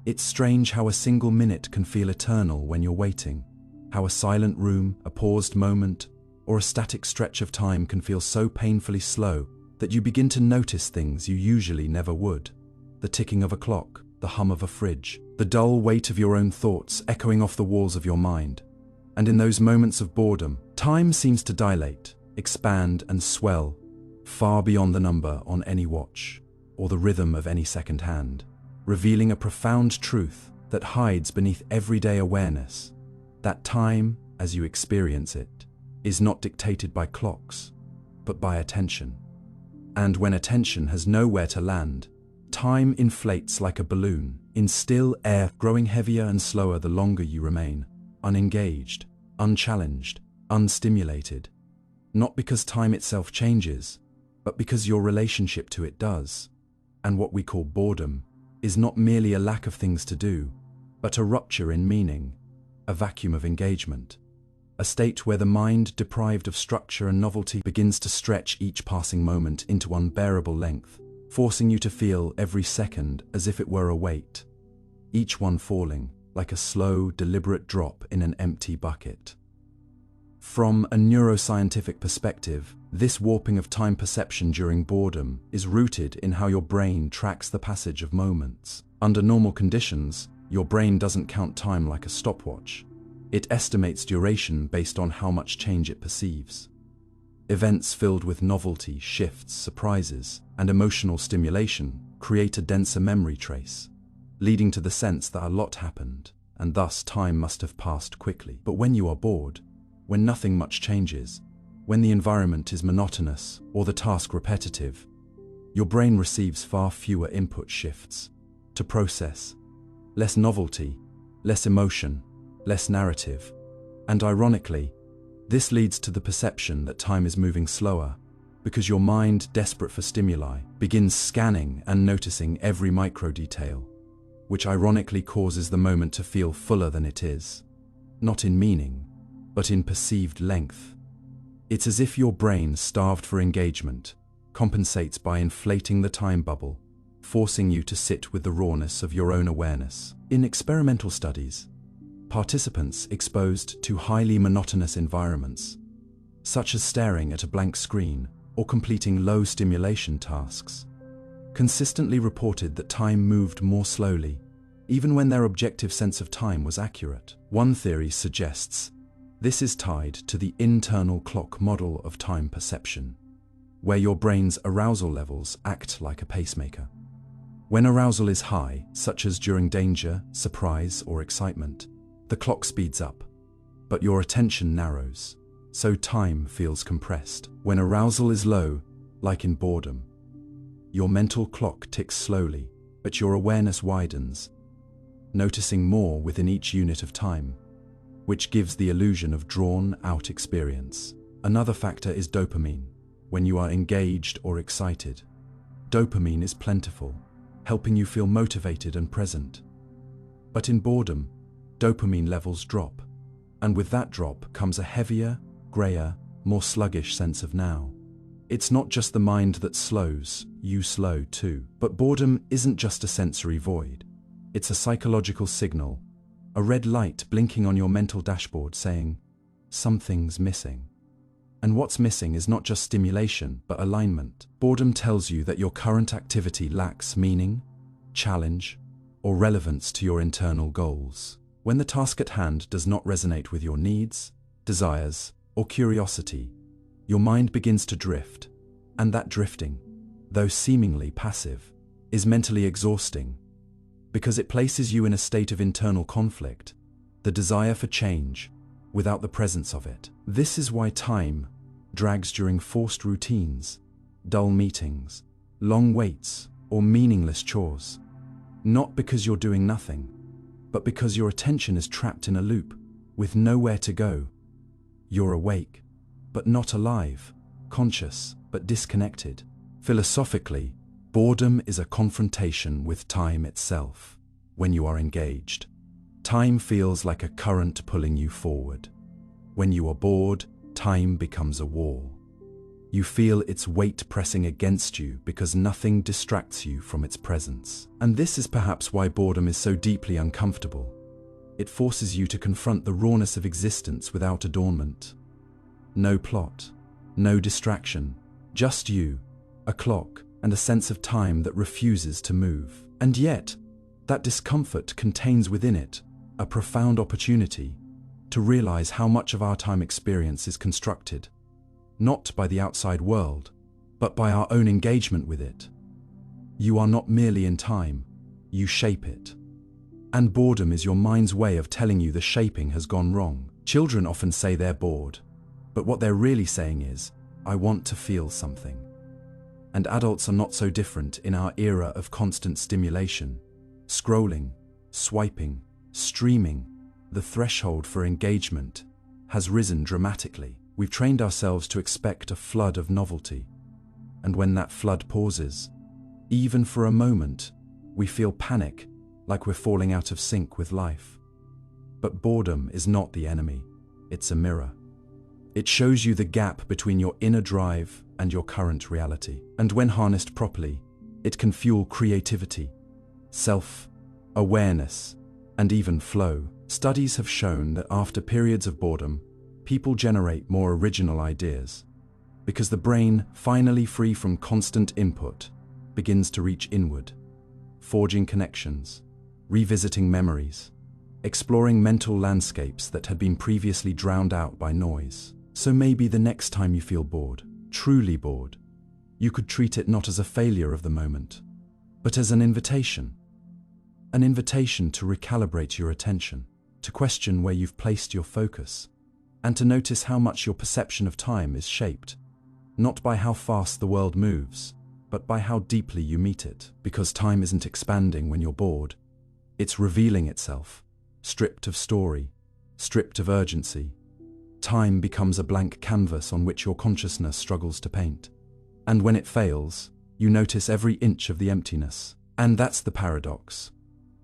It's strange how a single minute can feel eternal when you're waiting, how a silent room, a paused moment, or a static stretch of time can feel so painfully slow that you begin to notice things you usually never would. The ticking of a clock, the hum of a fridge, the dull weight of your own thoughts echoing off the walls of your mind. And in those moments of boredom, time seems to dilate, expand and swell, far beyond the number on any watch, or the rhythm of any second hand, revealing a profound truth that hides beneath everyday awareness, that time, as you experience it, is not dictated by clocks, but by attention. And when attention has nowhere to land, time inflates like a balloon, in still air, growing heavier and slower the longer you remain, unengaged, unchallenged, unstimulated. Not because time itself changes, but because your relationship to it does. And what we call boredom is not merely a lack of things to do, but a rupture in meaning, a vacuum of engagement. A state where the mind, deprived of structure and novelty, begins to stretch each passing moment into unbearable length, forcing you to feel every second as if it were a weight, each one falling like a slow, deliberate drop in an empty bucket. From a neuroscientific perspective, this warping of time perception during boredom is rooted in how your brain tracks the passage of moments. Under normal conditions, your brain doesn't count time like a stopwatch. It estimates duration based on how much change it perceives. Events filled with novelty, shifts, surprises, and emotional stimulation create a denser memory trace, leading to the sense that a lot happened, and thus time must have passed quickly. But when you are bored, when nothing much changes, when the environment is monotonous or the task repetitive, your brain receives far fewer input shifts to process, less novelty, less emotion, less narrative. And ironically, this leads to the perception that time is moving slower, because your mind, desperate for stimuli, begins scanning and noticing every micro detail, which ironically causes the moment to feel fuller than it is, not in meaning, but in perceived length. It's as if your brain, starved for engagement, compensates by inflating the time bubble, forcing you to sit with the rawness of your own awareness. In experimental studies, participants exposed to highly monotonous environments, such as staring at a blank screen or completing low stimulation tasks, consistently reported that time moved more slowly, even when their objective sense of time was accurate. One theory suggests this is tied to the internal clock model of time perception, where your brain's arousal levels act like a pacemaker. When arousal is high, such as during danger, surprise, or excitement, the clock speeds up, but your attention narrows, so time feels compressed. When arousal is low, like in boredom, your mental clock ticks slowly, but your awareness widens, noticing more within each unit of time, which gives the illusion of drawn-out experience. Another factor is dopamine. When you are engaged or excited, dopamine is plentiful, helping you feel motivated and present. But in boredom, dopamine levels drop, and with that drop comes a heavier, grayer, more sluggish sense of now. It's not just the mind that slows, you slow too. But boredom isn't just a sensory void. It's a psychological signal, a red light blinking on your mental dashboard saying, something's missing. And what's missing is not just stimulation, but alignment. Boredom tells you that your current activity lacks meaning, challenge, or relevance to your internal goals. When the task at hand does not resonate with your needs, desires, or curiosity, your mind begins to drift, and that drifting, though seemingly passive, is mentally exhausting, because it places you in a state of internal conflict, the desire for change, without the presence of it. This is why time drags during forced routines, dull meetings, long waits, or meaningless chores. Not because you're doing nothing, but because your attention is trapped in a loop, with nowhere to go. You're awake, but not alive, conscious, but disconnected. Philosophically, boredom is a confrontation with time itself. When you are engaged, time feels like a current pulling you forward. When you are bored, time becomes a wall. You feel its weight pressing against you because nothing distracts you from its presence. And this is perhaps why boredom is so deeply uncomfortable. It forces you to confront the rawness of existence without adornment. No plot, no distraction, just you, a clock, and a sense of time that refuses to move. And yet, that discomfort contains within it a profound opportunity to realize how much of our time experience is constructed, not by the outside world, but by our own engagement with it. You are not merely in time, you shape it. And boredom is your mind's way of telling you the shaping has gone wrong. Children often say they're bored, but what they're really saying is, I want to feel something. And adults are not so different in our era of constant stimulation. Scrolling, swiping, streaming, the threshold for engagement has risen dramatically. We've trained ourselves to expect a flood of novelty. And when that flood pauses, even for a moment, we feel panic, like we're falling out of sync with life. But boredom is not the enemy, it's a mirror. It shows you the gap between your inner drive and your current reality. And when harnessed properly, it can fuel creativity, self-awareness, and even flow. Studies have shown that after periods of boredom, people generate more original ideas, because the brain, finally free from constant input, begins to reach inward, forging connections, revisiting memories, exploring mental landscapes that had been previously drowned out by noise. So maybe the next time you feel bored, truly bored, you could treat it not as a failure of the moment, but as an invitation to recalibrate your attention, to question where you've placed your focus, and to notice how much your perception of time is shaped, not by how fast the world moves, but by how deeply you meet it. Because time isn't expanding when you're bored, it's revealing itself, stripped of story, stripped of urgency. Time becomes a blank canvas on which your consciousness struggles to paint. And when it fails, you notice every inch of the emptiness. And that's the paradox.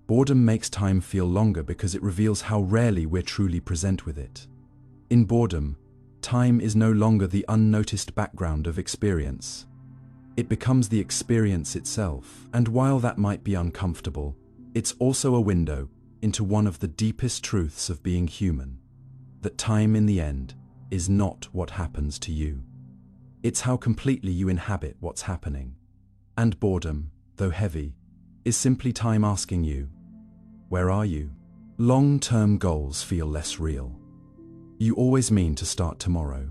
Boredom makes time feel longer because it reveals how rarely we're truly present with it. In boredom, time is no longer the unnoticed background of experience. It becomes the experience itself. And while that might be uncomfortable, it's also a window into one of the deepest truths of being human. That time in the end is not what happens to you. It's how completely you inhabit what's happening. And boredom, though heavy, is simply time asking you, where are you? Long-term goals feel less real. You always mean to start tomorrow.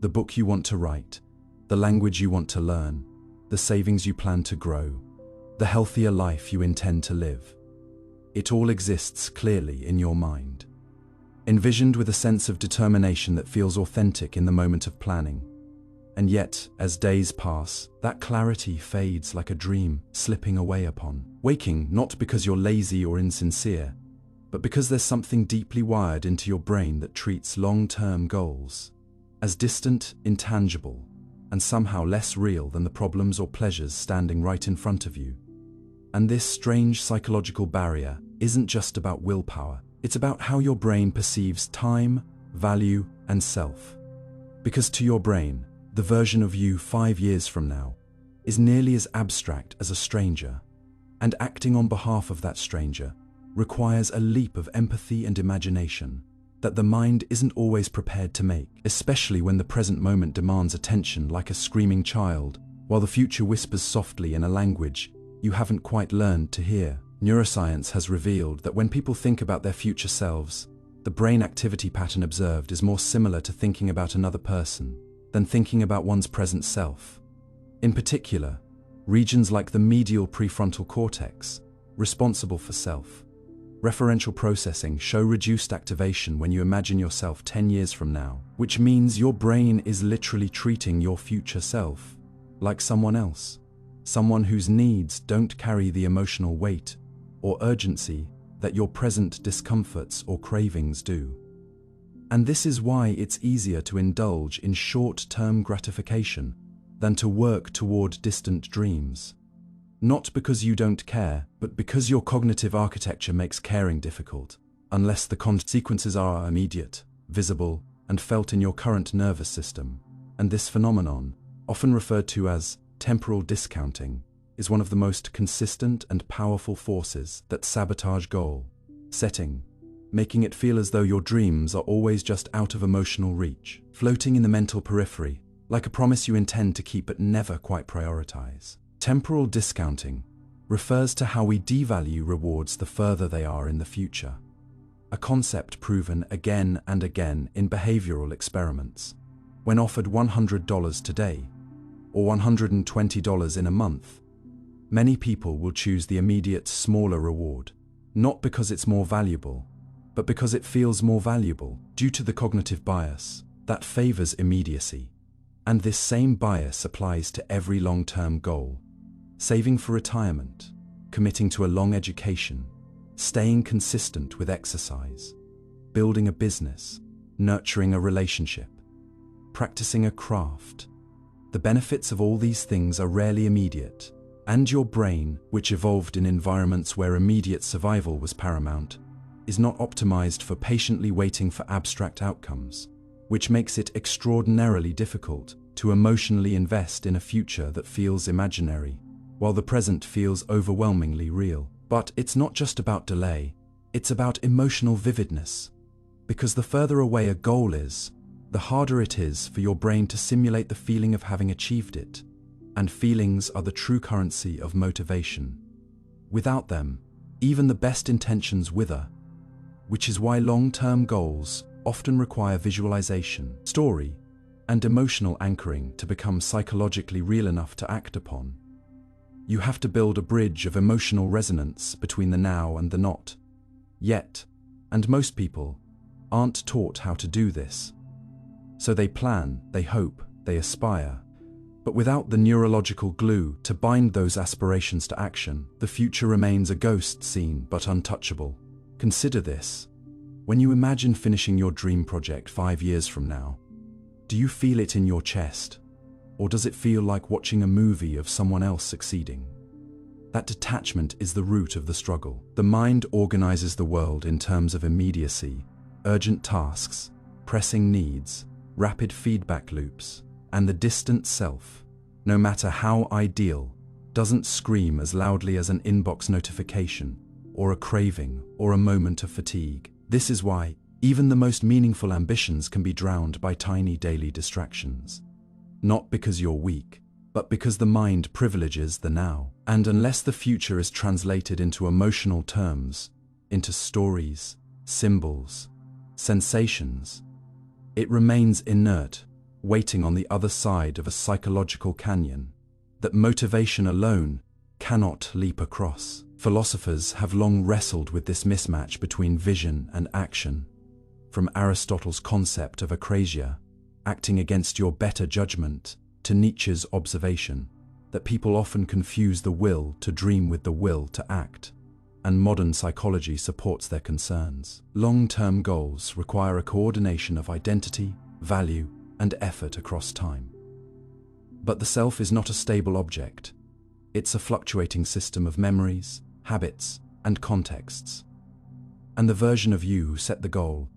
The book you want to write, the language you want to learn, the savings you plan to grow, the healthier life you intend to live. It all exists clearly in your mind, envisioned with a sense of determination that feels authentic in the moment of planning. And yet, as days pass, that clarity fades like a dream slipping away upon. Waking not because you're lazy or insincere, but because there's something deeply wired into your brain that treats long-term goals as distant, intangible, and somehow less real than the problems or pleasures standing right in front of you. And this strange psychological barrier isn't just about willpower. It's about how your brain perceives time, value, and self. Because to your brain, the version of you 5 years from now is nearly as abstract as a stranger, and acting on behalf of that stranger requires a leap of empathy and imagination that the mind isn't always prepared to make, especially when the present moment demands attention like a screaming child, while the future whispers softly in a language you haven't quite learned to hear. Neuroscience has revealed that when people think about their future selves, the brain activity pattern observed is more similar to thinking about another person than thinking about one's present self. In particular, regions like the medial prefrontal cortex, responsible for self-referential processing, show reduced activation when you imagine yourself 10 years from now, which means your brain is literally treating your future self like someone else, someone whose needs don't carry the emotional weight or urgency that your present discomforts or cravings do. And this is why it's easier to indulge in short-term gratification than to work toward distant dreams. Not because you don't care, but because your cognitive architecture makes caring difficult, unless the consequences are immediate, visible, and felt in your current nervous system. And this phenomenon, often referred to as temporal discounting, is one of the most consistent and powerful forces that sabotage goal setting, making it feel as though your dreams are always just out of emotional reach, floating in the mental periphery, like a promise you intend to keep but never quite prioritize. Temporal discounting refers to how we devalue rewards the further they are in the future, a concept proven again and again in behavioral experiments. When offered $100 today, or $120 in a month, many people will choose the immediate, smaller reward, not because it's more valuable, but because it feels more valuable due to the cognitive bias that favors immediacy. And this same bias applies to every long-term goal: saving for retirement, committing to a long education, staying consistent with exercise, building a business, nurturing a relationship, practicing a craft. The benefits of all these things are rarely immediate, and your brain, which evolved in environments where immediate survival was paramount, is not optimized for patiently waiting for abstract outcomes, which makes it extraordinarily difficult to emotionally invest in a future that feels imaginary, while the present feels overwhelmingly real. But it's not just about delay, it's about emotional vividness. Because the further away a goal is, the harder it is for your brain to simulate the feeling of having achieved it. And feelings are the true currency of motivation. Without them, even the best intentions wither, which is why long-term goals often require visualization, story, and emotional anchoring to become psychologically real enough to act upon. You have to build a bridge of emotional resonance between the now and the not. Yet, and most people, aren't taught how to do this. So they plan, they hope, they aspire, but without the neurological glue to bind those aspirations to action, the future remains a ghost seen but untouchable. Consider this. When you imagine finishing your dream project 5 years from now, do you feel it in your chest? Or does it feel like watching a movie of someone else succeeding? That detachment is the root of the struggle. The mind organizes the world in terms of immediacy, urgent tasks, pressing needs, rapid feedback loops, and the distant self, no matter how ideal, doesn't scream as loudly as an inbox notification, or a craving, or a moment of fatigue. This is why even the most meaningful ambitions can be drowned by tiny daily distractions. Not because you're weak, but because the mind privileges the now. And unless the future is translated into emotional terms, into stories, symbols, sensations, it remains inert, waiting on the other side of a psychological canyon that motivation alone cannot leap across. Philosophers have long wrestled with this mismatch between vision and action, from Aristotle's concept of akrasia, acting against your better judgment, to Nietzsche's observation that people often confuse the will to dream with the will to act, and modern psychology supports their concerns. Long-term goals require a coordination of identity, value, and effort across time. But the self is not a stable object. It's a fluctuating system of memories, habits, and contexts. And the version of you who set the goal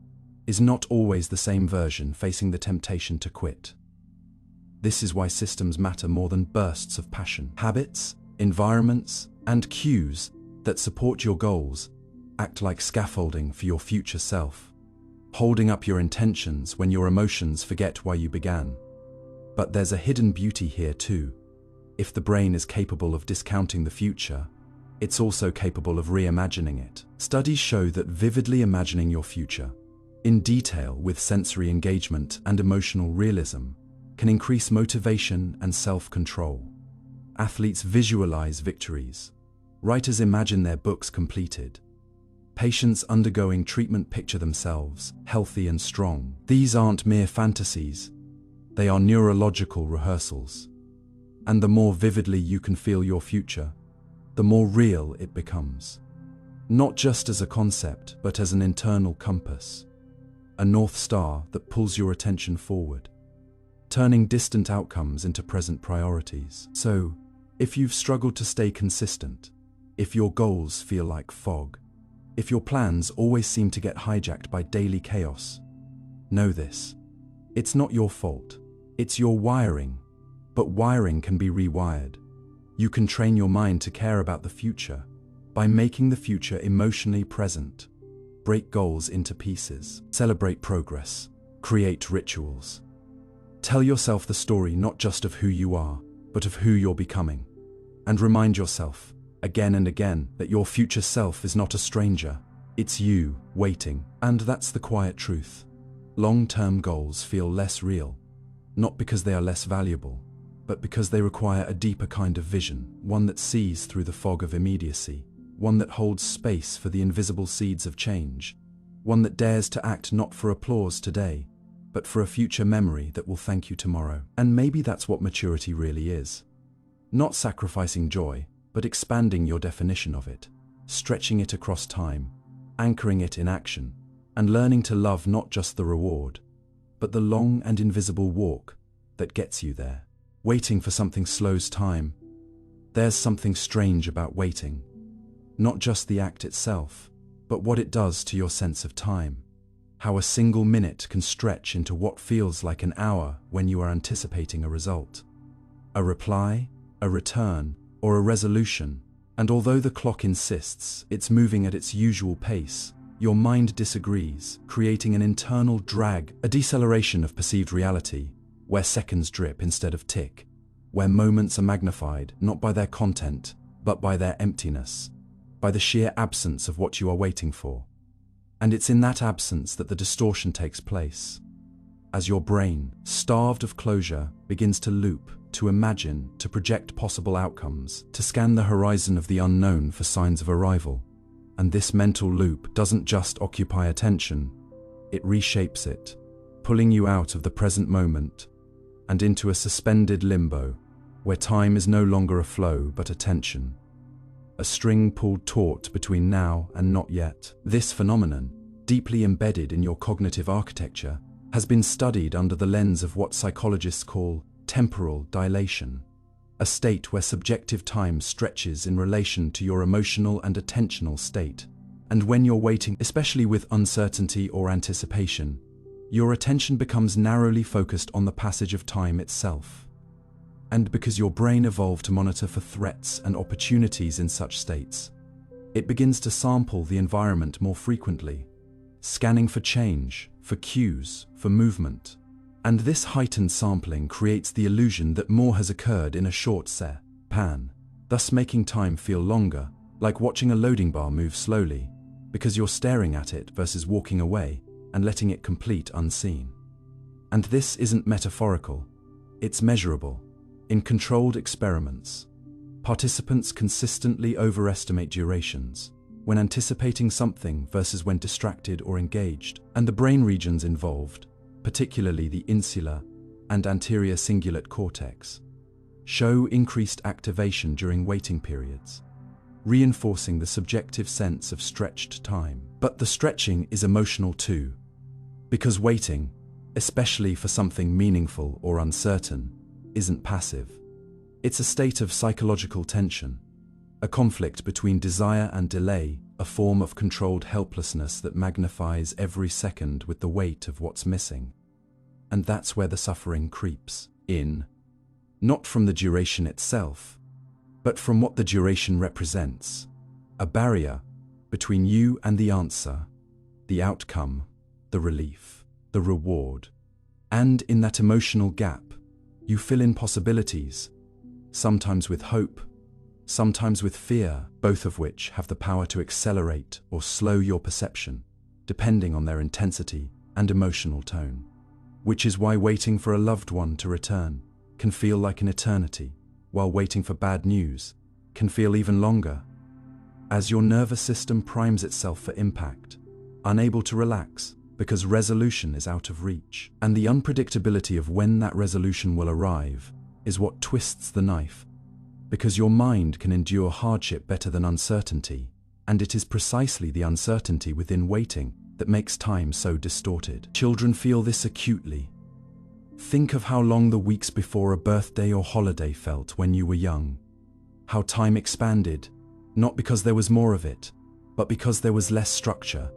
is not always the same version facing the temptation to quit. This is why systems matter more than bursts of passion. Habits, environments, and cues that support your goals act like scaffolding for your future self, holding up your intentions when your emotions forget why you began. But there's a hidden beauty here too. If the brain is capable of discounting the future, it's also capable of reimagining it. Studies show that vividly imagining your future, in detail with sensory engagement and emotional realism, can increase motivation and self-control. Athletes visualize victories. Writers imagine their books completed. Patients undergoing treatment picture themselves healthy and strong. These aren't mere fantasies. They are neurological rehearsals. And the more vividly you can feel your future, the more real it becomes. Not just as a concept, but as an internal compass. a North Star that pulls your attention forward, turning distant outcomes into present priorities. So, if you've struggled to stay consistent, if your goals feel like fog, if your plans always seem to get hijacked by daily chaos, know this: it's not your fault, it's your wiring. But wiring can be rewired. You can train your mind to care about the future by making the future emotionally present. Break goals into pieces, celebrate progress, create rituals. Tell yourself the story not just of who you are, but of who you're becoming. And remind yourself, again and again, that your future self is not a stranger. It's you, waiting. And that's the quiet truth. Long-term goals feel less real, not because they are less valuable, but because they require a deeper kind of vision, one that sees through the fog of immediacy, one that holds space for the invisible seeds of change, one that dares to act not for applause today, but for a future memory that will thank you tomorrow. And maybe that's what maturity really is. Not sacrificing joy, but expanding your definition of it, stretching it across time, anchoring it in action, and learning to love not just the reward, but the long and invisible walk that gets you there. Waiting for something slows time. There's something strange about waiting. Not just the act itself, but what it does to your sense of time. How a single minute can stretch into what feels like an hour when you are anticipating a result. A reply, a return, or a resolution. And although the clock insists it's moving at its usual pace, your mind disagrees, creating an internal drag, a deceleration of perceived reality, where seconds drip instead of tick, where moments are magnified not by their content, but by their emptiness, by the sheer absence of what you are waiting for. And it's in that absence that the distortion takes place. As your brain, starved of closure, begins to loop, to imagine, to project possible outcomes, to scan the horizon of the unknown for signs of arrival. And this mental loop doesn't just occupy attention, it reshapes it, pulling you out of the present moment and into a suspended limbo, where time is no longer a flow but a tension. A string pulled taut between now and not yet. This phenomenon, deeply embedded in your cognitive architecture, has been studied under the lens of what psychologists call temporal dilation, a state where subjective time stretches in relation to your emotional and attentional state. And when you're waiting, especially with uncertainty or anticipation, your attention becomes narrowly focused on the passage of time itself. And because your brain evolved to monitor for threats and opportunities in such states, it begins to sample the environment more frequently, scanning for change, for cues, for movement. And this heightened sampling creates the illusion that more has occurred in a short span, thus making time feel longer, like watching a loading bar move slowly, because you're staring at it versus walking away and letting it complete unseen. And this isn't metaphorical, it's measurable. In controlled experiments, participants consistently overestimate durations when anticipating something versus when distracted or engaged, and the brain regions involved, particularly the insular and anterior cingulate cortex, show increased activation during waiting periods, reinforcing the subjective sense of stretched time. But the stretching is emotional too, because waiting, especially for something meaningful or uncertain, isn't passive. It's a state of psychological tension, a conflict between desire and delay, a form of controlled helplessness that magnifies every second with the weight of what's missing. And that's where the suffering creeps in, not from the duration itself, but from what the duration represents, a barrier between you and the answer, the outcome, the relief, the reward. And in that emotional gap, you fill in possibilities, sometimes with hope, sometimes with fear, both of which have the power to accelerate or slow your perception, depending on their intensity and emotional tone. Which is why waiting for a loved one to return can feel like an eternity, while waiting for bad news can feel even longer, as your nervous system primes itself for impact, unable to relax, because resolution is out of reach. And the unpredictability of when that resolution will arrive is what twists the knife, because your mind can endure hardship better than uncertainty, and it is precisely the uncertainty within waiting that makes time so distorted. Children feel this acutely. Think of how long the weeks before a birthday or holiday felt when you were young. How time expanded, not because there was more of it, but because there was less structure,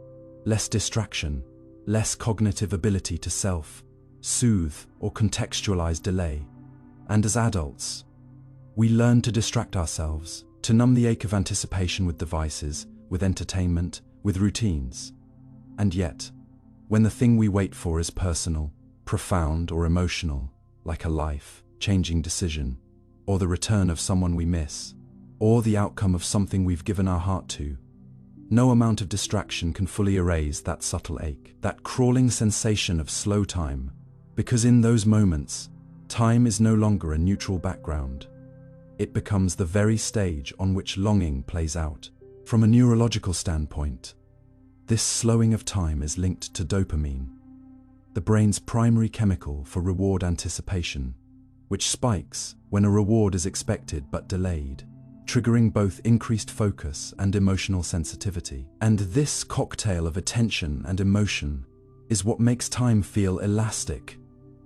less distraction, less cognitive ability to soothe or contextualize delay. And as adults, we learn to distract ourselves, to numb the ache of anticipation with devices, with entertainment, with routines. And yet, when the thing we wait for is personal, profound or emotional, like a life-changing decision, or the return of someone we miss, or the outcome of something we've given our heart to, no amount of distraction can fully erase that subtle ache, that crawling sensation of slow time, because in those moments, time is no longer a neutral background. It becomes the very stage on which longing plays out. From a neurological standpoint, this slowing of time is linked to dopamine, the brain's primary chemical for reward anticipation, which spikes when a reward is expected but delayed, triggering both increased focus and emotional sensitivity. And this cocktail of attention and emotion is what makes time feel elastic.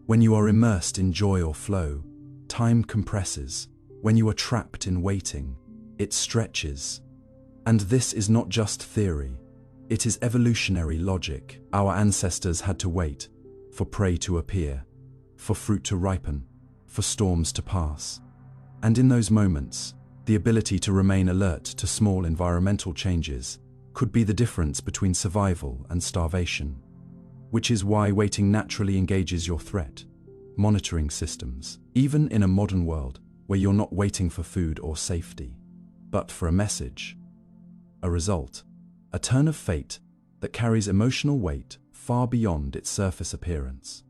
When you are immersed in joy or flow, time compresses. When you are trapped in waiting, it stretches. And this is not just theory, it is evolutionary logic. Our ancestors had to wait for prey to appear, for fruit to ripen, for storms to pass. And in those moments, the ability to remain alert to small environmental changes could be the difference between survival and starvation, which is why waiting naturally engages your threat monitoring systems, even in a modern world where you're not waiting for food or safety, but for a message, a result, a turn of fate that carries emotional weight far beyond its surface appearance.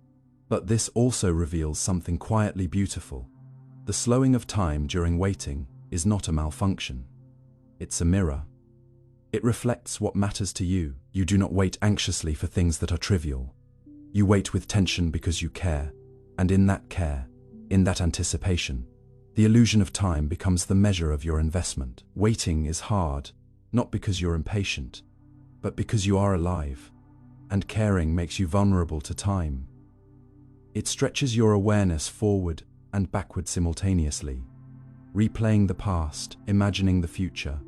But this also reveals something quietly beautiful. The slowing of time during waiting is not a malfunction. It's a mirror. It reflects what matters to you. You do not wait anxiously for things that are trivial. You wait with tension because you care, and in that care, in that anticipation, the illusion of time becomes the measure of your investment. Waiting is hard, not because you're impatient, but because you are alive, and caring makes you vulnerable to time. It stretches your awareness forward and backward simultaneously, replaying the past, imagining the future,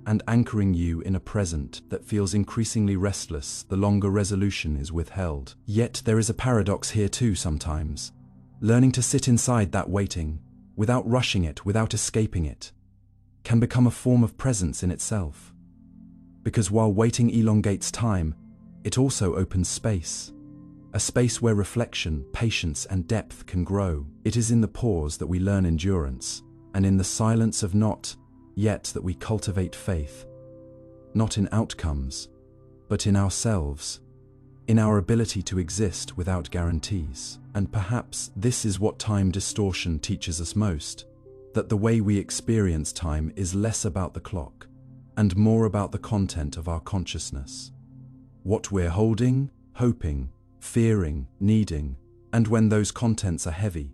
and anchoring you in a present that feels increasingly restless the longer resolution is withheld. Yet there is a paradox here too sometimes. Learning to sit inside that waiting, without rushing it, without escaping it, can become a form of presence in itself. Because while waiting elongates time, it also opens space. A space where reflection, patience, and depth can grow. It is in the pause that we learn endurance, and in the silence of not yet that we cultivate faith. Not in outcomes, but in ourselves, in our ability to exist without guarantees. And perhaps this is what time distortion teaches us most, that the way we experience time is less about the clock, and more about the content of our consciousness. What we're holding, hoping, fearing, needing, and when those contents are heavy,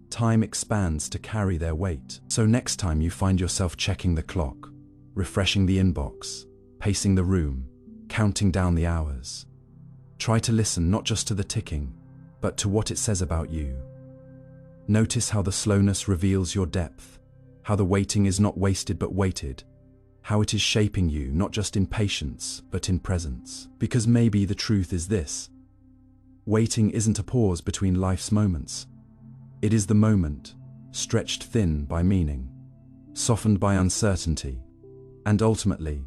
time expands to carry their weight. So next time you find yourself checking the clock, refreshing the inbox, pacing the room, counting down the hours, try to listen not just to the ticking, but to what it says about you. Notice how the slowness reveals your depth, how the waiting is not wasted but weighted, how it is shaping you not just in patience but in presence. Because maybe the truth is this: waiting isn't a pause between life's moments. It is the moment, stretched thin by meaning, softened by uncertainty, and ultimately,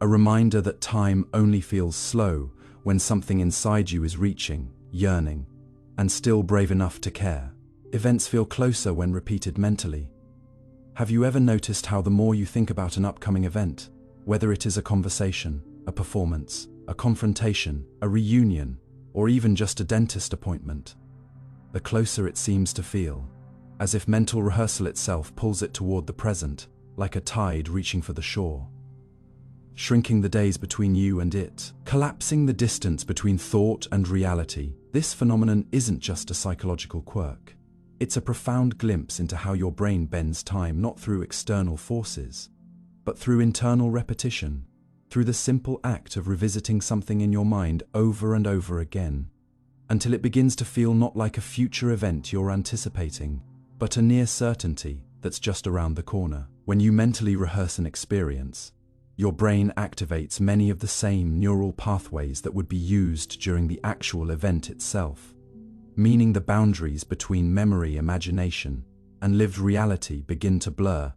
a reminder that time only feels slow when something inside you is reaching, yearning, and still brave enough to care. Events feel closer when repeated mentally. Have you ever noticed how the more you think about an upcoming event, whether it is a conversation, a performance, a confrontation, a reunion, or even just a dentist appointment, the closer it seems to feel, as if mental rehearsal itself pulls it toward the present, like a tide reaching for the shore, shrinking the days between you and it, collapsing the distance between thought and reality. This phenomenon isn't just a psychological quirk. It's a profound glimpse into how your brain bends time not through external forces, but through internal repetition. through the simple act of revisiting something in your mind over and over again, until it begins to feel not like a future event you're anticipating, but a near certainty that's just around the corner. When you mentally rehearse an experience, your brain activates many of the same neural pathways that would be used during the actual event itself, meaning the boundaries between memory, imagination, and lived reality begin to blur.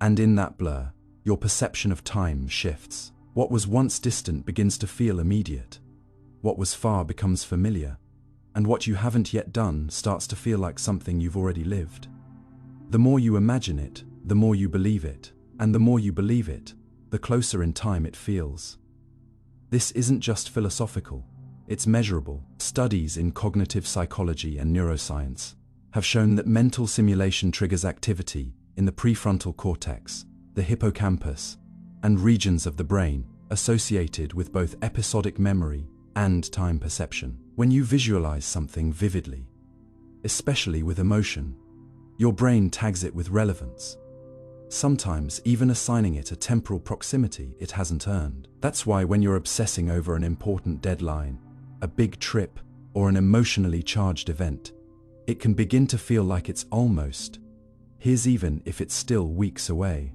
And in that blur, your perception of time shifts. What was once distant begins to feel immediate. What was far becomes familiar, and what you haven't yet done starts to feel like something you've already lived. The more you imagine it, the more you believe it, and the more you believe it, the closer in time it feels. This isn't just philosophical, it's measurable. Studies in cognitive psychology and neuroscience have shown that mental simulation triggers activity in the prefrontal cortex, the hippocampus, and regions of the brain associated with both episodic memory and time perception. When you visualize something vividly, especially with emotion, your brain tags it with relevance, sometimes even assigning it a temporal proximity it hasn't earned. That's why when you're obsessing over an important deadline, a big trip, or an emotionally charged event, it can begin to feel like it's almost, here's even if it's still weeks away.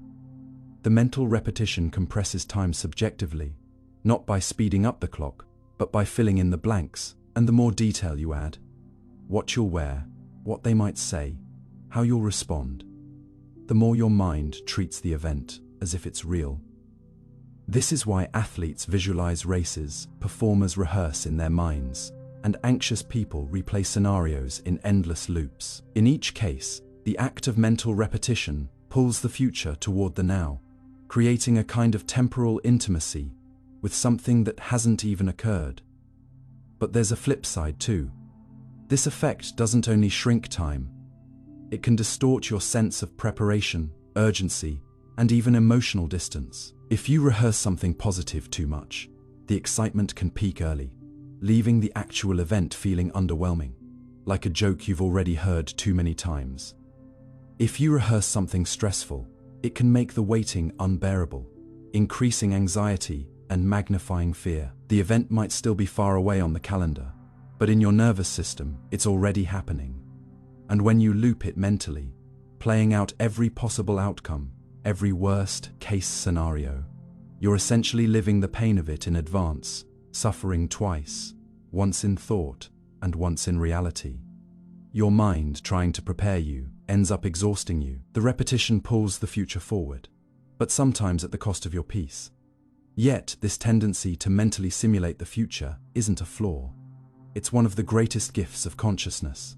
The mental repetition compresses time subjectively, not by speeding up the clock, but by filling in the blanks, and the more detail you add, what you'll wear, what they might say, how you'll respond, the more your mind treats the event as if it's real. This is why athletes visualize races, performers rehearse in their minds, and anxious people replay scenarios in endless loops. In each case, the act of mental repetition pulls the future toward the now, creating a kind of temporal intimacy with something that hasn't even occurred. But there's a flip side too. This effect doesn't only shrink time, it can distort your sense of preparation, urgency, and even emotional distance. If you rehearse something positive too much, the excitement can peak early, leaving the actual event feeling underwhelming, like a joke you've already heard too many times. If you rehearse something stressful, it can make the waiting unbearable, increasing anxiety and magnifying fear. The event might still be far away on the calendar, but in your nervous system, it's already happening. And when you loop it mentally, playing out every possible outcome, every worst-case scenario, you're essentially living the pain of it in advance, suffering twice, once in thought and once in reality. Your mind, trying to prepare you, ends up exhausting you. The repetition pulls the future forward, but sometimes at the cost of your peace. Yet, this tendency to mentally simulate the future isn't a flaw. It's one of the greatest gifts of consciousness.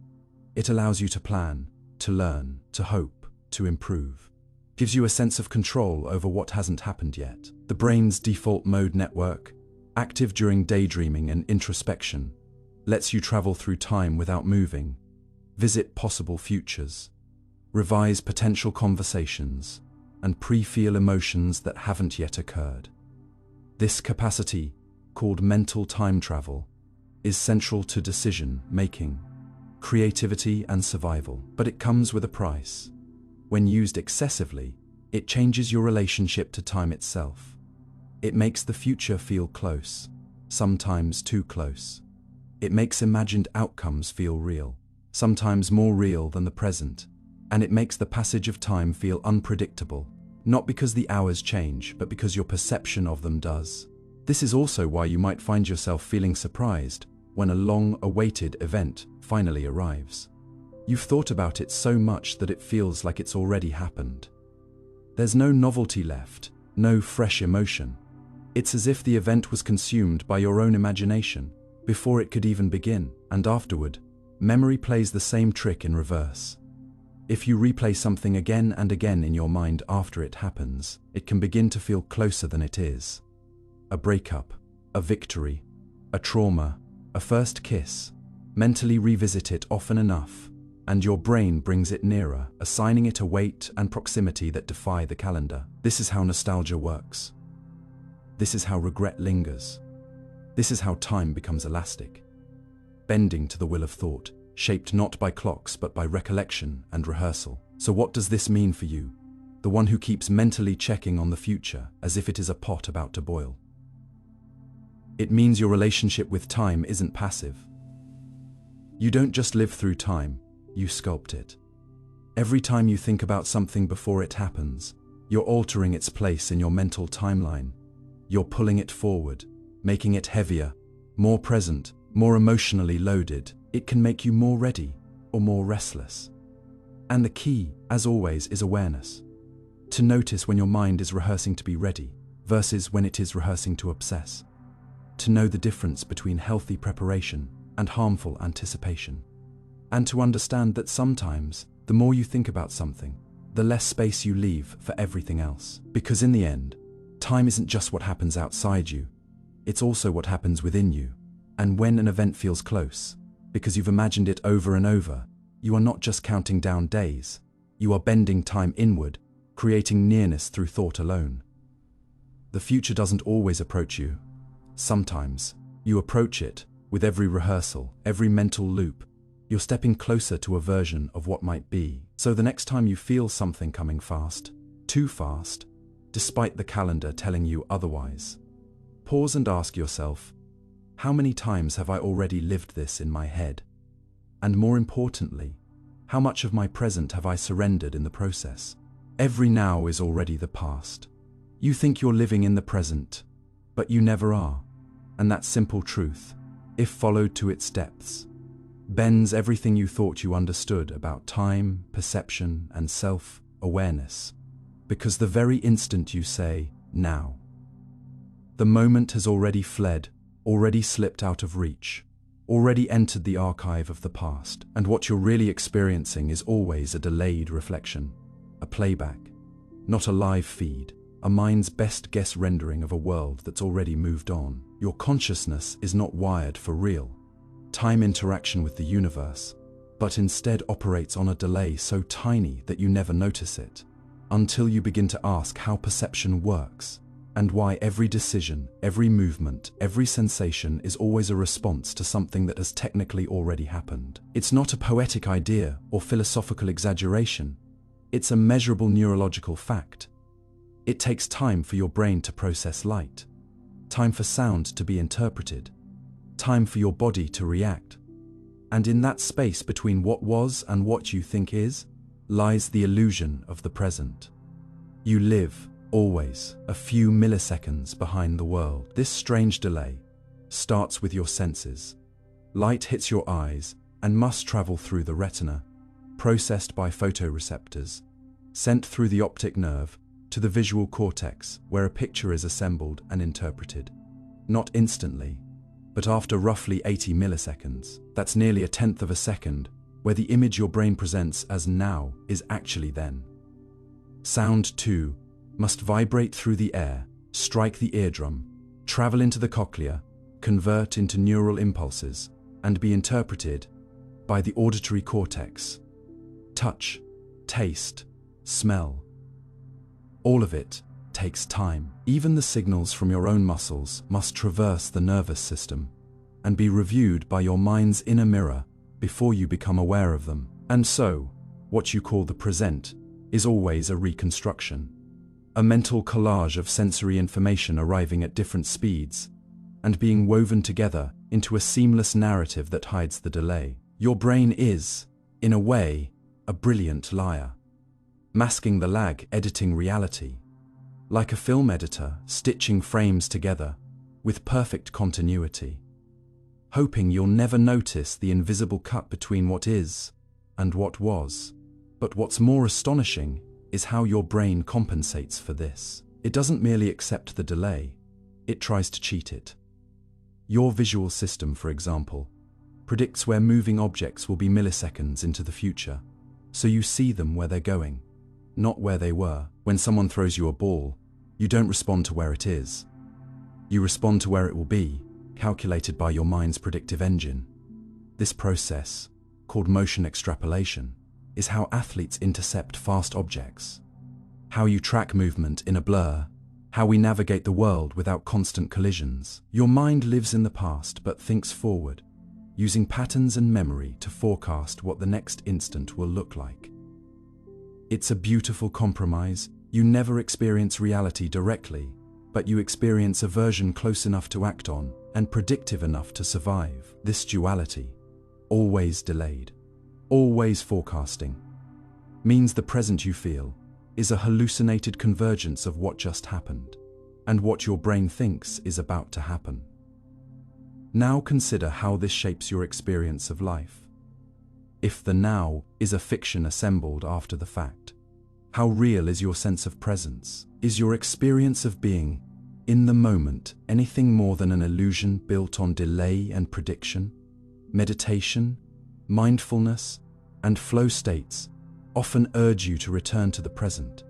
It allows you to plan, to learn, to hope, to improve. Gives you a sense of control over what hasn't happened yet. The brain's default mode network, active during daydreaming and introspection, lets you travel through time without moving, visit possible futures, revise potential conversations, and pre-feel emotions that haven't yet occurred. This capacity, called mental time travel, is central to decision-making, creativity, and survival. But it comes with a price. When used excessively, it changes your relationship to time itself. It makes the future feel close, sometimes too close. It makes imagined outcomes feel real, sometimes more real than the present. And it makes the passage of time feel unpredictable, not because the hours change, but because your perception of them does. This is also why you might find yourself feeling surprised when a long-awaited event finally arrives. You've thought about it so much that it feels like it's already happened. There's no novelty left, no fresh emotion. It's as if the event was consumed by your own imagination before it could even begin. And afterward, memory plays the same trick in reverse. If you replay something again and again in your mind after it happens, it can begin to feel closer than it is. A breakup, a victory, a trauma, a first kiss. Mentally revisit it often enough, and your brain brings it nearer, assigning it a weight and proximity that defy the calendar. This is how nostalgia works. This is how regret lingers. This is how time becomes elastic, bending to the will of thought, shaped not by clocks but by recollection and rehearsal. So what does this mean for you? the one who keeps mentally checking on the future as if it is a pot about to boil. It means your relationship with time isn't passive. You don't just live through time, you sculpt it. Every time you think about something before it happens, you're altering its place in your mental timeline. You're pulling it forward, making it heavier, more present, more emotionally loaded. It can make you more ready or more restless. And the key, as always, is awareness. To notice when your mind is rehearsing to be ready versus when it is rehearsing to obsess. To know the difference between healthy preparation and harmful anticipation. And to understand that sometimes, the more you think about something, the less space you leave for everything else. Because in the end, time isn't just what happens outside you, it's also what happens within you. And when an event feels close, because you've imagined it over and over, you are not just counting down days, you are bending time inward, creating nearness through thought alone. The future doesn't always approach you. Sometimes, you approach it with every rehearsal, every mental loop. You're stepping closer to a version of what might be. So the next time you feel something coming fast, too fast, despite the calendar telling you otherwise, pause and ask yourself, how many times have I already lived this in my head? And more importantly, how much of my present have I surrendered in the process? Every now is already the past. You think you're living in the present, but you never are. And that simple truth, if followed to its depths, bends everything you thought you understood about time, perception, and self-awareness. Because the very instant you say, now, the moment has already fled, already slipped out of reach, already entered the archive of the past, and what you're really experiencing is always a delayed reflection, a playback, not a live feed, a mind's best guess rendering of a world that's already moved on. Your consciousness is not wired for real time interaction with the universe, but instead operates on a delay so tiny that you never notice it, until you begin to ask how perception works, and why every decision, every movement, every sensation is always a response to something that has technically already happened. It's not a poetic idea or philosophical exaggeration, it's a measurable neurological fact. It takes time for your brain to process light, time for sound to be interpreted, time for your body to react. And in that space between what was and what you think is, lies the illusion of the present. You live, always, a few milliseconds behind the world. This strange delay starts with your senses. Light hits your eyes and must travel through the retina, processed by photoreceptors, sent through the optic nerve to the visual cortex, where a picture is assembled and interpreted. Not instantly, but after roughly 80 milliseconds. That's nearly a tenth of a second, where the image your brain presents as now is actually then. Sound, too, must vibrate through the air, strike the eardrum, travel into the cochlea, convert into neural impulses, and be interpreted by the auditory cortex. Touch, taste, smell. All of it takes time. Even the signals from your own muscles must traverse the nervous system and be reviewed by your mind's inner mirror before you become aware of them. And so, what you call the present is always a reconstruction, a mental collage of sensory information arriving at different speeds and being woven together into a seamless narrative that hides the delay. Your brain is, in a way, a brilliant liar, masking the lag, editing reality, like a film editor stitching frames together with perfect continuity, hoping you'll never notice the invisible cut between what is and what was. But what's more astonishing is how your brain compensates for this. It doesn't merely accept the delay, it tries to cheat it. Your visual system, for example, predicts where moving objects will be milliseconds into the future, so you see them where they're going, not where they were. When someone throws you a ball, you don't respond to where it is. You respond to where it will be, calculated by your mind's predictive engine. This process, called motion extrapolation, is how athletes intercept fast objects, how you track movement in a blur, how we navigate the world without constant collisions. Your mind lives in the past but thinks forward, using patterns and memory to forecast what the next instant will look like. It's a beautiful compromise, You never experience reality directly, but you experience a version close enough to act on and predictive enough to survive. This duality, always delayed, always forecasting, means the present you feel is a hallucinated convergence of what just happened and what your brain thinks is about to happen. Now consider how this shapes your experience of life. If the now is a fiction assembled after the fact, how real is your sense of presence? Is your experience of being in the moment anything more than an illusion built on delay and prediction? Meditation, mindfulness, and flow states often urge you to return to the present.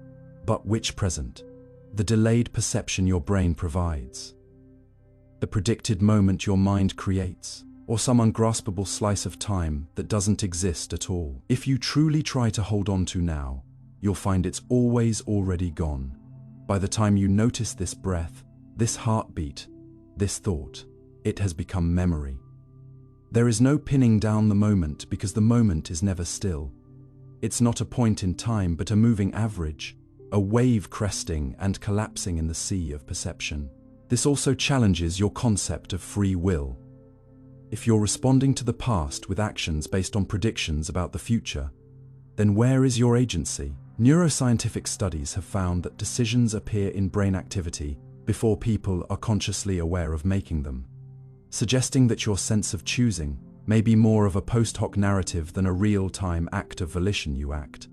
But which present? The delayed perception your brain provides, the predicted moment your mind creates, or some ungraspable slice of time that doesn't exist at all? If you truly try to hold on to now, you'll find it's always already gone. By the time you notice this breath, this heartbeat, this thought, it has become memory. There is no pinning down the moment because the moment is never still. It's not a point in time but a moving average, a wave cresting and collapsing in the sea of perception. This also challenges your concept of free will. If you're responding to the past with actions based on predictions about the future, then where is your agency? Neuroscientific studies have found that decisions appear in brain activity before people are consciously aware of making them, suggesting that your sense of choosing may be more of a post hoc narrative than a real-time act of volition you act.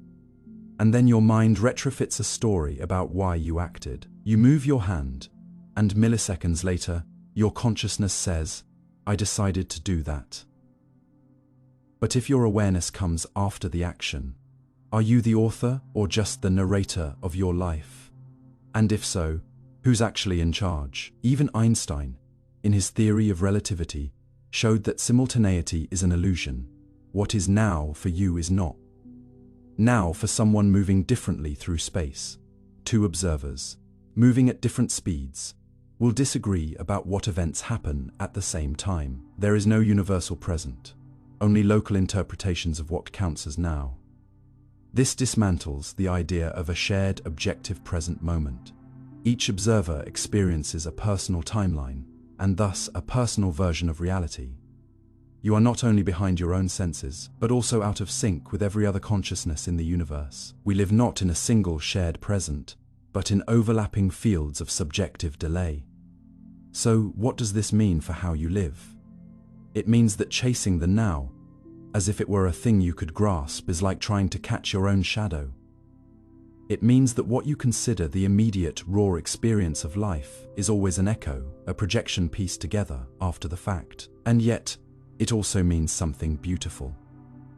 And then your mind retrofits a story about why you acted. You move your hand, and milliseconds later, your consciousness says, "I decided to do that." But if your awareness comes after the action, are you the author or just the narrator of your life? And if so, who's actually in charge? Even Einstein, in his theory of relativity, showed that simultaneity is an illusion. What is now for you is not now for someone moving differently through space. Two observers, moving at different speeds, will disagree about what events happen at the same time. There is no universal present, only local interpretations of what counts as now. This dismantles the idea of a shared objective present moment. Each observer experiences a personal timeline, and thus a personal version of reality. You are not only behind your own senses, but also out of sync with every other consciousness in the universe. We live not in a single shared present, but in overlapping fields of subjective delay. So, what does this mean for how you live? It means that chasing the now, as if it were a thing you could grasp, is like trying to catch your own shadow. It means that what you consider the immediate, raw experience of life is always an echo, a projection pieced together after the fact. And yet, it also means something beautiful.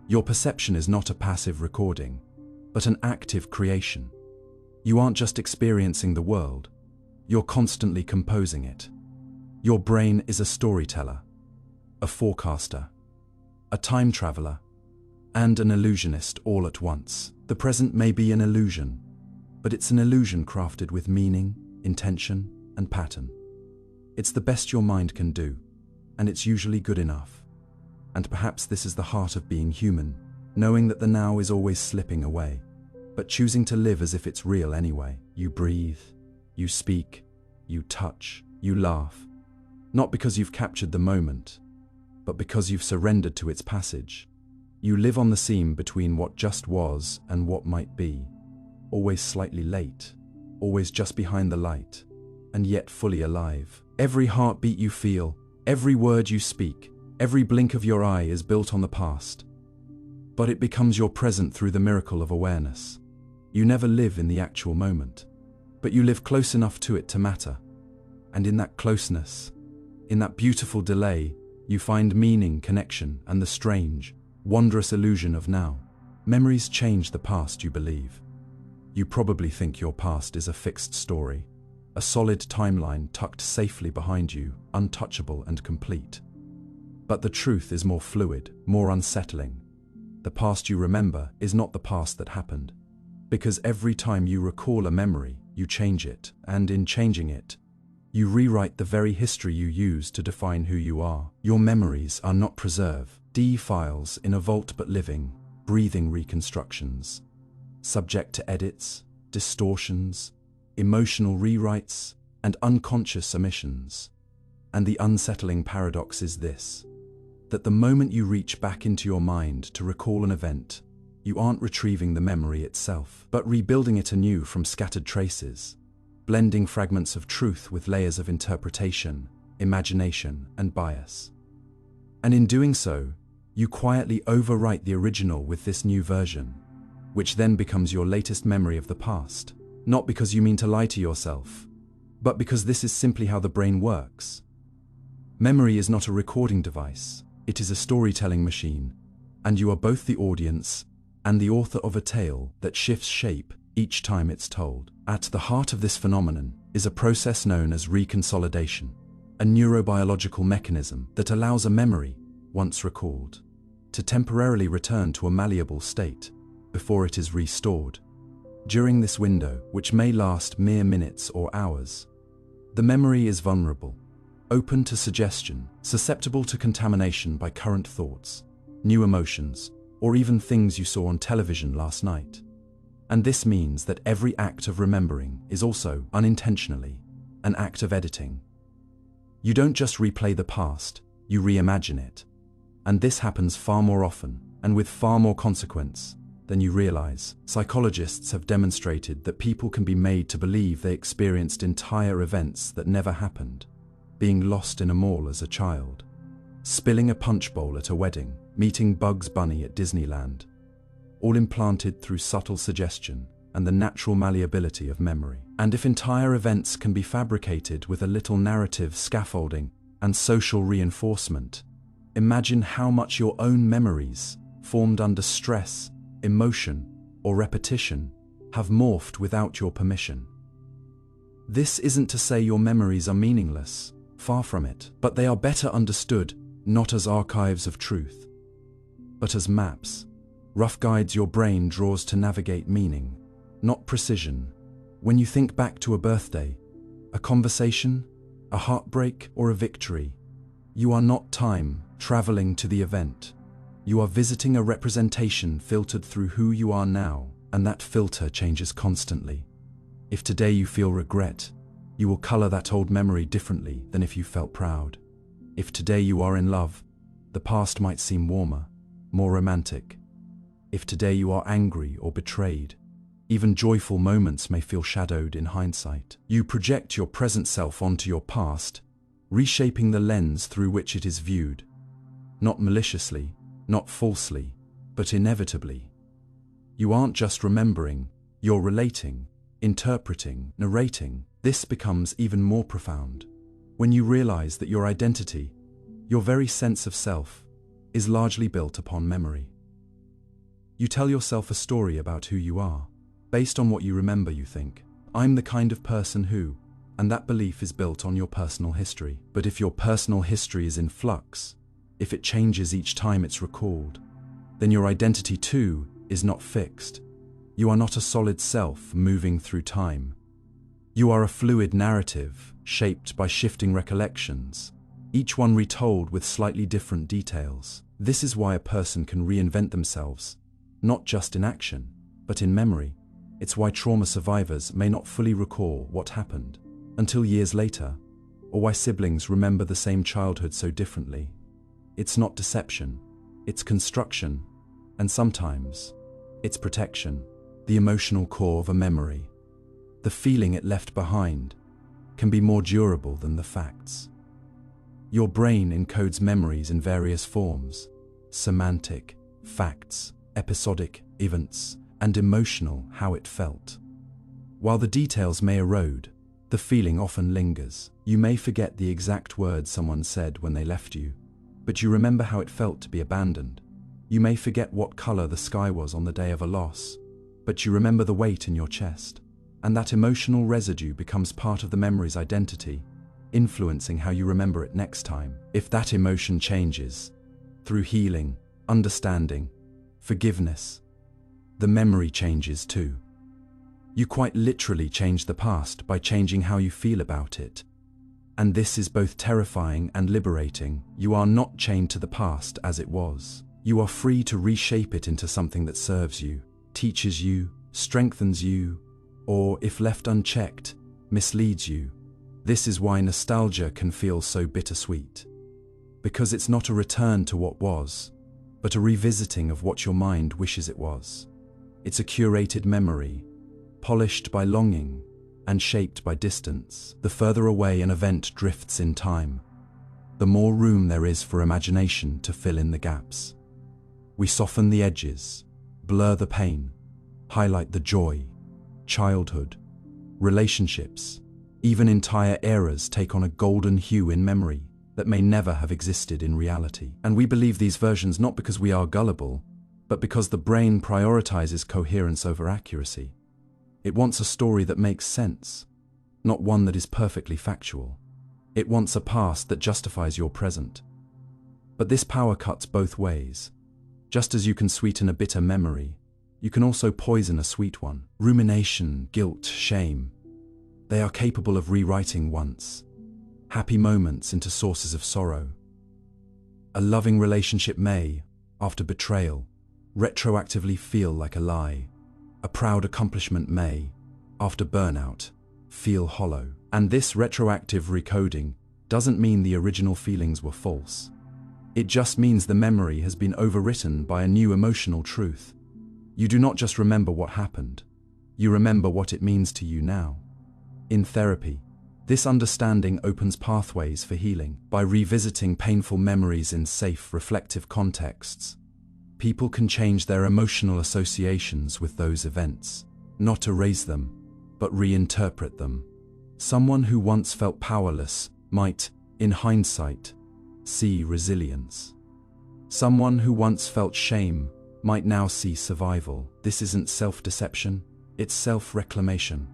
Your perception is not a passive recording, but an active creation. You aren't just experiencing the world, you're constantly composing it. Your brain is a storyteller, a forecaster, a time traveler, and an illusionist all at once. The present may be an illusion, but it's an illusion crafted with meaning, intention, and pattern. It's the best your mind can do, and it's usually good enough. And perhaps this is the heart of being human, knowing that the now is always slipping away, but choosing to live as if it's real anyway. You breathe, you speak, you touch, you laugh, not because you've captured the moment, but because you've surrendered to its passage. You live on the seam between what just was and what might be, always slightly late, always just behind the light, and yet fully alive. Every heartbeat you feel, every word you speak, every blink of your eye is built on the past, but it becomes your present through the miracle of awareness. You never live in the actual moment, but you live close enough to it to matter. And in that closeness, in that beautiful delay, you find meaning, connection, and the strange, wondrous illusion of now. Memories change the past, you believe. You probably think your past is a fixed story, a solid timeline tucked safely behind you, untouchable and complete. But the truth is more fluid, more unsettling. The past you remember is not the past that happened, because every time you recall a memory, you change it, and in changing it, you rewrite the very history you use to define who you are. Your memories are not preserved files in a vault but living, breathing reconstructions, subject to edits, distortions, emotional rewrites, and unconscious omissions. And the unsettling paradox is this: that the moment you reach back into your mind to recall an event, you aren't retrieving the memory itself, but rebuilding it anew from scattered traces, blending fragments of truth with layers of interpretation, imagination, and bias. And in doing so, you quietly overwrite the original with this new version, which then becomes your latest memory of the past, not because you mean to lie to yourself, but because this is simply how the brain works. Memory is not a recording device, it is a storytelling machine, and you are both the audience and the author of a tale that shifts shape each time it's told. At the heart of this phenomenon is a process known as reconsolidation, a neurobiological mechanism that allows a memory, once recalled, to temporarily return to a malleable state before it is restored. During this window, which may last mere minutes or hours, the memory is vulnerable, open to suggestion, susceptible to contamination by current thoughts, new emotions, or even things you saw on television last night. And this means that every act of remembering is also, unintentionally, an act of editing. You don't just replay the past, you reimagine it. And this happens far more often, and with far more consequence, than you realize. Psychologists have demonstrated that people can be made to believe they experienced entire events that never happened. Being lost in a mall as a child, spilling a punch bowl at a wedding, meeting Bugs Bunny at Disneyland, all implanted through subtle suggestion and the natural malleability of memory. And if entire events can be fabricated with a little narrative scaffolding and social reinforcement, imagine how much your own memories, formed under stress, emotion, or repetition, have morphed without your permission. This isn't to say your memories are meaningless, far from it, but they are better understood not as archives of truth, but as maps, rough guides your brain draws to navigate meaning, not precision. When you think back to a birthday, a conversation, a heartbreak, or a victory, you are not time traveling to the event. You are visiting a representation filtered through who you are now, and that filter changes constantly. If today you feel regret, you will color that old memory differently than if you felt proud. If today you are in love, the past might seem warmer, more romantic. If today you are angry or betrayed, even joyful moments may feel shadowed in hindsight. You project your present self onto your past, reshaping the lens through which it is viewed. Not maliciously, not falsely, but inevitably. You aren't just remembering, you're relating, interpreting, narrating. This becomes even more profound when you realize that your identity, your very sense of self, is largely built upon memory. You tell yourself a story about who you are, based on what you remember. You think, I'm the kind of person who, and that belief is built on your personal history. But if your personal history is in flux, if it changes each time it's recalled, then your identity too is not fixed. You are not a solid self moving through time. You are a fluid narrative, shaped by shifting recollections, each one retold with slightly different details. This is why a person can reinvent themselves, not just in action, but in memory. It's why trauma survivors may not fully recall what happened until years later, or why siblings remember the same childhood so differently. It's not deception, it's construction, and sometimes it's protection. The emotional core of a memory, the feeling it left behind, can be more durable than the facts. Your brain encodes memories in various forms: semantic, facts, episodic, events, and emotional, how it felt. While the details may erode, the feeling often lingers. You may forget the exact words someone said when they left you, but you remember how it felt to be abandoned. You may forget what color the sky was on the day of a loss, but you remember the weight in your chest. And that emotional residue becomes part of the memory's identity, influencing how you remember it next time. If that emotion changes, through healing, understanding, forgiveness, the memory changes too. You quite literally change the past by changing how you feel about it. And this is both terrifying and liberating. You are not chained to the past as it was. You are free to reshape it into something that serves you, teaches you, strengthens you, or, if left unchecked, misleads you. This is why nostalgia can feel so bittersweet. Because it's not a return to what was, but a revisiting of what your mind wishes it was. It's a curated memory, polished by longing and shaped by distance. The further away an event drifts in time, the more room there is for imagination to fill in the gaps. We soften the edges, blur the pain, highlight the joy. Childhood, relationships, even entire eras take on a golden hue in memory that may never have existed in reality. And we believe these versions not because we are gullible, but because the brain prioritizes coherence over accuracy. It wants a story that makes sense, not one that is perfectly factual. It wants a past that justifies your present. But this power cuts both ways. Just as you can sweeten a bitter memory, you can also poison a sweet one. Rumination, guilt, shame. They are capable of rewriting once happy moments into sources of sorrow. A loving relationship may, after betrayal, retroactively feel like a lie. A proud accomplishment may, after burnout, feel hollow. And this retroactive recoding doesn't mean the original feelings were false. It just means the memory has been overwritten by a new emotional truth. You do not just remember what happened, you remember what it means to you now. In therapy, this understanding opens pathways for healing. By revisiting painful memories in safe, reflective contexts, people can change their emotional associations with those events, not erase them, but reinterpret them. Someone who once felt powerless might, in hindsight, see resilience. Someone who once felt shame might now see survival. This isn't self-deception, it's self-reclamation.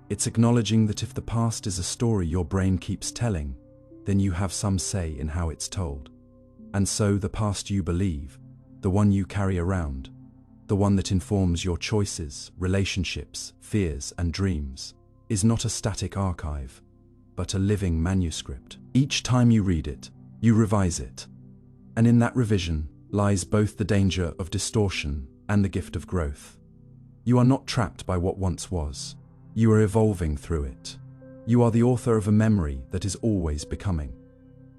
It's acknowledging that if the past is a story your brain keeps telling, then you have some say in how it's told. And so the past you believe, the one you carry around, the one that informs your choices, relationships, fears, and dreams, is not a static archive, but a living manuscript. Each time you read it, you revise it. And in that revision lies both the danger of distortion and the gift of growth. You are not trapped by what once was. You are evolving through it. You are the author of a memory that is always becoming.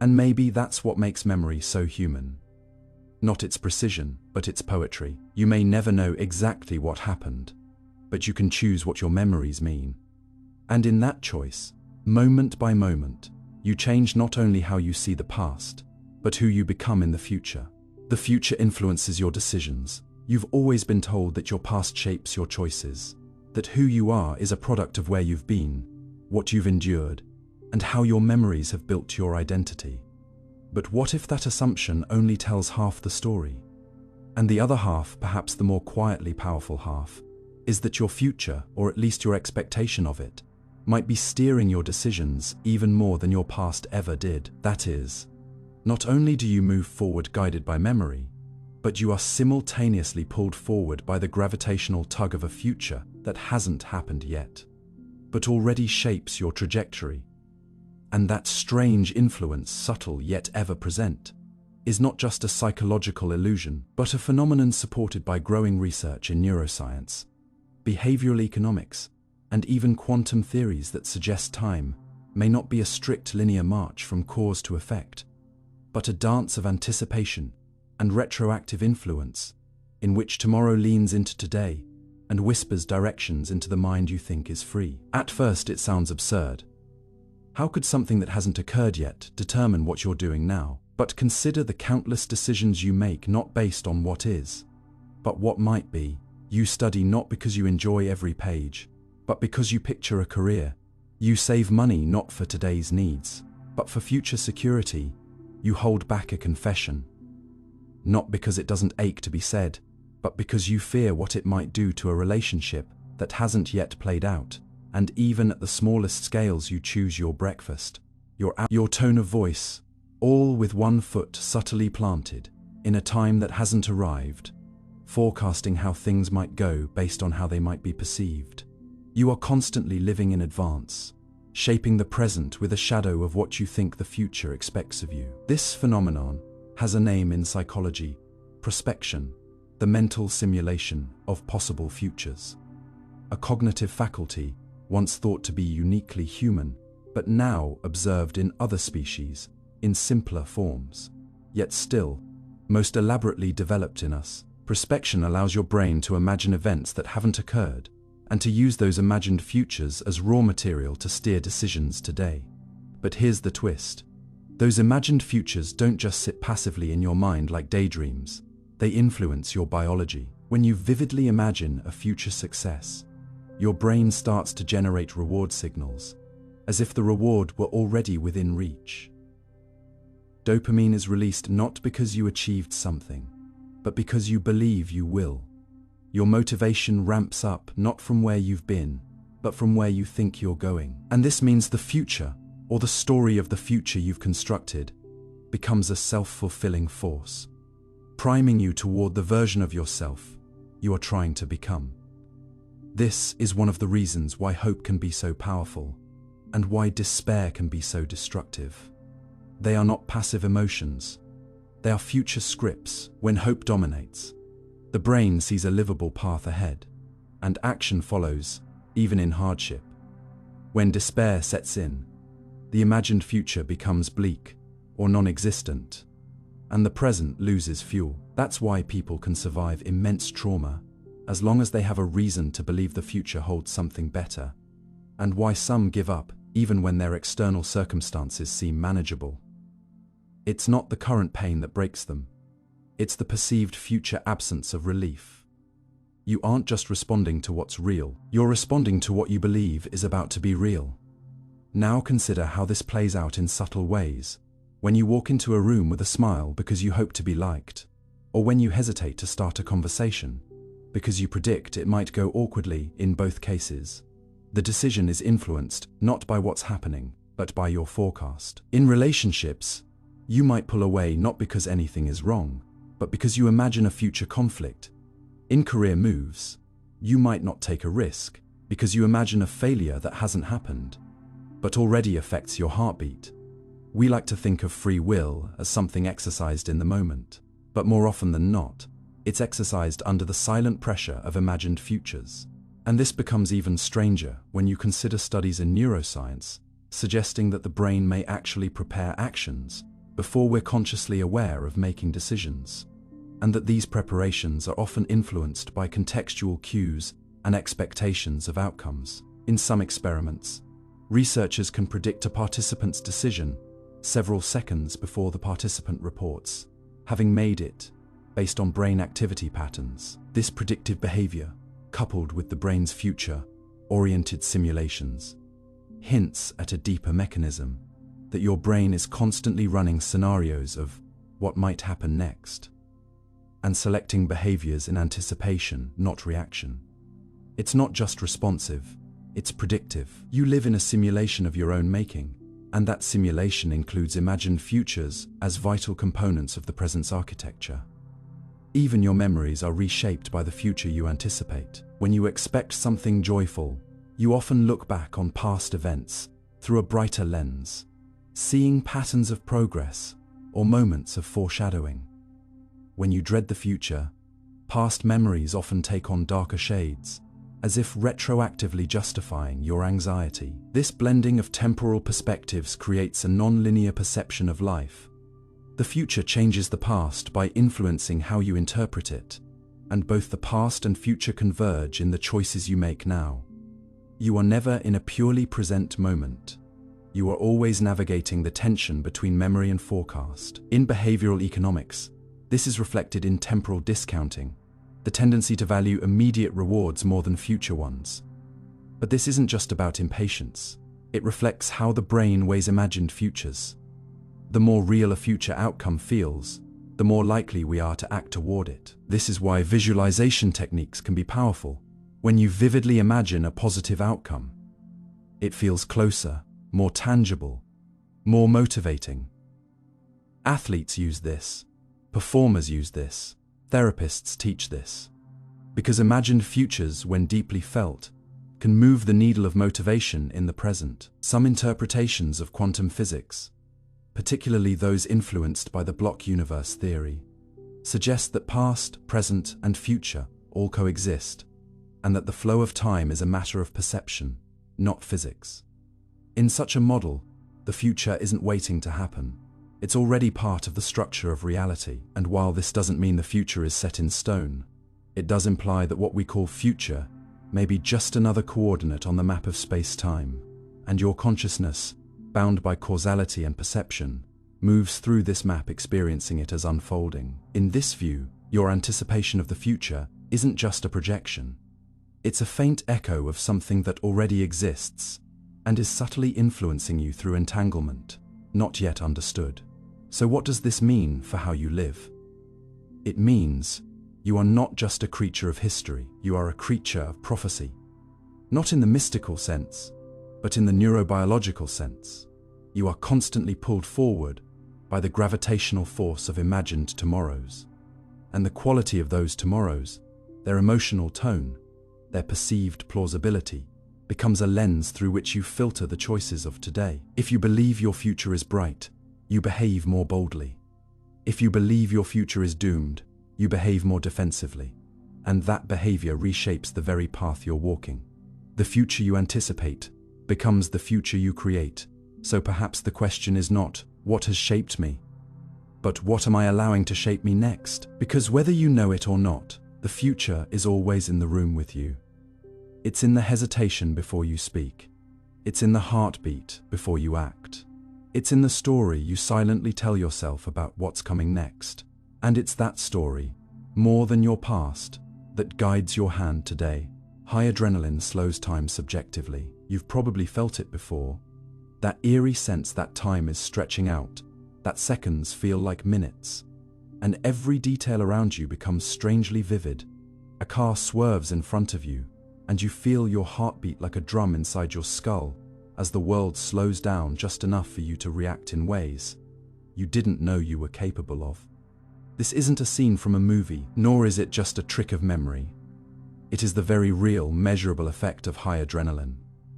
And maybe that's what makes memory so human. Not its precision, but its poetry. You may never know exactly what happened, but you can choose what your memories mean. And in that choice, moment by moment, you change not only how you see the past, but who you become in the future. The future influences your decisions. You've always been told that your past shapes your choices, that who you are is a product of where you've been, what you've endured, and how your memories have built your identity. But what if that assumption only tells half the story? And the other half, perhaps the more quietly powerful half, is that your future, or at least your expectation of it, might be steering your decisions even more than your past ever did. That is, not only do you move forward guided by memory, but you are simultaneously pulled forward by the gravitational tug of a future that hasn't happened yet, but already shapes your trajectory. And that strange influence, subtle yet ever present, is not just a psychological illusion, but a phenomenon supported by growing research in neuroscience, behavioral economics, and even quantum theories that suggest time may not be a strict linear march from cause to effect, but a dance of anticipation and retroactive influence, in which tomorrow leans into today and whispers directions into the mind you think is free. At first it sounds absurd. How could something that hasn't occurred yet determine what you're doing now? But consider the countless decisions you make not based on what is, but what might be. You study not because you enjoy every page, but because you picture a career. You save money not for today's needs, but for future security. You hold back a confession, not because it doesn't ache to be said, but because you fear what it might do to a relationship that hasn't yet played out. And even at the smallest scales you choose your breakfast, your tone of voice, all with one foot subtly planted in a time that hasn't arrived, forecasting how things might go based on how they might be perceived. You are constantly living in advance, shaping the present with a shadow of what you think the future expects of you. This phenomenon has a name in psychology: prospection, the mental simulation of possible futures. a cognitive faculty once thought to be uniquely human, but now observed in other species, in simpler forms. Yet still, most elaborately developed in us, prospection allows your brain to imagine events that haven't occurred, and to use those imagined futures as raw material to steer decisions today. But here's the twist. Those imagined futures don't just sit passively in your mind like daydreams. They influence your biology. When you vividly imagine a future success, your brain starts to generate reward signals, as if the reward were already within reach. Dopamine is released not because you achieved something, but because you believe you will. Your motivation ramps up not from where you've been, but from where you think you're going. And this means the future, or the story of the future you've constructed, becomes a self-fulfilling force, priming you toward the version of yourself you are trying to become. This is one of the reasons why hope can be so powerful, and why despair can be so destructive. They are not passive emotions. They are future scripts. When hope dominates, the brain sees a livable path ahead, and action follows, even in hardship. When despair sets in, the imagined future becomes bleak or non-existent, and the present loses fuel. That's why people can survive immense trauma as long as they have a reason to believe the future holds something better, and why some give up even when their external circumstances seem manageable. It's not the current pain that breaks them. It's the perceived future absence of relief. You aren't just responding to what's real, you're responding to what you believe is about to be real. Now consider how this plays out in subtle ways. When you walk into a room with a smile because you hope to be liked, or when you hesitate to start a conversation because you predict it might go awkwardly. In both cases, the decision is influenced not by what's happening, but by your forecast. In relationships, you might pull away not because anything is wrong, but because you imagine a future conflict. In career moves, you might not take a risk because you imagine a failure that hasn't happened, but already affects your heartbeat. We like to think of free will as something exercised in the moment, but more often than not, it's exercised under the silent pressure of imagined futures. And this becomes even stranger when you consider studies in neuroscience suggesting that the brain may actually prepare actions before we're consciously aware of making decisions, and that these preparations are often influenced by contextual cues and expectations of outcomes. In some experiments, researchers can predict a participant's decision several seconds before the participant reports having made it, based on brain activity patterns. This predictive behavior, coupled with the brain's future-oriented simulations, hints at a deeper mechanism, that your brain is constantly running scenarios of what might happen next, and selecting behaviors in anticipation, not reaction. It's not just responsive, it's predictive. You live in a simulation of your own making, and that simulation includes imagined futures as vital components of the present's architecture. Even your memories are reshaped by the future you anticipate. When you expect something joyful, you often look back on past events through a brighter lens, seeing patterns of progress or moments of foreshadowing. When you dread the future, past memories often take on darker shades, as if retroactively justifying your anxiety. This blending of temporal perspectives creates a non-linear perception of life. The future changes the past by influencing how you interpret it, and both the past and future converge in the choices you make now. You are never in a purely present moment. You are always navigating the tension between memory and forecast. In behavioral economics, this is reflected in temporal discounting, the tendency to value immediate rewards more than future ones. But this isn't just about impatience. It reflects how the brain weighs imagined futures. The more real a future outcome feels, the more likely we are to act toward it. This is why visualization techniques can be powerful. When you vividly imagine a positive outcome, it feels closer, more tangible, more motivating. Athletes use this. Performers use this. Therapists teach this. Because imagined futures, when deeply felt, can move the needle of motivation in the present. Some interpretations of quantum physics, particularly those influenced by the block universe theory, suggest that past, present, and future all coexist, and that the flow of time is a matter of perception, not physics. In such a model, the future isn't waiting to happen. It's already part of the structure of reality, and while this doesn't mean the future is set in stone, it does imply that what we call future may be just another coordinate on the map of space-time, and your consciousness, bound by causality and perception, moves through this map experiencing it as unfolding. In this view, your anticipation of the future isn't just a projection. It's a faint echo of something that already exists and is subtly influencing you through entanglement, not yet understood. So what does this mean for how you live? It means you are not just a creature of history, you are a creature of prophecy. Not in the mystical sense, but in the neurobiological sense. You are constantly pulled forward by the gravitational force of imagined tomorrows. And the quality of those tomorrows, their emotional tone, their perceived plausibility, becomes a lens through which you filter the choices of today. If you believe your future is bright, you behave more boldly. If you believe your future is doomed, you behave more defensively. And that behavior reshapes the very path you're walking. The future you anticipate becomes the future you create. So perhaps the question is not, what has shaped me? But what am I allowing to shape me next? Because whether you know it or not, the future is always in the room with you. It's in the hesitation before you speak. It's in the heartbeat before you act. It's in the story you silently tell yourself about what's coming next. And it's that story, more than your past, that guides your hand today. High adrenaline slows time subjectively. You've probably felt it before. That eerie sense that time is stretching out, that seconds feel like minutes, and every detail around you becomes strangely vivid. A car swerves in front of you, and you feel your heartbeat like a drum inside your skull as the world slows down just enough for you to react in ways you didn't know you were capable of. This isn't a scene from a movie, nor is it just a trick of memory. It is the very real, measurable effect of high adrenaline,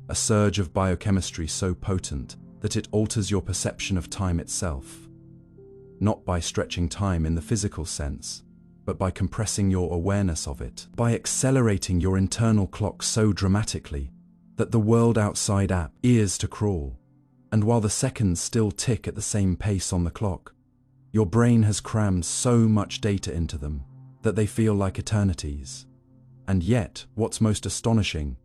a surge of biochemistry so potent that it alters your perception of time itself. Not by stretching time in the physical sense, but by compressing your awareness of it, by accelerating your internal clock so dramatically that the world outside appears to crawl. And while the seconds still tick at the same pace on the clock, your brain has crammed so much data into them that they feel like eternities. And yet, what's most astonishing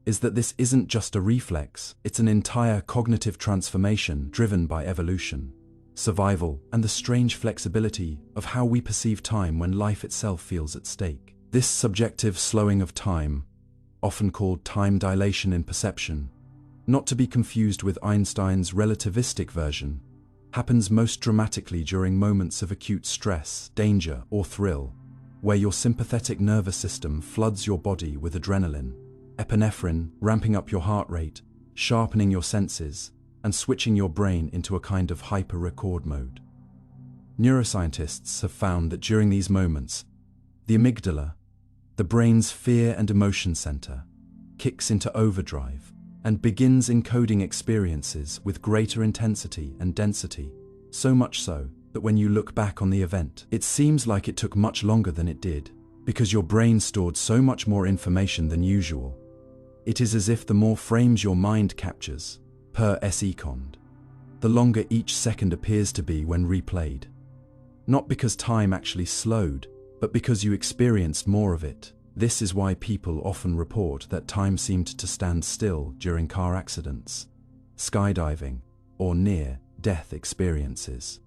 is that this isn't just a reflex, it's an entire cognitive transformation driven by evolution, survival, and the strange flexibility of how we perceive time when life itself feels at stake. This subjective slowing of time, often called time dilation in perception, not to be confused with Einstein's relativistic version, happens most dramatically during moments of acute stress, danger, or thrill, where your sympathetic nervous system floods your body with adrenaline, epinephrine, ramping up your heart rate, sharpening your senses, and switching your brain into a kind of hyper-record mode. Neuroscientists have found that during these moments, the amygdala, the brain's fear and emotion center, kicks into overdrive and begins encoding experiences with greater intensity and density, so much so that when you look back on the event, it seems like it took much longer than it did, because your brain stored so much more information than usual. It is as if the more frames your mind captures, per second, the longer each second appears to be when replayed. Not because time actually slowed, but because you experienced more of it. This is why people often report that time seemed to stand still during car accidents, skydiving, or near-death experiences.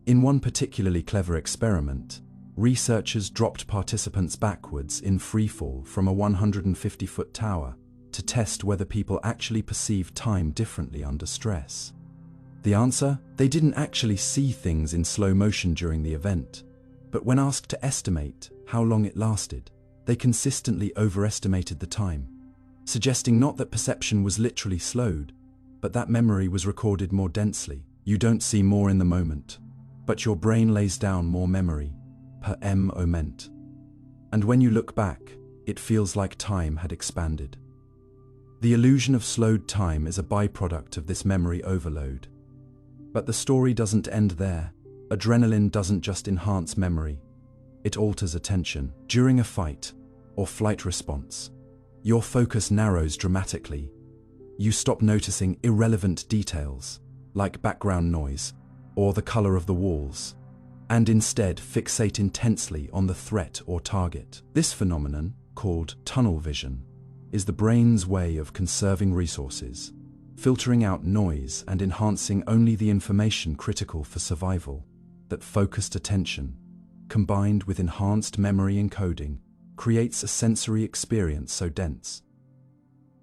In one particularly clever experiment, researchers dropped participants backwards in freefall from a 150-foot tower to test whether people actually perceived time differently under stress. The answer? They didn't actually see things in slow motion during the event, but when asked to estimate how long it lasted, they consistently overestimated the time, suggesting not that perception was literally slowed, but that memory was recorded more densely. You don't see more in the moment, but your brain lays down more memory, per moment. And when you look back, it feels like time had expanded. The illusion of slowed time is a byproduct of this memory overload. But the story doesn't end there. Adrenaline doesn't just enhance memory, it alters attention. During a fight, or flight response. Your focus narrows dramatically. You stop noticing irrelevant details, like background noise or the color of the walls, and instead fixate intensely on the threat or target. This phenomenon, called tunnel vision, is the brain's way of conserving resources, filtering out noise and enhancing only the information critical for survival. That focused attention, combined with enhanced memory encoding, creates a sensory experience so dense.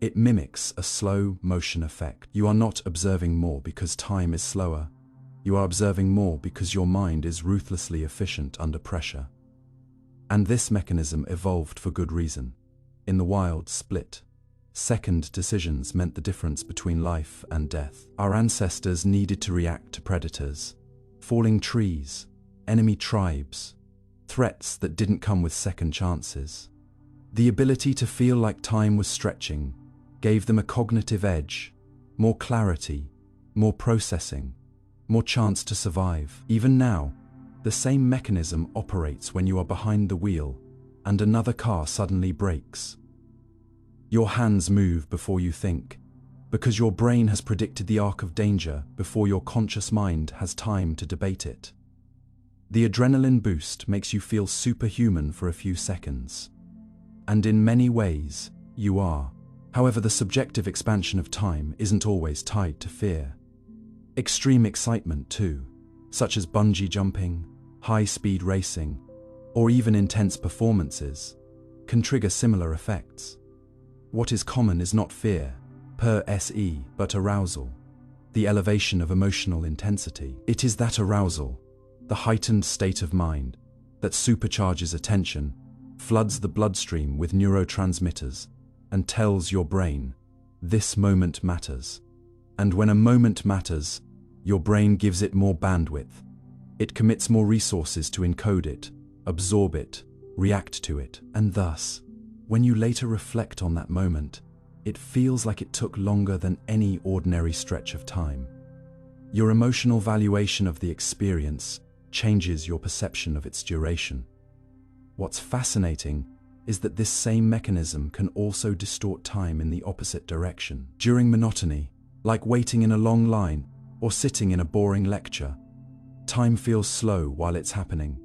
It mimics a slow motion effect. You are not observing more because time is slower. You are observing more because your mind is ruthlessly efficient under pressure. And this mechanism evolved for good reason. In the wild, split-second decisions meant the difference between life and death. Our ancestors needed to react to predators, falling trees, enemy tribes, threats that didn't come with second chances. The ability to feel like time was stretching gave them a cognitive edge, more clarity, more processing, more chance to survive. Even now, the same mechanism operates when you are behind the wheel and another car suddenly brakes. Your hands move before you think, because your brain has predicted the arc of danger before your conscious mind has time to debate it. The adrenaline boost makes you feel superhuman for a few seconds. And in many ways, you are. However, the subjective expansion of time isn't always tied to fear. Extreme excitement too, such as bungee jumping, high-speed racing, or even intense performances, can trigger similar effects. What is common is not fear, per se, but arousal, the elevation of emotional intensity. It is that arousal, the heightened state of mind, that supercharges attention, floods the bloodstream with neurotransmitters, and tells your brain, this moment matters. And when a moment matters, your brain gives it more bandwidth. It commits more resources to encode it, absorb it, react to it, and thus, when you later reflect on that moment, it feels like it took longer than any ordinary stretch of time. Your emotional valuation of the experience changes your perception of its duration. What's fascinating is that this same mechanism can also distort time in the opposite direction. During monotony, like waiting in a long line or sitting in a boring lecture, time feels slow while it's happening.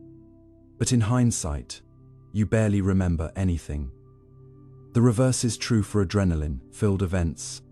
But in hindsight, you barely remember anything. The reverse is true for adrenaline-filled events.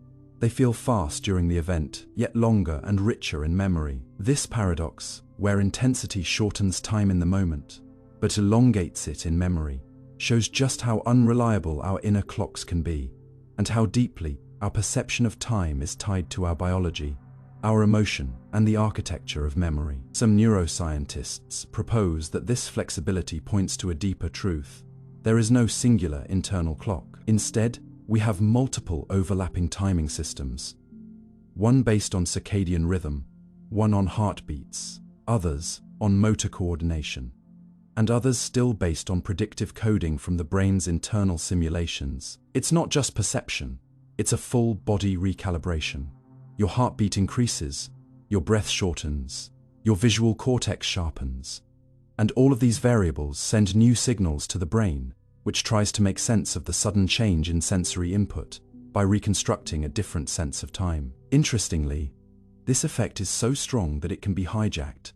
They feel fast during the event, yet longer and richer in memory. This paradox, where intensity shortens time in the moment, but elongates it in memory, shows just how unreliable our inner clocks can be, and how deeply our perception of time is tied to our biology, our emotion, and the architecture of memory. Some neuroscientists propose that this flexibility points to a deeper truth. There is no singular internal clock. Instead, we have multiple overlapping timing systems, one based on circadian rhythm, one on heartbeats, others on motor coordination, and others still based on predictive coding from the brain's internal simulations. It's not just perception, it's a full body recalibration. Your heartbeat increases, your breath shortens, your visual cortex sharpens, and all of these variables send new signals to the brain, which tries to make sense of the sudden change in sensory input by reconstructing a different sense of time. Interestingly, this effect is so strong that it can be hijacked,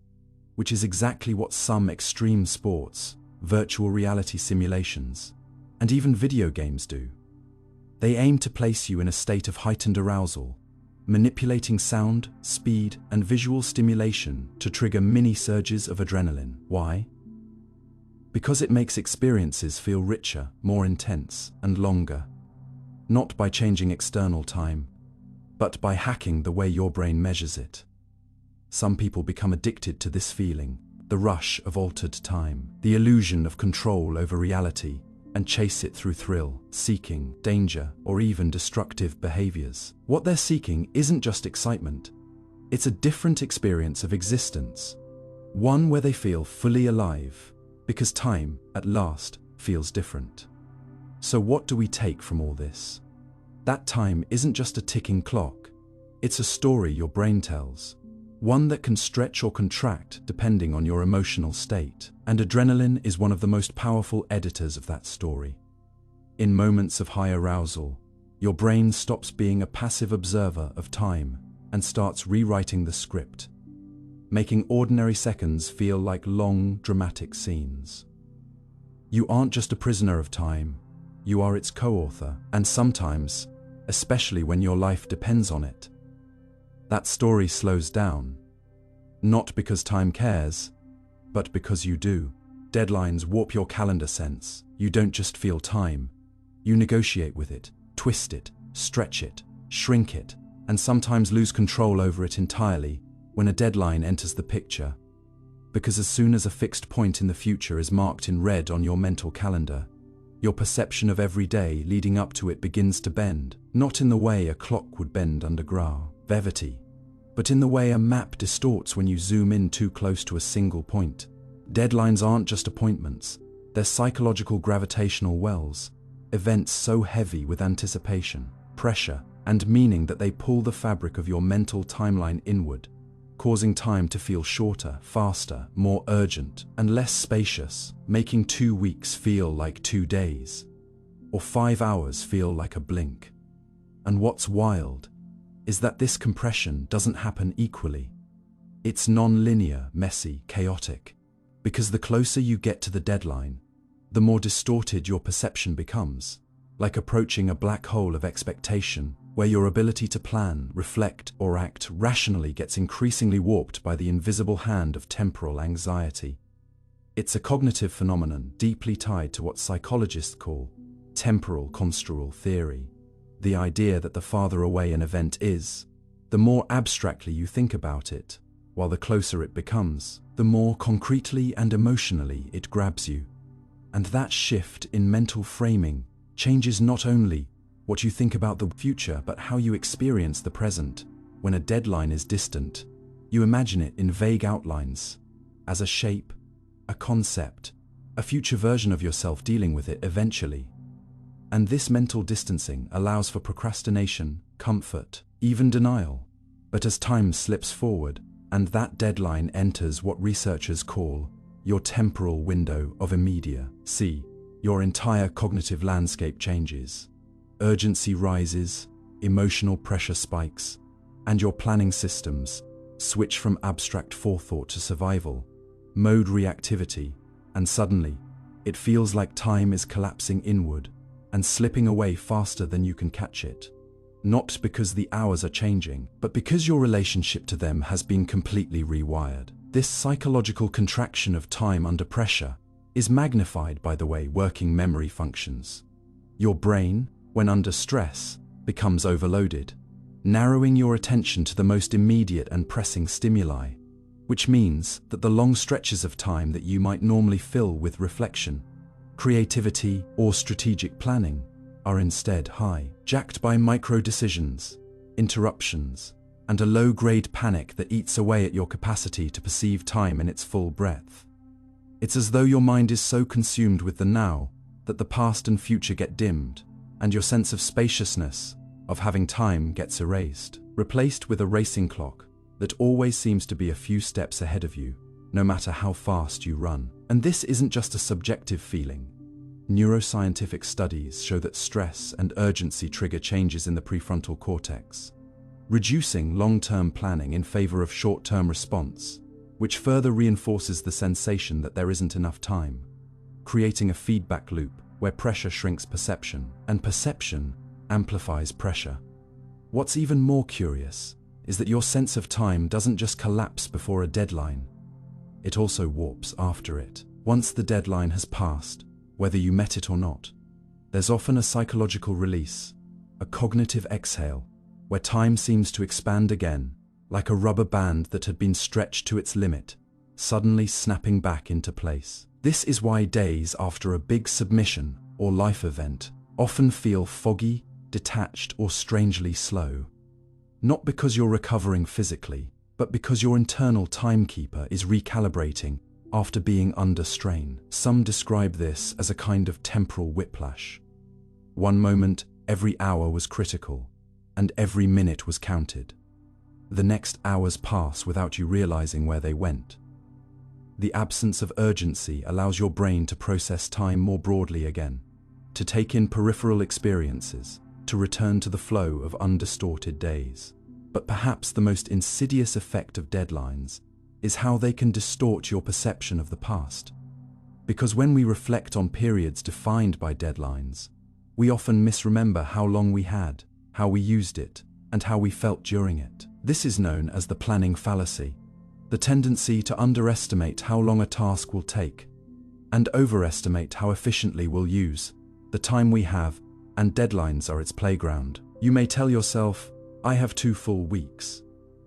which is exactly what some extreme sports, virtual reality simulations, and even video games do. They aim to place you in a state of heightened arousal, manipulating sound, speed, and visual stimulation to trigger mini surges of adrenaline. Why? Because it makes experiences feel richer, more intense, and longer. Not by changing external time, but by hacking the way your brain measures it. Some people become addicted to this feeling, the rush of altered time, the illusion of control over reality, and chase it through thrill, seeking, danger, or even destructive behaviors. What they're seeking isn't just excitement, it's a different experience of existence, one where they feel fully alive, because time, at last, feels different. So what do we take from all this? That time isn't just a ticking clock, it's a story your brain tells, one that can stretch or contract depending on your emotional state. And adrenaline is one of the most powerful editors of that story. In moments of high arousal, your brain stops being a passive observer of time and starts rewriting the script, making ordinary seconds feel like long, dramatic scenes. You aren't just a prisoner of time, you are its co-author, and sometimes, especially when your life depends on it, that story slows down. Not because time cares, but because you do. Deadlines warp your calendar sense. You don't just feel time, you negotiate with it, twist it, stretch it, shrink it, and sometimes lose control over it entirely when a deadline enters the picture. Because as soon as a fixed point in the future is marked in red on your mental calendar, your perception of every day leading up to it begins to bend, not in the way a clock would bend under gravity, but in the way a map distorts when you zoom in too close to a single point. Deadlines aren't just appointments, they're psychological gravitational wells, events so heavy with anticipation, pressure, and meaning that they pull the fabric of your mental timeline inward, causing time to feel shorter, faster, more urgent, and less spacious, making 2 weeks feel like 2 days, or 5 hours feel like a blink. And what's wild is that this compression doesn't happen equally. It's non-linear, messy, chaotic, because the closer you get to the deadline, the more distorted your perception becomes, like approaching a black hole of expectation, where your ability to plan, reflect, or act rationally gets increasingly warped by the invisible hand of temporal anxiety. It's a cognitive phenomenon deeply tied to what psychologists call temporal construal theory, the idea that the farther away an event is, the more abstractly you think about it, while the closer it becomes, the more concretely and emotionally it grabs you. And that shift in mental framing changes not only what you think about the future, but how you experience the present. When a deadline is distant, you imagine it in vague outlines, as a shape, a concept, a future version of yourself dealing with it eventually. And this mental distancing allows for procrastination, comfort, even denial. But as time slips forward, and that deadline enters what researchers call your temporal window of immediacy, your entire cognitive landscape changes. Urgency rises, emotional pressure spikes, and your planning systems switch from abstract forethought to survival mode reactivity, and suddenly, it feels like time is collapsing inward and slipping away faster than you can catch it. Not because the hours are changing, but because your relationship to them has been completely rewired. This psychological contraction of time under pressure is magnified by the way working memory functions. Your brain, when under stress, becomes overloaded, narrowing your attention to the most immediate and pressing stimuli, which means that the long stretches of time that you might normally fill with reflection, creativity, or strategic planning are instead hijacked by micro-decisions, interruptions, and a low-grade panic that eats away at your capacity to perceive time in its full breadth. It's as though your mind is so consumed with the now that the past and future get dimmed, and your sense of spaciousness, of having time, gets erased, replaced with a racing clock that always seems to be a few steps ahead of you, no matter how fast you run. And this isn't just a subjective feeling. Neuroscientific studies show that stress and urgency trigger changes in the prefrontal cortex, reducing long-term planning in favor of short-term response, which further reinforces the sensation that there isn't enough time, creating a feedback loop where pressure shrinks perception, and perception amplifies pressure. What's even more curious is that your sense of time doesn't just collapse before a deadline, it also warps after it. Once the deadline has passed, whether you met it or not, there's often a psychological release, a cognitive exhale, where time seems to expand again, like a rubber band that had been stretched to its limit, suddenly snapping back into place. This is why days after a big submission or life event often feel foggy, detached, or strangely slow. Not because you're recovering physically, but because your internal timekeeper is recalibrating after being under strain. Some describe this as a kind of temporal whiplash. One moment, every hour was critical, and every minute was counted. The next hours pass without you realizing where they went. The absence of urgency allows your brain to process time more broadly again, to take in peripheral experiences, to return to the flow of undistorted days. But perhaps the most insidious effect of deadlines is how they can distort your perception of the past. Because when we reflect on periods defined by deadlines, we often misremember how long we had, how we used it, and how we felt during it. This is known as the planning fallacy, the tendency to underestimate how long a task will take and overestimate how efficiently we'll use the time we have, and deadlines are its playground. You may tell yourself, "I have 2 full weeks,"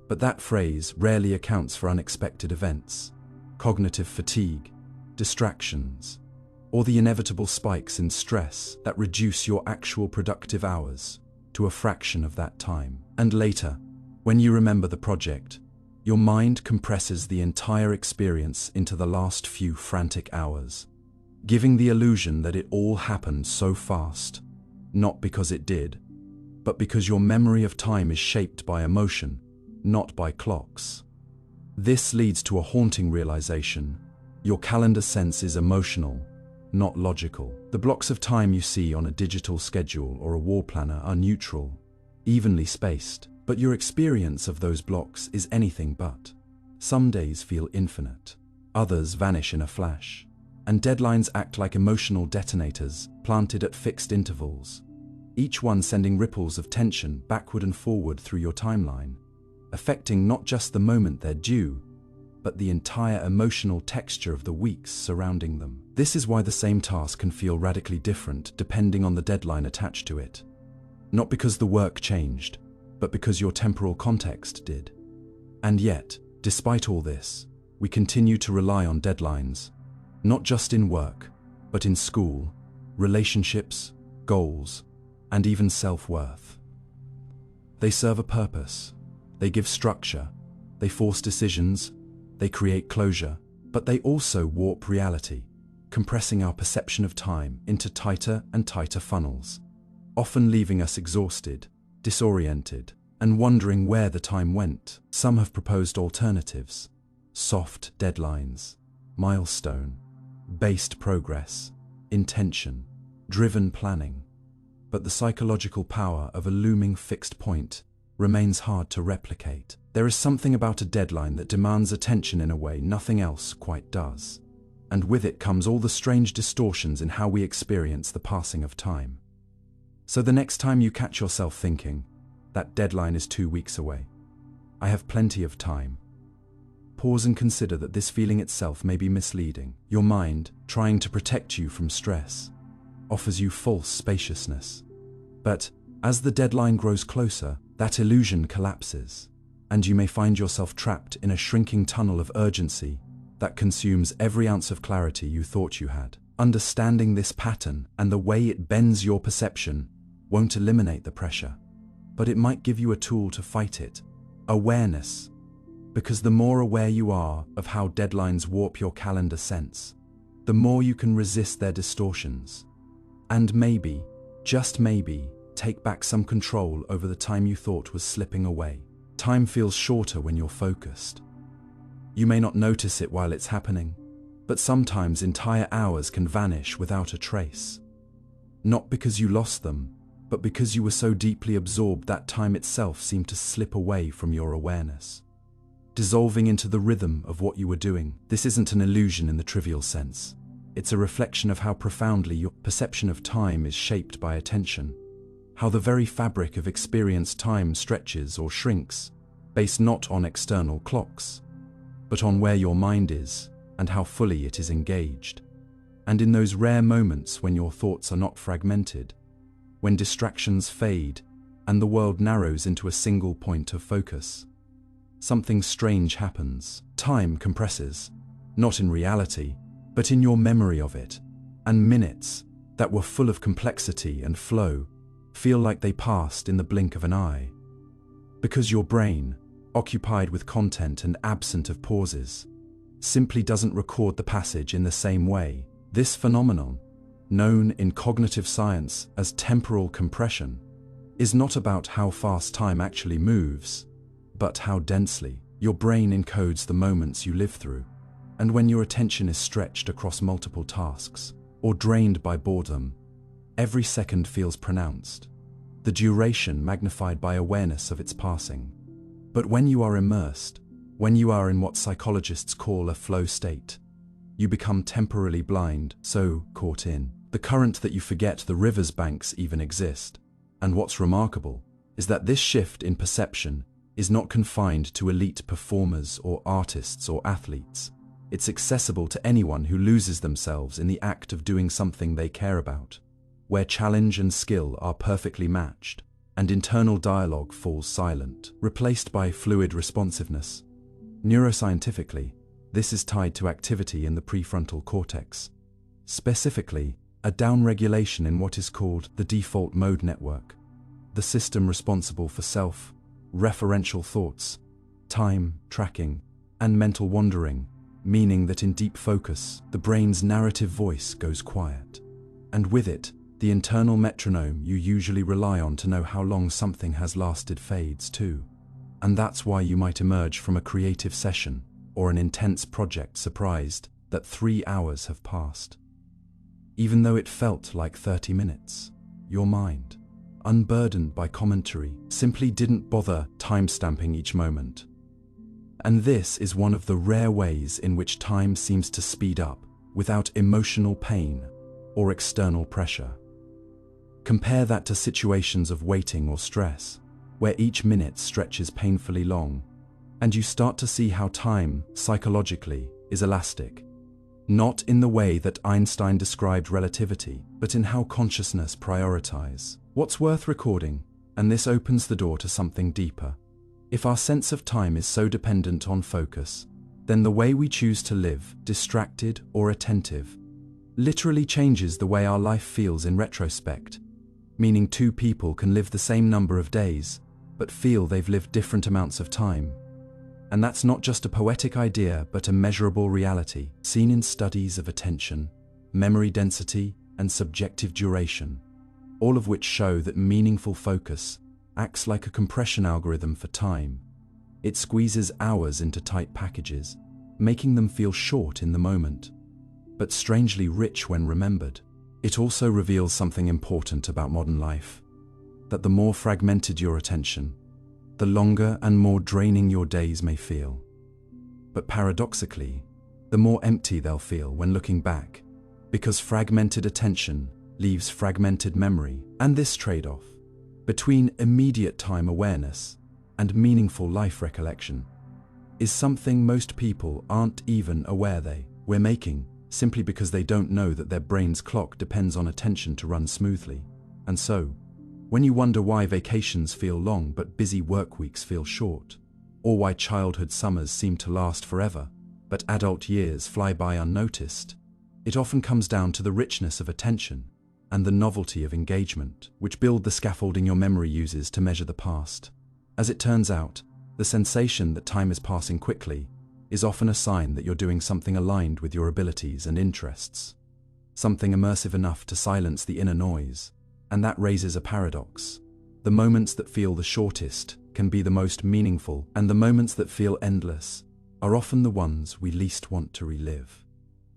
but that phrase rarely accounts for unexpected events, cognitive fatigue, distractions, or the inevitable spikes in stress that reduce your actual productive hours to a fraction of that time. And later, when you remember the project, your mind compresses the entire experience into the last few frantic hours, giving the illusion that it all happened so fast, not because it did, but because your memory of time is shaped by emotion, not by clocks. This leads to a haunting realization: your calendar sense is emotional, not logical. The blocks of time you see on a digital schedule or a wall planner are neutral, evenly spaced, but your experience of those blocks is anything but. Some days feel infinite, others vanish in a flash, and deadlines act like emotional detonators planted at fixed intervals, each one sending ripples of tension backward and forward through your timeline, affecting not just the moment they're due, but the entire emotional texture of the weeks surrounding them. This is why the same task can feel radically different depending on the deadline attached to it. Not because the work changed, but because your temporal context did. And yet, despite all this, we continue to rely on deadlines, not just in work, but in school, relationships, goals, and even self-worth. They serve a purpose. They give structure. They force decisions. They create closure. But they also warp reality, compressing our perception of time into tighter and tighter funnels, often leaving us exhausted, disoriented, and wondering where the time went. Some have proposed alternatives: soft deadlines, milestone-based progress, intention-driven planning. But the psychological power of a looming fixed point remains hard to replicate. There is something about a deadline that demands attention in a way nothing else quite does. And with it comes all the strange distortions in how we experience the passing of time. So the next time you catch yourself thinking, "That deadline is 2 weeks away. I have plenty of time," pause and consider that this feeling itself may be misleading. Your mind, trying to protect you from stress, offers you false spaciousness. But as the deadline grows closer, that illusion collapses, and you may find yourself trapped in a shrinking tunnel of urgency that consumes every ounce of clarity you thought you had. Understanding this pattern and the way it bends your perception won't eliminate the pressure, but it might give you a tool to fight it: awareness. Because the more aware you are of how deadlines warp your calendar sense, the more you can resist their distortions. And maybe, just maybe, take back some control over the time you thought was slipping away. Time feels shorter when you're focused. You may not notice it while it's happening, but sometimes entire hours can vanish without a trace. Not because you lost them, but because you were so deeply absorbed that time itself seemed to slip away from your awareness, dissolving into the rhythm of what you were doing. This isn't an illusion in the trivial sense. It's a reflection of how profoundly your perception of time is shaped by attention, how the very fabric of experienced time stretches or shrinks, based not on external clocks, but on where your mind is and how fully it is engaged. And in those rare moments when your thoughts are not fragmented, when distractions fade and the world narrows into a single point of focus, something strange happens. Time compresses, not in reality, but in your memory of it, and minutes that were full of complexity and flow feel like they passed in the blink of an eye. Because your brain, occupied with content and absent of pauses, simply doesn't record the passage in the same way. This phenomenon, known in cognitive science as temporal compression, is not about how fast time actually moves, but how densely your brain encodes the moments you live through. And when your attention is stretched across multiple tasks, or drained by boredom, Every second feels pronounced, the duration magnified by awareness of its passing. But when you are immersed, when you are in what psychologists call a flow state, you become temporarily blind, so caught in the current that you forget the river's banks even exist. And what's remarkable is that this shift in perception is not confined to elite performers or artists or athletes. It's accessible to anyone who loses themselves in the act of doing something they care about, where challenge and skill are perfectly matched, and internal dialogue falls silent, replaced by fluid responsiveness. Neuroscientifically, this is tied to activity in the prefrontal cortex, specifically a downregulation in what is called the default mode network, the system responsible for self-referential thoughts, time tracking, and mental wandering, meaning that in deep focus, the brain's narrative voice goes quiet. And with it, the internal metronome you usually rely on to know how long something has lasted fades too. And that's why you might emerge from a creative session or an intense project surprised that 3 hours have passed. Even though it felt like 30 minutes, your mind, unburdened by commentary, simply didn't bother timestamping each moment. And this is one of the rare ways in which time seems to speed up without emotional pain or external pressure. Compare that to situations of waiting or stress, where each minute stretches painfully long, and you start to see how time, psychologically, is elastic. Not in the way that Einstein described relativity, but in how consciousness prioritizes what's worth recording, and this opens the door to something deeper. If our sense of time is so dependent on focus, then the way we choose to live, distracted or attentive, literally changes the way our life feels in retrospect, meaning two people can live the same number of days, but feel they've lived different amounts of time. And that's not just a poetic idea, but a measurable reality, seen in studies of attention, memory density, and subjective duration, all of which show that meaningful focus acts like a compression algorithm for time. It squeezes hours into tight packages, making them feel short in the moment, but strangely rich when remembered. It also reveals something important about modern life, that the more fragmented your attention, the longer and more draining your days may feel. But paradoxically, the more empty they'll feel when looking back, because fragmented attention leaves fragmented memory. And this trade-off between immediate time awareness and meaningful life recollection is something most people aren't even aware we're making, simply because they don't know that their brain's clock depends on attention to run smoothly. And so, when you wonder why vacations feel long but busy work weeks feel short, or why childhood summers seem to last forever, but adult years fly by unnoticed, it often comes down to the richness of attention and the novelty of engagement, which build the scaffolding your memory uses to measure the past. As it turns out, the sensation that time is passing quickly is often a sign that you're doing something aligned with your abilities and interests, something immersive enough to silence the inner noise. And that raises a paradox. The moments that feel the shortest can be the most meaningful, and the moments that feel endless are often the ones we least want to relive.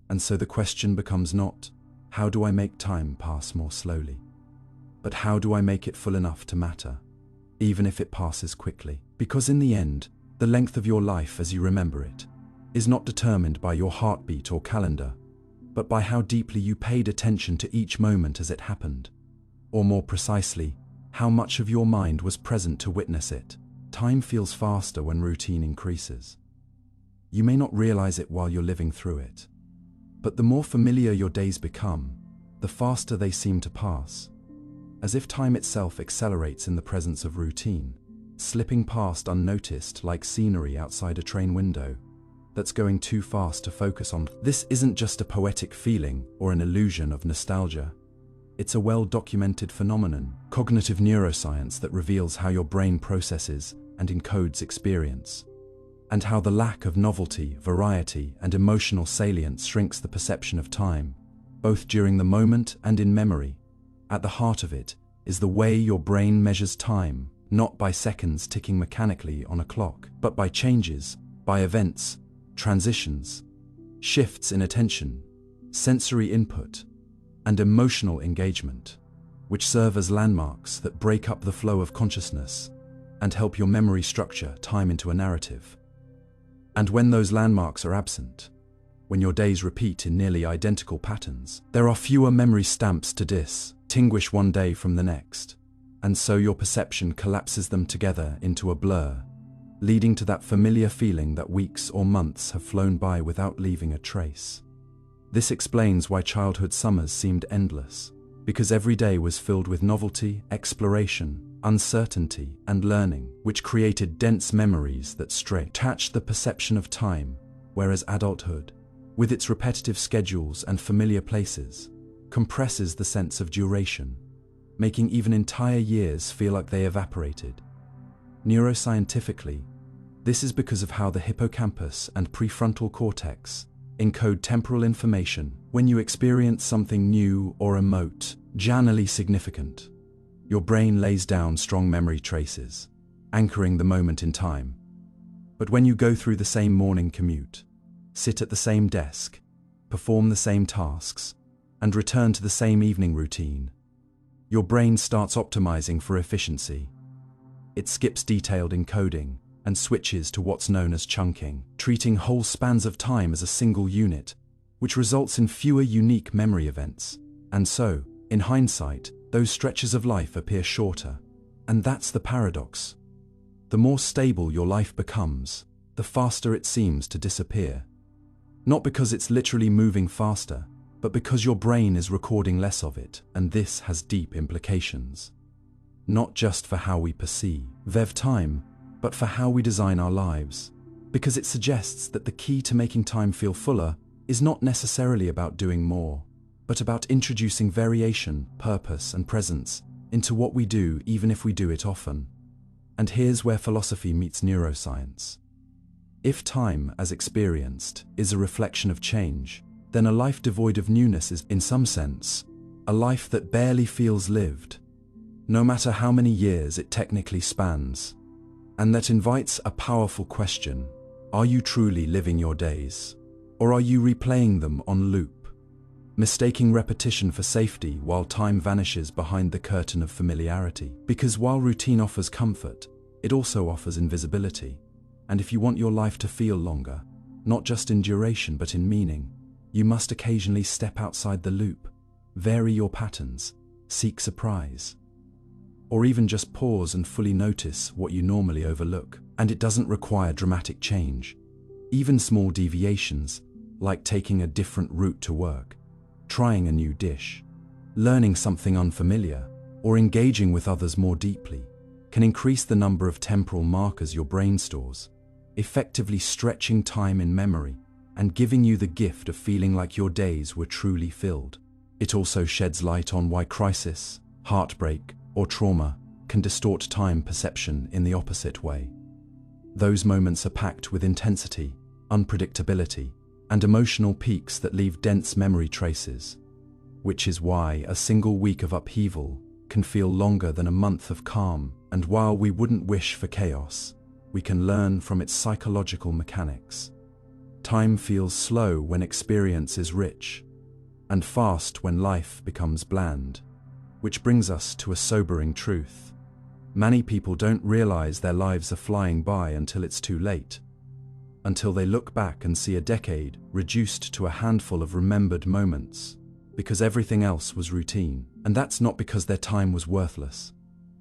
And so the question becomes not, how do I make time pass more slowly? But how do I make it full enough to matter, even if it passes quickly? Because in the end, the length of your life as you remember it is not determined by your heartbeat or calendar, but by how deeply you paid attention to each moment as it happened. Or more precisely, how much of your mind was present to witness it. Time feels faster when routine increases. You may not realize it while you're living through it, but the more familiar your days become, the faster they seem to pass, as if time itself accelerates in the presence of routine, slipping past unnoticed like scenery outside a train window that's going too fast to focus on. This isn't just a poetic feeling or an illusion of nostalgia. It's a well-documented phenomenon, cognitive neuroscience that reveals how your brain processes and encodes experience, and how the lack of novelty, variety, and emotional salience shrinks the perception of time, both during the moment and in memory. At the heart of it is the way your brain measures time, not by seconds ticking mechanically on a clock, but by changes, by events, transitions, shifts in attention, sensory input, and emotional engagement. which serve as landmarks that break up the flow of consciousness and help your memory structure time into a narrative. And when those landmarks are absent, when your days repeat in nearly identical patterns, there are fewer memory stamps to distinguish one day from the next, and so your perception collapses them together into a blur, leading to that familiar feeling that weeks or months have flown by without leaving a trace. This explains why childhood summers seemed endless, because every day was filled with novelty, exploration, uncertainty, and learning, which created dense memories that stretched the perception of time, whereas adulthood, with its repetitive schedules and familiar places, compresses the sense of duration, making even entire years feel like they evaporated. Neuroscientifically, this is because of how the hippocampus and prefrontal cortex encode temporal information when you experience something new or emotionally significant. Your brain lays down strong memory traces, anchoring the moment in time. But when you go through the same morning commute, sit at the same desk, perform the same tasks, and return to the same evening routine, your brain starts optimizing for efficiency. It skips detailed encoding and switches to what's known as chunking, treating whole spans of time as a single unit, which results in fewer unique memory events. And so, in hindsight, those stretches of life appear shorter. And that's the paradox. The more stable your life becomes, the faster it seems to disappear. Not because it's literally moving faster, but because your brain is recording less of it, and this has deep implications. Not just for how we perceive time, but for how we design our lives, because it suggests that the key to making time feel fuller is not necessarily about doing more, but about introducing variation, purpose, and presence into what we do, even if we do it often. And here's where philosophy meets neuroscience. If time, as experienced, is a reflection of change, then a life devoid of newness is, in some sense, a life that barely feels lived, no matter how many years it technically spans. And that invites a powerful question: are you truly living your days? Or are you replaying them on loop, mistaking repetition for safety while time vanishes behind the curtain of familiarity? Because while routine offers comfort, it also offers invisibility. And if you want your life to feel longer, not just in duration but in meaning, you must occasionally step outside the loop, vary your patterns, seek surprise, or even just pause and fully notice what you normally overlook. And it doesn't require dramatic change. Even small deviations, like taking a different route to work, trying a new dish, learning something unfamiliar, or engaging with others more deeply, can increase the number of temporal markers your brain stores, effectively stretching time in memory and giving you the gift of feeling like your days were truly filled. It also sheds light on why crisis, heartbreak, or trauma can distort time perception in the opposite way. Those moments are packed with intensity, unpredictability, and emotional peaks that leave dense memory traces, which is why a single week of upheaval can feel longer than a month of calm. And while we wouldn't wish for chaos, we can learn from its psychological mechanics. Time feels slow when experience is rich, and fast when life becomes bland. Which brings us to a sobering truth. Many people don't realize their lives are flying by until it's too late. Until they look back and see a decade reduced to a handful of remembered moments, because everything else was routine. And that's not because their time was worthless,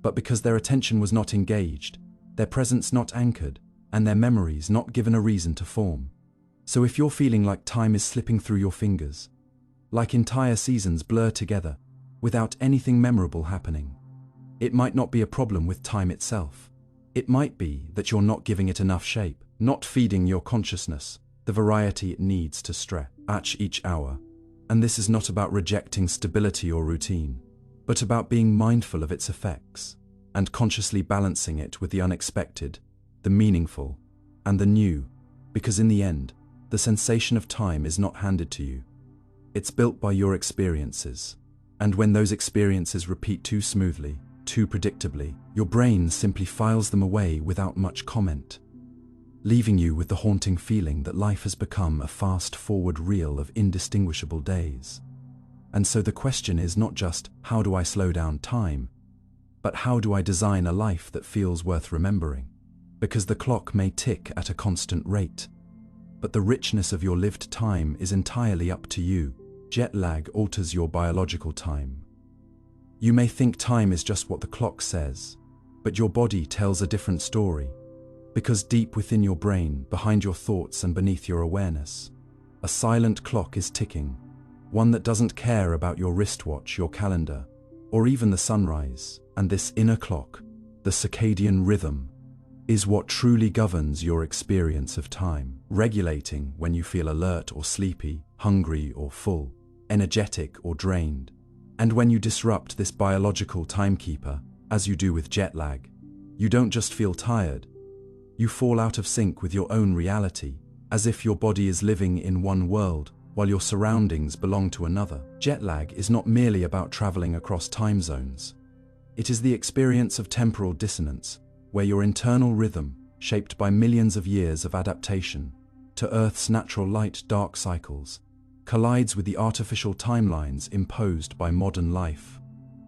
but because their attention was not engaged, their presence not anchored, and their memories not given a reason to form. So if you're feeling like time is slipping through your fingers, like entire seasons blur together, without anything memorable happening, it might not be a problem with time itself. It might be that you're not giving it enough shape, not feeding your consciousness the variety it needs to stretch each hour. And this is not about rejecting stability or routine, but about being mindful of its effects and consciously balancing it with the unexpected, the meaningful, and the new, because in the end, the sensation of time is not handed to you. It's built by your experiences. And when those experiences repeat too smoothly, too predictably, your brain simply files them away without much comment, leaving you with the haunting feeling that life has become a fast-forward reel of indistinguishable days. And so the question is not just, how do I slow down time, but how do I design a life that feels worth remembering? Because the clock may tick at a constant rate, but the richness of your lived time is entirely up to you. Jet lag alters your biological time. You may think time is just what the clock says, but your body tells a different story. Because deep within your brain, behind your thoughts and beneath your awareness, a silent clock is ticking, one that doesn't care about your wristwatch, your calendar, or even the sunrise. And this inner clock, the circadian rhythm, is what truly governs your experience of time, regulating when you feel alert or sleepy, hungry or full, energetic or drained. And when you disrupt this biological timekeeper, as you do with jet lag, you don't just feel tired, you fall out of sync with your own reality, as if your body is living in one world while your surroundings belong to another. Jet lag is not merely about traveling across time zones. It is the experience of temporal dissonance, where your internal rhythm, shaped by millions of years of adaptation to Earth's natural light-dark cycles, collides with the artificial timelines imposed by modern life.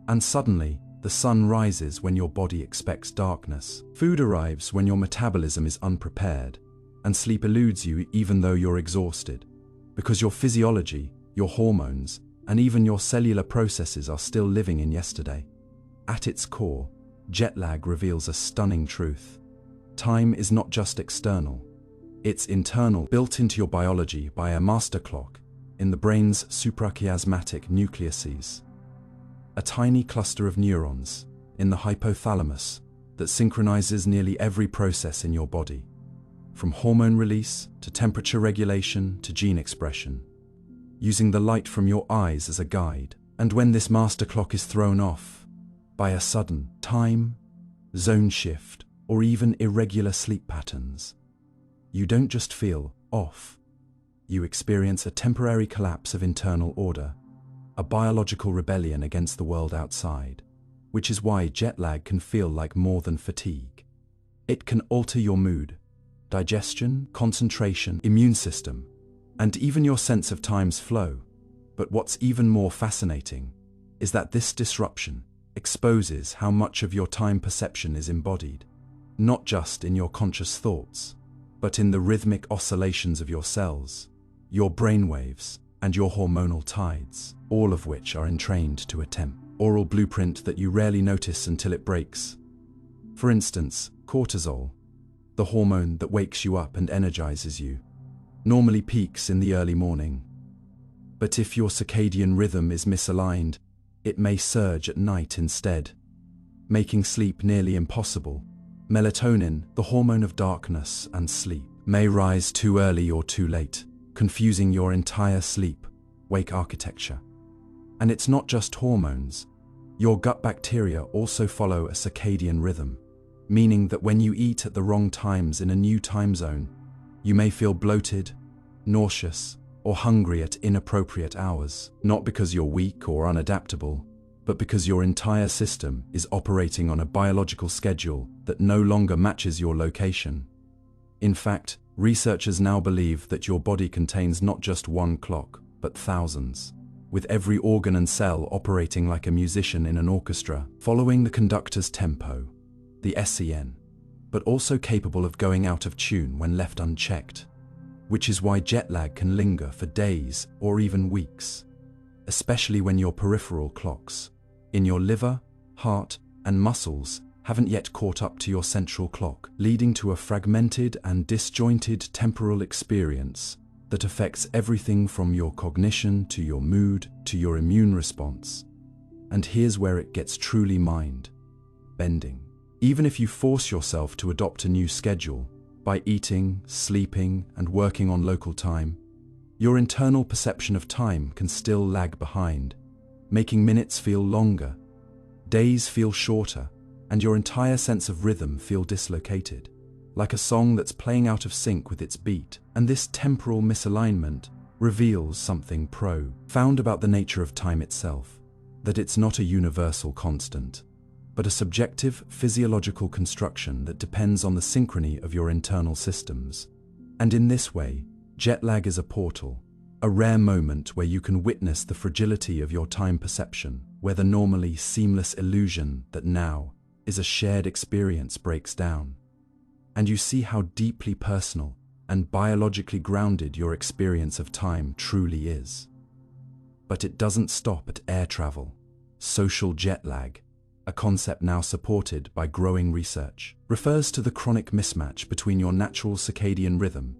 And suddenly, the sun rises when your body expects darkness. Food arrives when your metabolism is unprepared, and sleep eludes you even though you're exhausted, because your physiology, your hormones, and even your cellular processes are still living in yesterday. At its core, jet lag reveals a stunning truth. Time is not just external. It's internal, built into your biology by a master clock in the brain's suprachiasmatic nucleuses, a tiny cluster of neurons in the hypothalamus that synchronizes nearly every process in your body, from hormone release to temperature regulation to gene expression, using the light from your eyes as a guide. And when this master clock is thrown off by a sudden time, zone shift, or even irregular sleep patterns, you don't just feel off. You experience a temporary collapse of internal order, a biological rebellion against the world outside, which is why jet lag can feel like more than fatigue. It can alter your mood, digestion, concentration, immune system, and even your sense of time's flow. But what's even more fascinating is that this disruption exposes how much of your time perception is embodied, not just in your conscious thoughts, but in the rhythmic oscillations of your cells, your brainwaves, and your hormonal tides, all of which are entrained to a temporal blueprint that you rarely notice until it breaks. For instance, cortisol, the hormone that wakes you up and energizes you, normally peaks in the early morning. But if your circadian rhythm is misaligned, it may surge at night instead, making sleep nearly impossible. Melatonin, the hormone of darkness and sleep, may rise too early or too late, confusing your entire sleep-wake architecture. And it's not just hormones. Your gut bacteria also follow a circadian rhythm, meaning that when you eat at the wrong times in a new time zone, you may feel bloated, nauseous, or hungry at inappropriate hours, not because you're weak or unadaptable, but because your entire system is operating on a biological schedule that no longer matches your location. In fact, researchers now believe that your body contains not just one clock, but thousands, with every organ and cell operating like a musician in an orchestra, following the conductor's tempo, the SEN, but also capable of going out of tune when left unchecked, which is why jet lag can linger for days or even weeks, especially when your peripheral clocks, in your liver, heart, and muscles, haven't yet caught up to your central clock, leading to a fragmented and disjointed temporal experience that affects everything from your cognition to your mood to your immune response. And here's where it gets truly mind-bending. Even if you force yourself to adopt a new schedule by eating, sleeping, and working on local time, your internal perception of time can still lag behind, making minutes feel longer, days feel shorter, and your entire sense of rhythm feel dislocated, like a song that's playing out of sync with its beat. And this temporal misalignment reveals something profound about the nature of time itself, that it's not a universal constant, but a subjective physiological construction that depends on the synchrony of your internal systems. And in this way, jet lag is a portal, a rare moment where you can witness the fragility of your time perception, where the normally seamless illusion that now is a shared experience breaks down, and you see how deeply personal and biologically grounded your experience of time truly is. But it doesn't stop at air travel. Social jet lag, a concept now supported by growing research, refers to the chronic mismatch between your natural circadian rhythm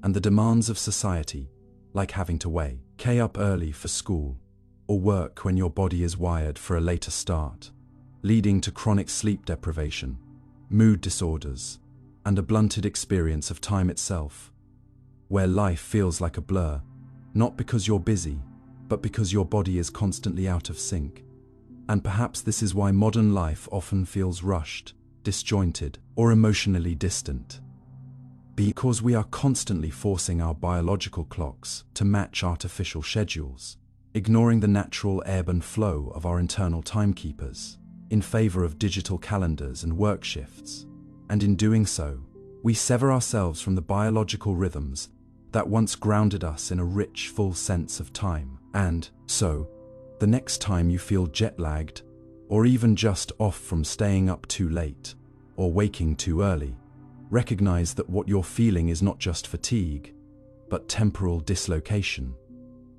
and the demands of society, like having to wake up early for school or work when your body is wired for a later start, leading to chronic sleep deprivation, mood disorders, and a blunted experience of time itself, where life feels like a blur, not because you're busy, but because your body is constantly out of sync. And perhaps this is why modern life often feels rushed, disjointed, or emotionally distant. Because we are constantly forcing our biological clocks to match artificial schedules, ignoring the natural ebb and flow of our internal timekeepers in favor of digital calendars and work shifts. And in doing so, we sever ourselves from the biological rhythms that once grounded us in a rich, full sense of time. And so, the next time you feel jet-lagged, or even just off from staying up too late, or waking too early, recognize that what you're feeling is not just fatigue, but temporal dislocation,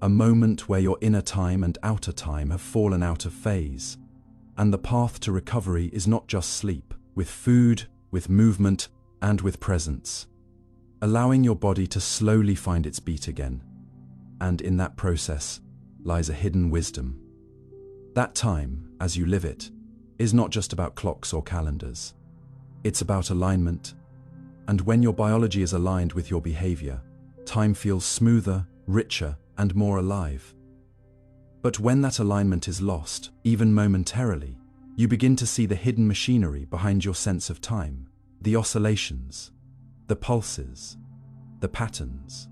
a moment where your inner time and outer time have fallen out of phase, and the path to recovery is not just sleep, with food, with movement, and with presence, allowing your body to slowly find its beat again. And in that process lies a hidden wisdom. That time, as you live it, is not just about clocks or calendars. It's about alignment. And when your biology is aligned with your behavior, time feels smoother, richer, and more alive. But when that alignment is lost, even momentarily, you begin to see the hidden machinery behind your sense of time, the oscillations, the pulses, the patterns,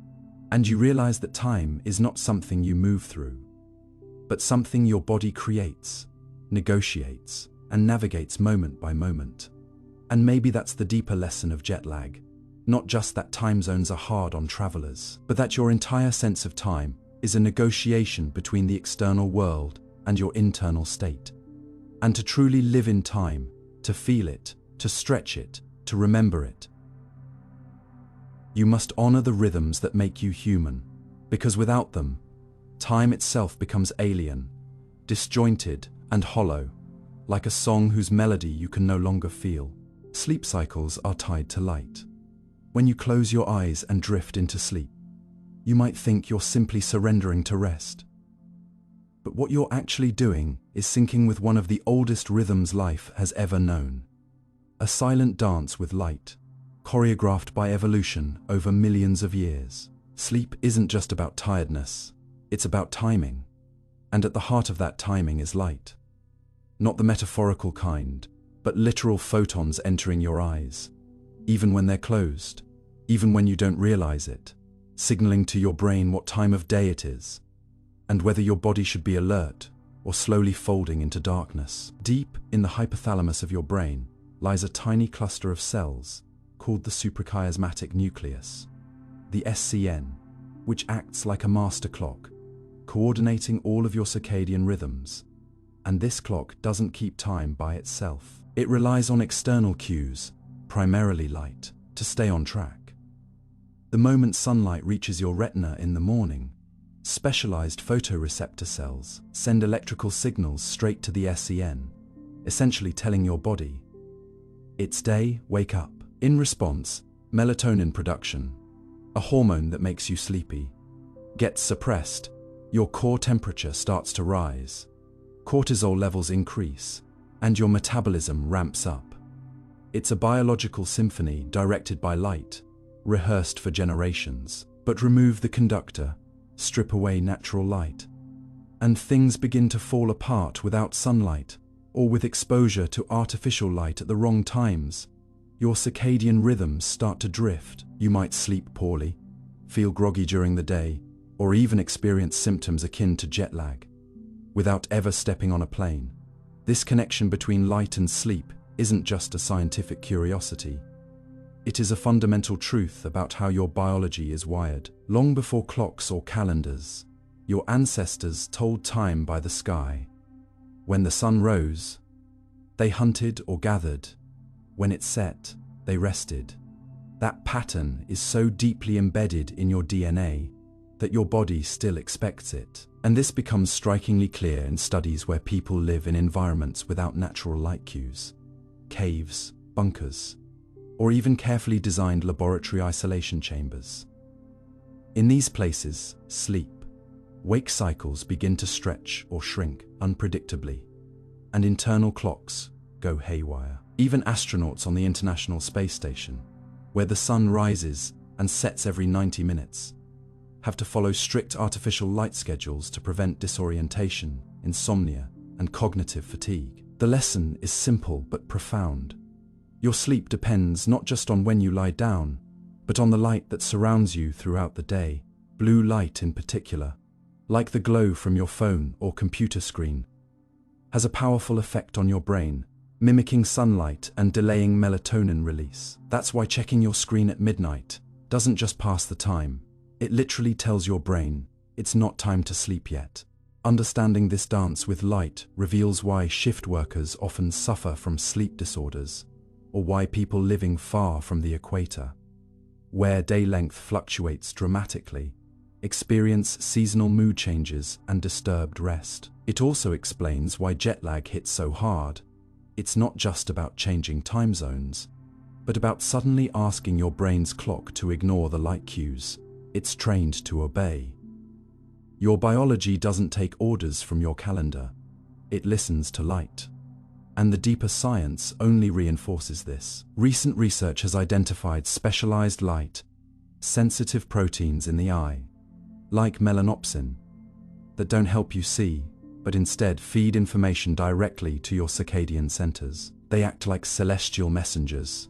and you realize that time is not something you move through, but something your body creates, negotiates, and navigates moment by moment. And maybe that's the deeper lesson of jet lag, not just that time zones are hard on travelers, but that your entire sense of time is a negotiation between the external world and your internal state. And to truly live in time, to feel it, to stretch it, to remember it, you must honor the rhythms that make you human, because without them, time itself becomes alien, disjointed, and hollow, like a song whose melody you can no longer feel. Sleep cycles are tied to light. When you close your eyes and drift into sleep, you might think you're simply surrendering to rest. But what you're actually doing is syncing with one of the oldest rhythms life has ever known. A silent dance with light, choreographed by evolution over millions of years. Sleep isn't just about tiredness, it's about timing. And at the heart of that timing is light. Not the metaphorical kind, but literal photons entering your eyes, even when they're closed, even when you don't realize it, signaling to your brain what time of day it is, and whether your body should be alert or slowly folding into darkness. Deep in the hypothalamus of your brain lies a tiny cluster of cells called the suprachiasmatic nucleus, the SCN, which acts like a master clock, coordinating all of your circadian rhythms. And this clock doesn't keep time by itself. It relies on external cues, primarily light, to stay on track. The moment sunlight reaches your retina in the morning, specialized photoreceptor cells send electrical signals straight to the SCN, essentially telling your body, "It's day, wake up." In response, melatonin production, a hormone that makes you sleepy, gets suppressed. Your core temperature starts to rise, cortisol levels increase, and your metabolism ramps up. It's a biological symphony directed by light, rehearsed for generations. But remove the conductor, strip away natural light, and things begin to fall apart without sunlight, or with exposure to artificial light at the wrong times. Your circadian rhythms start to drift. You might sleep poorly, feel groggy during the day, or even experience symptoms akin to jet lag, without ever stepping on a plane. This connection between light and sleep isn't just a scientific curiosity. It is a fundamental truth about how your biology is wired. Long before clocks or calendars, your ancestors told time by the sky. When the sun rose, they hunted or gathered. When it set, they rested. That pattern is so deeply embedded in your DNA that your body still expects it. And this becomes strikingly clear in studies where people live in environments without natural light cues. Caves, bunkers, or even carefully designed laboratory isolation chambers. In these places, sleep-wake cycles begin to stretch or shrink unpredictably, and internal clocks go haywire. Even astronauts on the International Space Station, where the sun rises and sets every 90 minutes, have to follow strict artificial light schedules to prevent disorientation, insomnia, and cognitive fatigue. The lesson is simple but profound. Your sleep depends not just on when you lie down, but on the light that surrounds you throughout the day. Blue light in particular, like the glow from your phone or computer screen, has a powerful effect on your brain, mimicking sunlight and delaying melatonin release. That's why checking your screen at midnight doesn't just pass the time. It literally tells your brain, it's not time to sleep yet. Understanding this dance with light reveals why shift workers often suffer from sleep disorders, or why people living far from the equator, where day length fluctuates dramatically, experience seasonal mood changes and disturbed rest. It also explains why jet lag hits so hard. It's not just about changing time zones, but about suddenly asking your brain's clock to ignore the light cues it's trained to obey. Your biology doesn't take orders from your calendar, it listens to light. And the deeper science only reinforces this. Recent research has identified specialized light-sensitive proteins in the eye, like melanopsin, that don't help you see, but instead feed information directly to your circadian centers. They act like celestial messengers,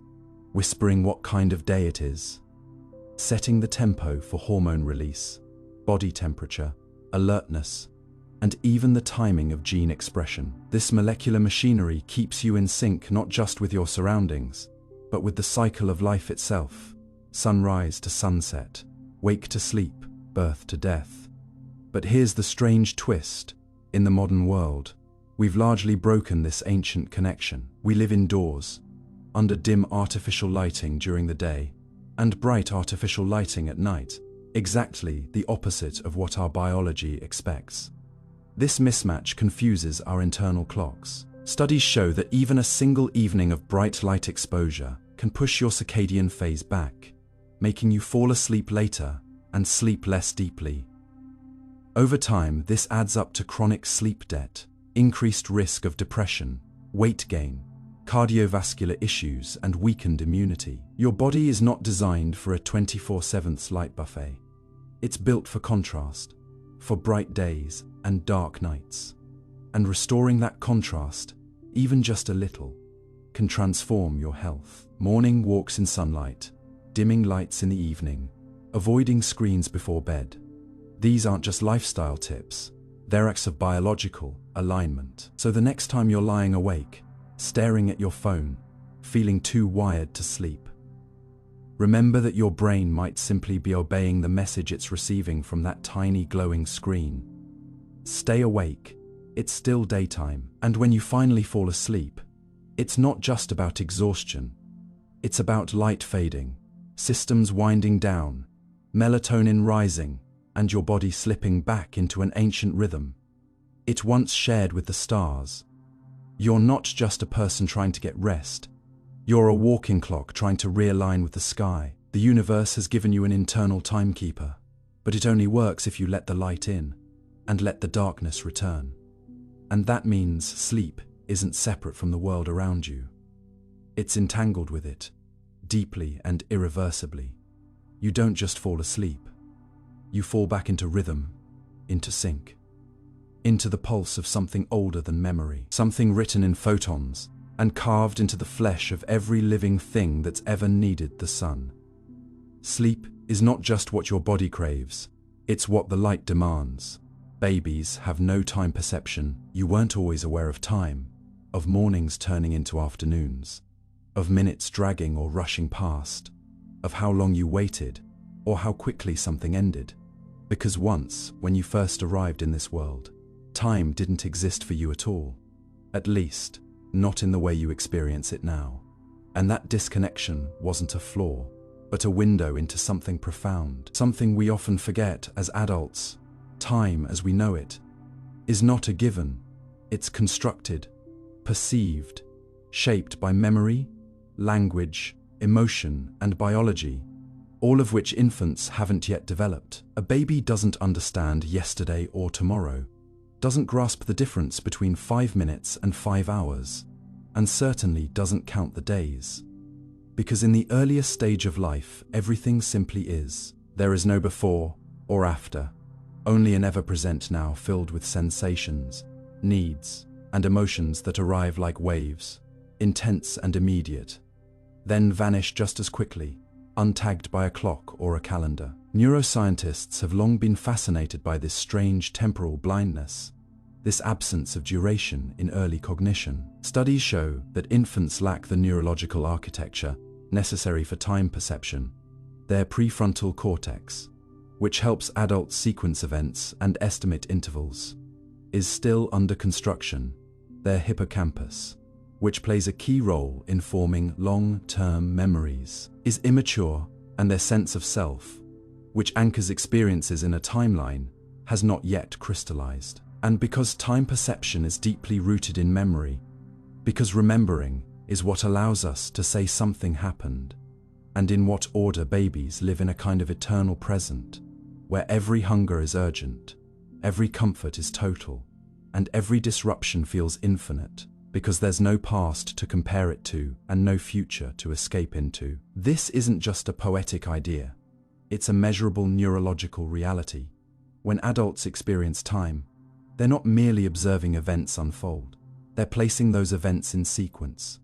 whispering what kind of day it is, setting the tempo for hormone release, body temperature, alertness, and even the timing of gene expression. This molecular machinery keeps you in sync not just with your surroundings, but with the cycle of life itself. Sunrise to sunset, wake to sleep, birth to death. But here's the strange twist. In the modern world, we've largely broken this ancient connection. We live indoors, under dim artificial lighting during the day, and bright artificial lighting at night, exactly the opposite of what our biology expects. This mismatch confuses our internal clocks. Studies show that even a single evening of bright light exposure can push your circadian phase back, making you fall asleep later and sleep less deeply. Over time, this adds up to chronic sleep debt, increased risk of depression, weight gain, cardiovascular issues, and weakened immunity. Your body is not designed for a 24/7 light buffet. It's built for contrast, for bright days and dark nights. And restoring that contrast, even just a little, can transform your health. Morning walks in sunlight, dimming lights in the evening, avoiding screens before bed. These aren't just lifestyle tips, they're acts of biological alignment. So the next time you're lying awake, staring at your phone, feeling too wired to sleep, remember that your brain might simply be obeying the message it's receiving from that tiny glowing screen. Stay awake, it's still daytime. And when you finally fall asleep, it's not just about exhaustion. It's about light fading, systems winding down, melatonin rising, and your body slipping back into an ancient rhythm it once shared with the stars. You're not just a person trying to get rest. You're a walking clock trying to realign with the sky. The universe has given you an internal timekeeper, but it only works if you let the light in and let the darkness return. And that means sleep isn't separate from the world around you. It's entangled with it, deeply and irreversibly. You don't just fall asleep. You fall back into rhythm, into sync, into the pulse of something older than memory, something written in photons and carved into the flesh of every living thing that's ever needed the sun. Sleep is not just what your body craves, it's what the light demands. Babies have no time perception. You weren't always aware of time, of mornings turning into afternoons, of minutes dragging or rushing past, of how long you waited, or how quickly something ended. Because once, when you first arrived in this world, time didn't exist for you at all. At least, not in the way you experience it now. And that disconnection wasn't a flaw, but a window into something profound, something we often forget as adults. Time, as we know it, is not a given. It's constructed, perceived, shaped by memory, language, emotion, and biology, all of which infants haven't yet developed. A baby doesn't understand yesterday or tomorrow, doesn't grasp the difference between 5 minutes and 5 hours, and certainly doesn't count the days. Because in the earliest stage of life, everything simply is. There is no before or after, only an ever-present now filled with sensations, needs, and emotions that arrive like waves, intense and immediate, then vanish just as quickly, untagged by a clock or a calendar. Neuroscientists have long been fascinated by this strange temporal blindness, this absence of duration in early cognition. Studies show that infants lack the neurological architecture necessary for time perception. Their prefrontal cortex, which helps adults sequence events and estimate intervals, is still under construction. Their hippocampus, which plays a key role in forming long-term memories, is immature, and their sense of self, which anchors experiences in a timeline, has not yet crystallized. And because time perception is deeply rooted in memory, because remembering is what allows us to say something happened, and in what order babies live in a kind of eternal present, where every hunger is urgent, every comfort is total, and every disruption feels infinite, because there's no past to compare it to and no future to escape into. This isn't just a poetic idea. It's a measurable neurological reality. When adults experience time, they're not merely observing events unfold. They're placing those events in sequence,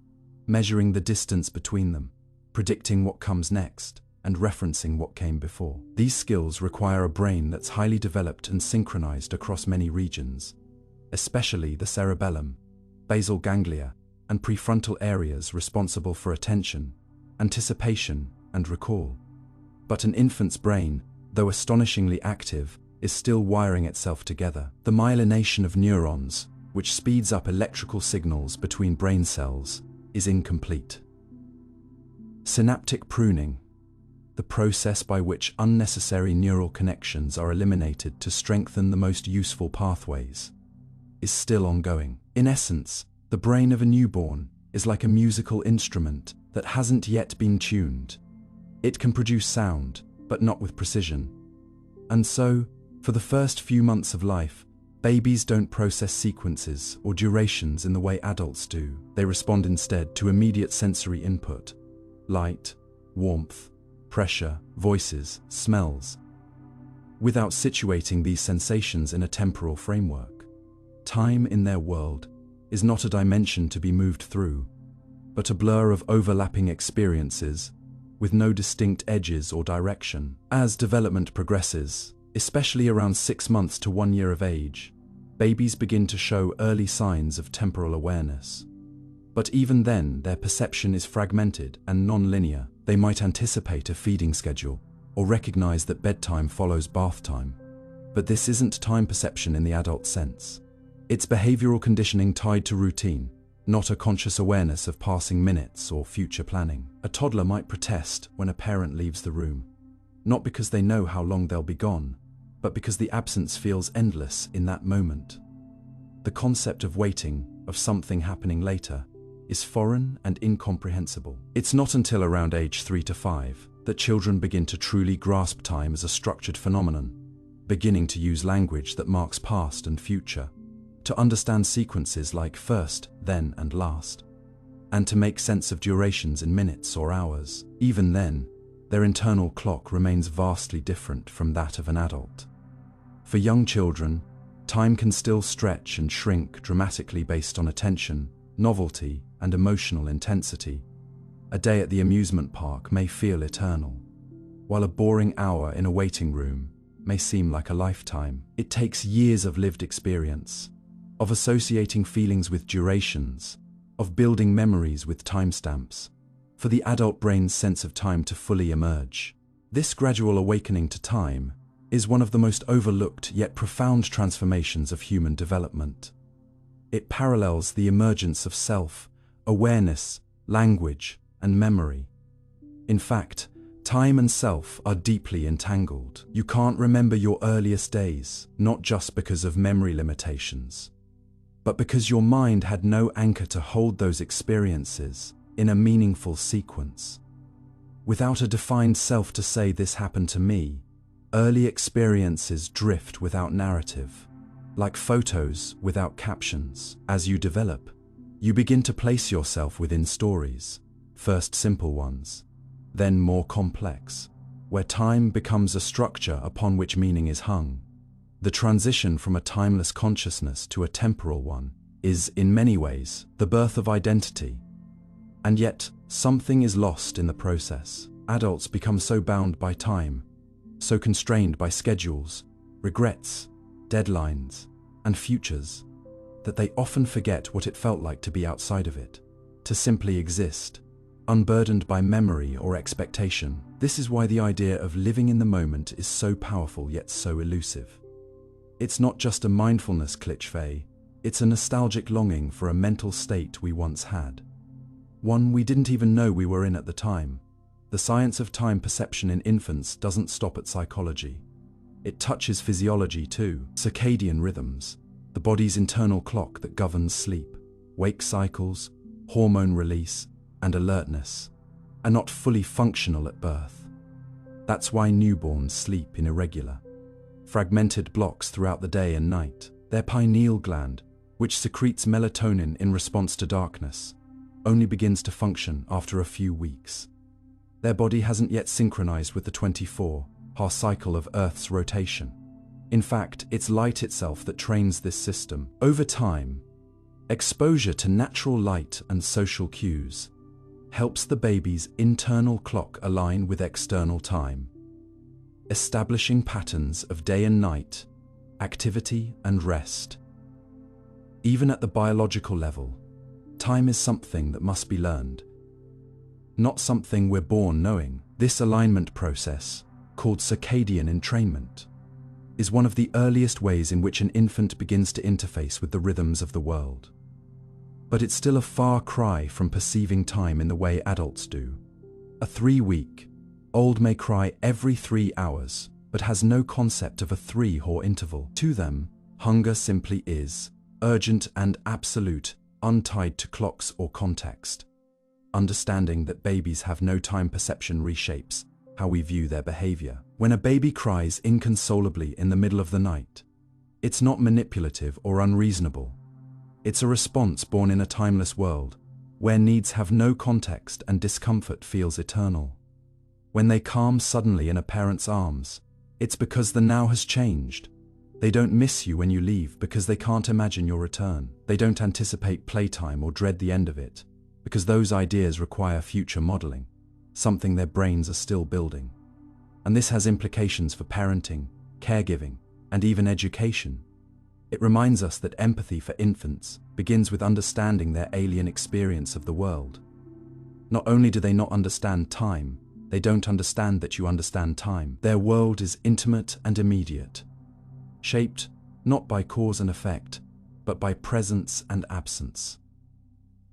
measuring the distance between them, predicting what comes next, and referencing what came before. These skills require a brain that's highly developed and synchronized across many regions, especially the cerebellum, basal ganglia, and prefrontal areas responsible for attention, anticipation, and recall. But an infant's brain, though astonishingly active, is still wiring itself together. The myelination of neurons, which speeds up electrical signals between brain cells, is incomplete. Synaptic pruning, the process by which unnecessary neural connections are eliminated to strengthen the most useful pathways, is still ongoing. In essence, the brain of a newborn is like a musical instrument that hasn't yet been tuned. It can produce sound, but not with precision. And so, for the first few months of life, babies don't process sequences or durations in the way adults do. They respond instead to immediate sensory input: light, warmth, pressure, voices, smells, without situating these sensations in a temporal framework. Time in their world is not a dimension to be moved through, but a blur of overlapping experiences with no distinct edges or direction. As development progresses, especially around 6 months to 1 year of age, babies begin to show early signs of temporal awareness. But even then, their perception is fragmented and non-linear. They might anticipate a feeding schedule or recognize that bedtime follows bath time. But this isn't time perception in the adult sense. It's behavioral conditioning tied to routine, not a conscious awareness of passing minutes or future planning. A toddler might protest when a parent leaves the room, not because they know how long they'll be gone, but because the absence feels endless in that moment. The concept of waiting, of something happening later, is foreign and incomprehensible. It's not until around age 3 to 5 that children begin to truly grasp time as a structured phenomenon, beginning to use language that marks past and future, to understand sequences like first, then, and last, and to make sense of durations in minutes or hours. Even then, their internal clock remains vastly different from that of an adult. For young children, time can still stretch and shrink dramatically based on attention, novelty, and emotional intensity. A day at the amusement park may feel eternal, while a boring hour in a waiting room may seem like a lifetime. It takes years of lived experience, of associating feelings with durations, of building memories with timestamps, for the adult brain's sense of time to fully emerge. This gradual awakening to time is one of the most overlooked yet profound transformations of human development. It parallels the emergence of self, awareness, language, and memory. In fact, time and self are deeply entangled. You can't remember your earliest days, not just because of memory limitations, but because your mind had no anchor to hold those experiences in a meaningful sequence. Without a defined self to say this happened to me, early experiences drift without narrative, like photos without captions. As you develop, you begin to place yourself within stories, first simple ones, then more complex, where time becomes a structure upon which meaning is hung. The transition from a timeless consciousness to a temporal one is, in many ways, the birth of identity. And yet, something is lost in the process. Adults become so bound by time, so constrained by schedules, regrets, deadlines, and futures, that they often forget what it felt like to be outside of it, to simply exist, unburdened by memory or expectation. This is why the idea of living in the moment is so powerful yet so elusive. It's not just a mindfulness cliché, it's a nostalgic longing for a mental state we once had. One we didn't even know we were in at the time. The science of time perception in infants doesn't stop at psychology. It touches physiology too. Circadian rhythms, the body's internal clock that governs sleep, wake cycles, hormone release, and alertness, are not fully functional at birth. That's why newborns sleep in irregular, fragmented blocks throughout the day and night. Their pineal gland, which secretes melatonin in response to darkness, only begins to function after a few weeks. Their body hasn't yet synchronized with the 24-hour cycle of Earth's rotation. In fact, it's light itself that trains this system. Over time, exposure to natural light and social cues helps the baby's internal clock align with external time, establishing patterns of day and night, activity and rest. Even at the biological level, time is something that must be learned, not something we're born knowing. This alignment process, called circadian entrainment, is one of the earliest ways in which an infant begins to interface with the rhythms of the world. But it's still a far cry from perceiving time in the way adults do. A 3-week-old may cry every 3 hours, but has no concept of a 3-hour interval. To them, hunger simply is, urgent and absolute, untied to clocks or context. Understanding that babies have no time perception reshapes how we view their behavior. When a baby cries inconsolably in the middle of the night, it's not manipulative or unreasonable. It's a response born in a timeless world, where needs have no context and discomfort feels eternal. When they calm suddenly in a parent's arms, it's because the now has changed. They don't miss you when you leave because they can't imagine your return. They don't anticipate playtime or dread the end of it, because those ideas require future modeling, something their brains are still building. And this has implications for parenting, caregiving, and even education. It reminds us that empathy for infants begins with understanding their alien experience of the world. Not only do they not understand time, they don't understand that you understand time. Their world is intimate and immediate, shaped not by cause and effect, but by presence and absence.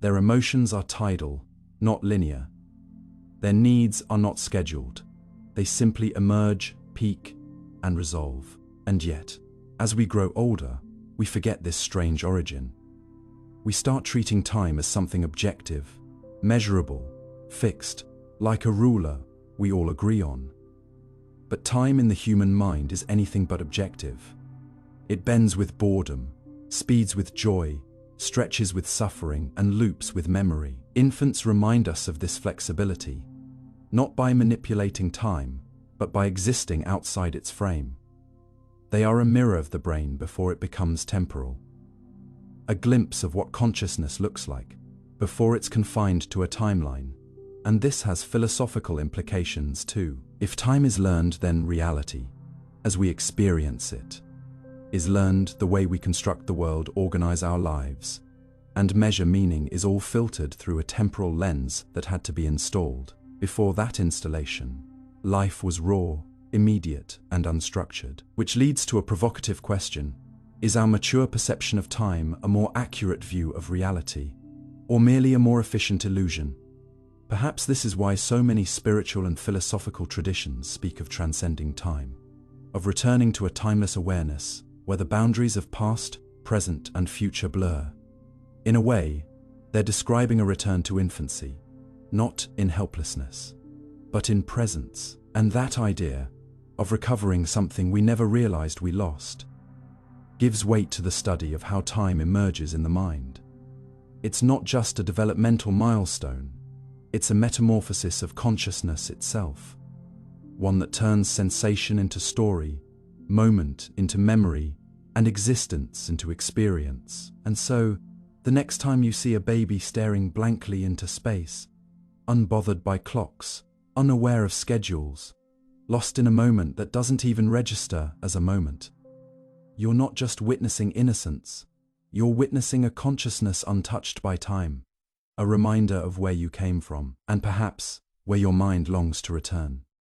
Their emotions are tidal, not linear. Their needs are not scheduled. They simply emerge, peak, and resolve. And yet, as we grow older, we forget this strange origin. We start treating time as something objective, measurable, fixed, like a ruler we all agree on. But time in the human mind is anything but objective. It bends with boredom, speeds with joy, stretches with suffering, and loops with memory. Infants remind us of this flexibility, not by manipulating time, but by existing outside its frame. They are a mirror of the brain before it becomes temporal, a glimpse of what consciousness looks like before it's confined to a timeline. And this has philosophical implications too. If time is learned, then reality, as we experience it, is learned. The way we construct the world, organize our lives, and measure meaning is all filtered through a temporal lens that had to be installed. Before that installation, life was raw, immediate, and unstructured, which leads to a provocative question. Is our mature perception of time a more accurate view of reality, or merely a more efficient illusion? Perhaps this is why so many spiritual and philosophical traditions speak of transcending time, of returning to a timeless awareness where the boundaries of past, present, and future blur. In a way, they're describing a return to infancy, not in helplessness, but in presence, and that idea of recovering something we never realized we lost gives weight to the study of how time emerges in the mind. It's not just a developmental milestone, it's a metamorphosis of consciousness itself, one that turns sensation into story, moment into memory, and existence into experience. And so, the next time you see a baby staring blankly into space, unbothered by clocks, unaware of schedules, lost in a moment that doesn't even register as a moment, you're not just witnessing innocence, you're witnessing a consciousness untouched by time, a reminder of where you came from, and perhaps where your mind longs to return.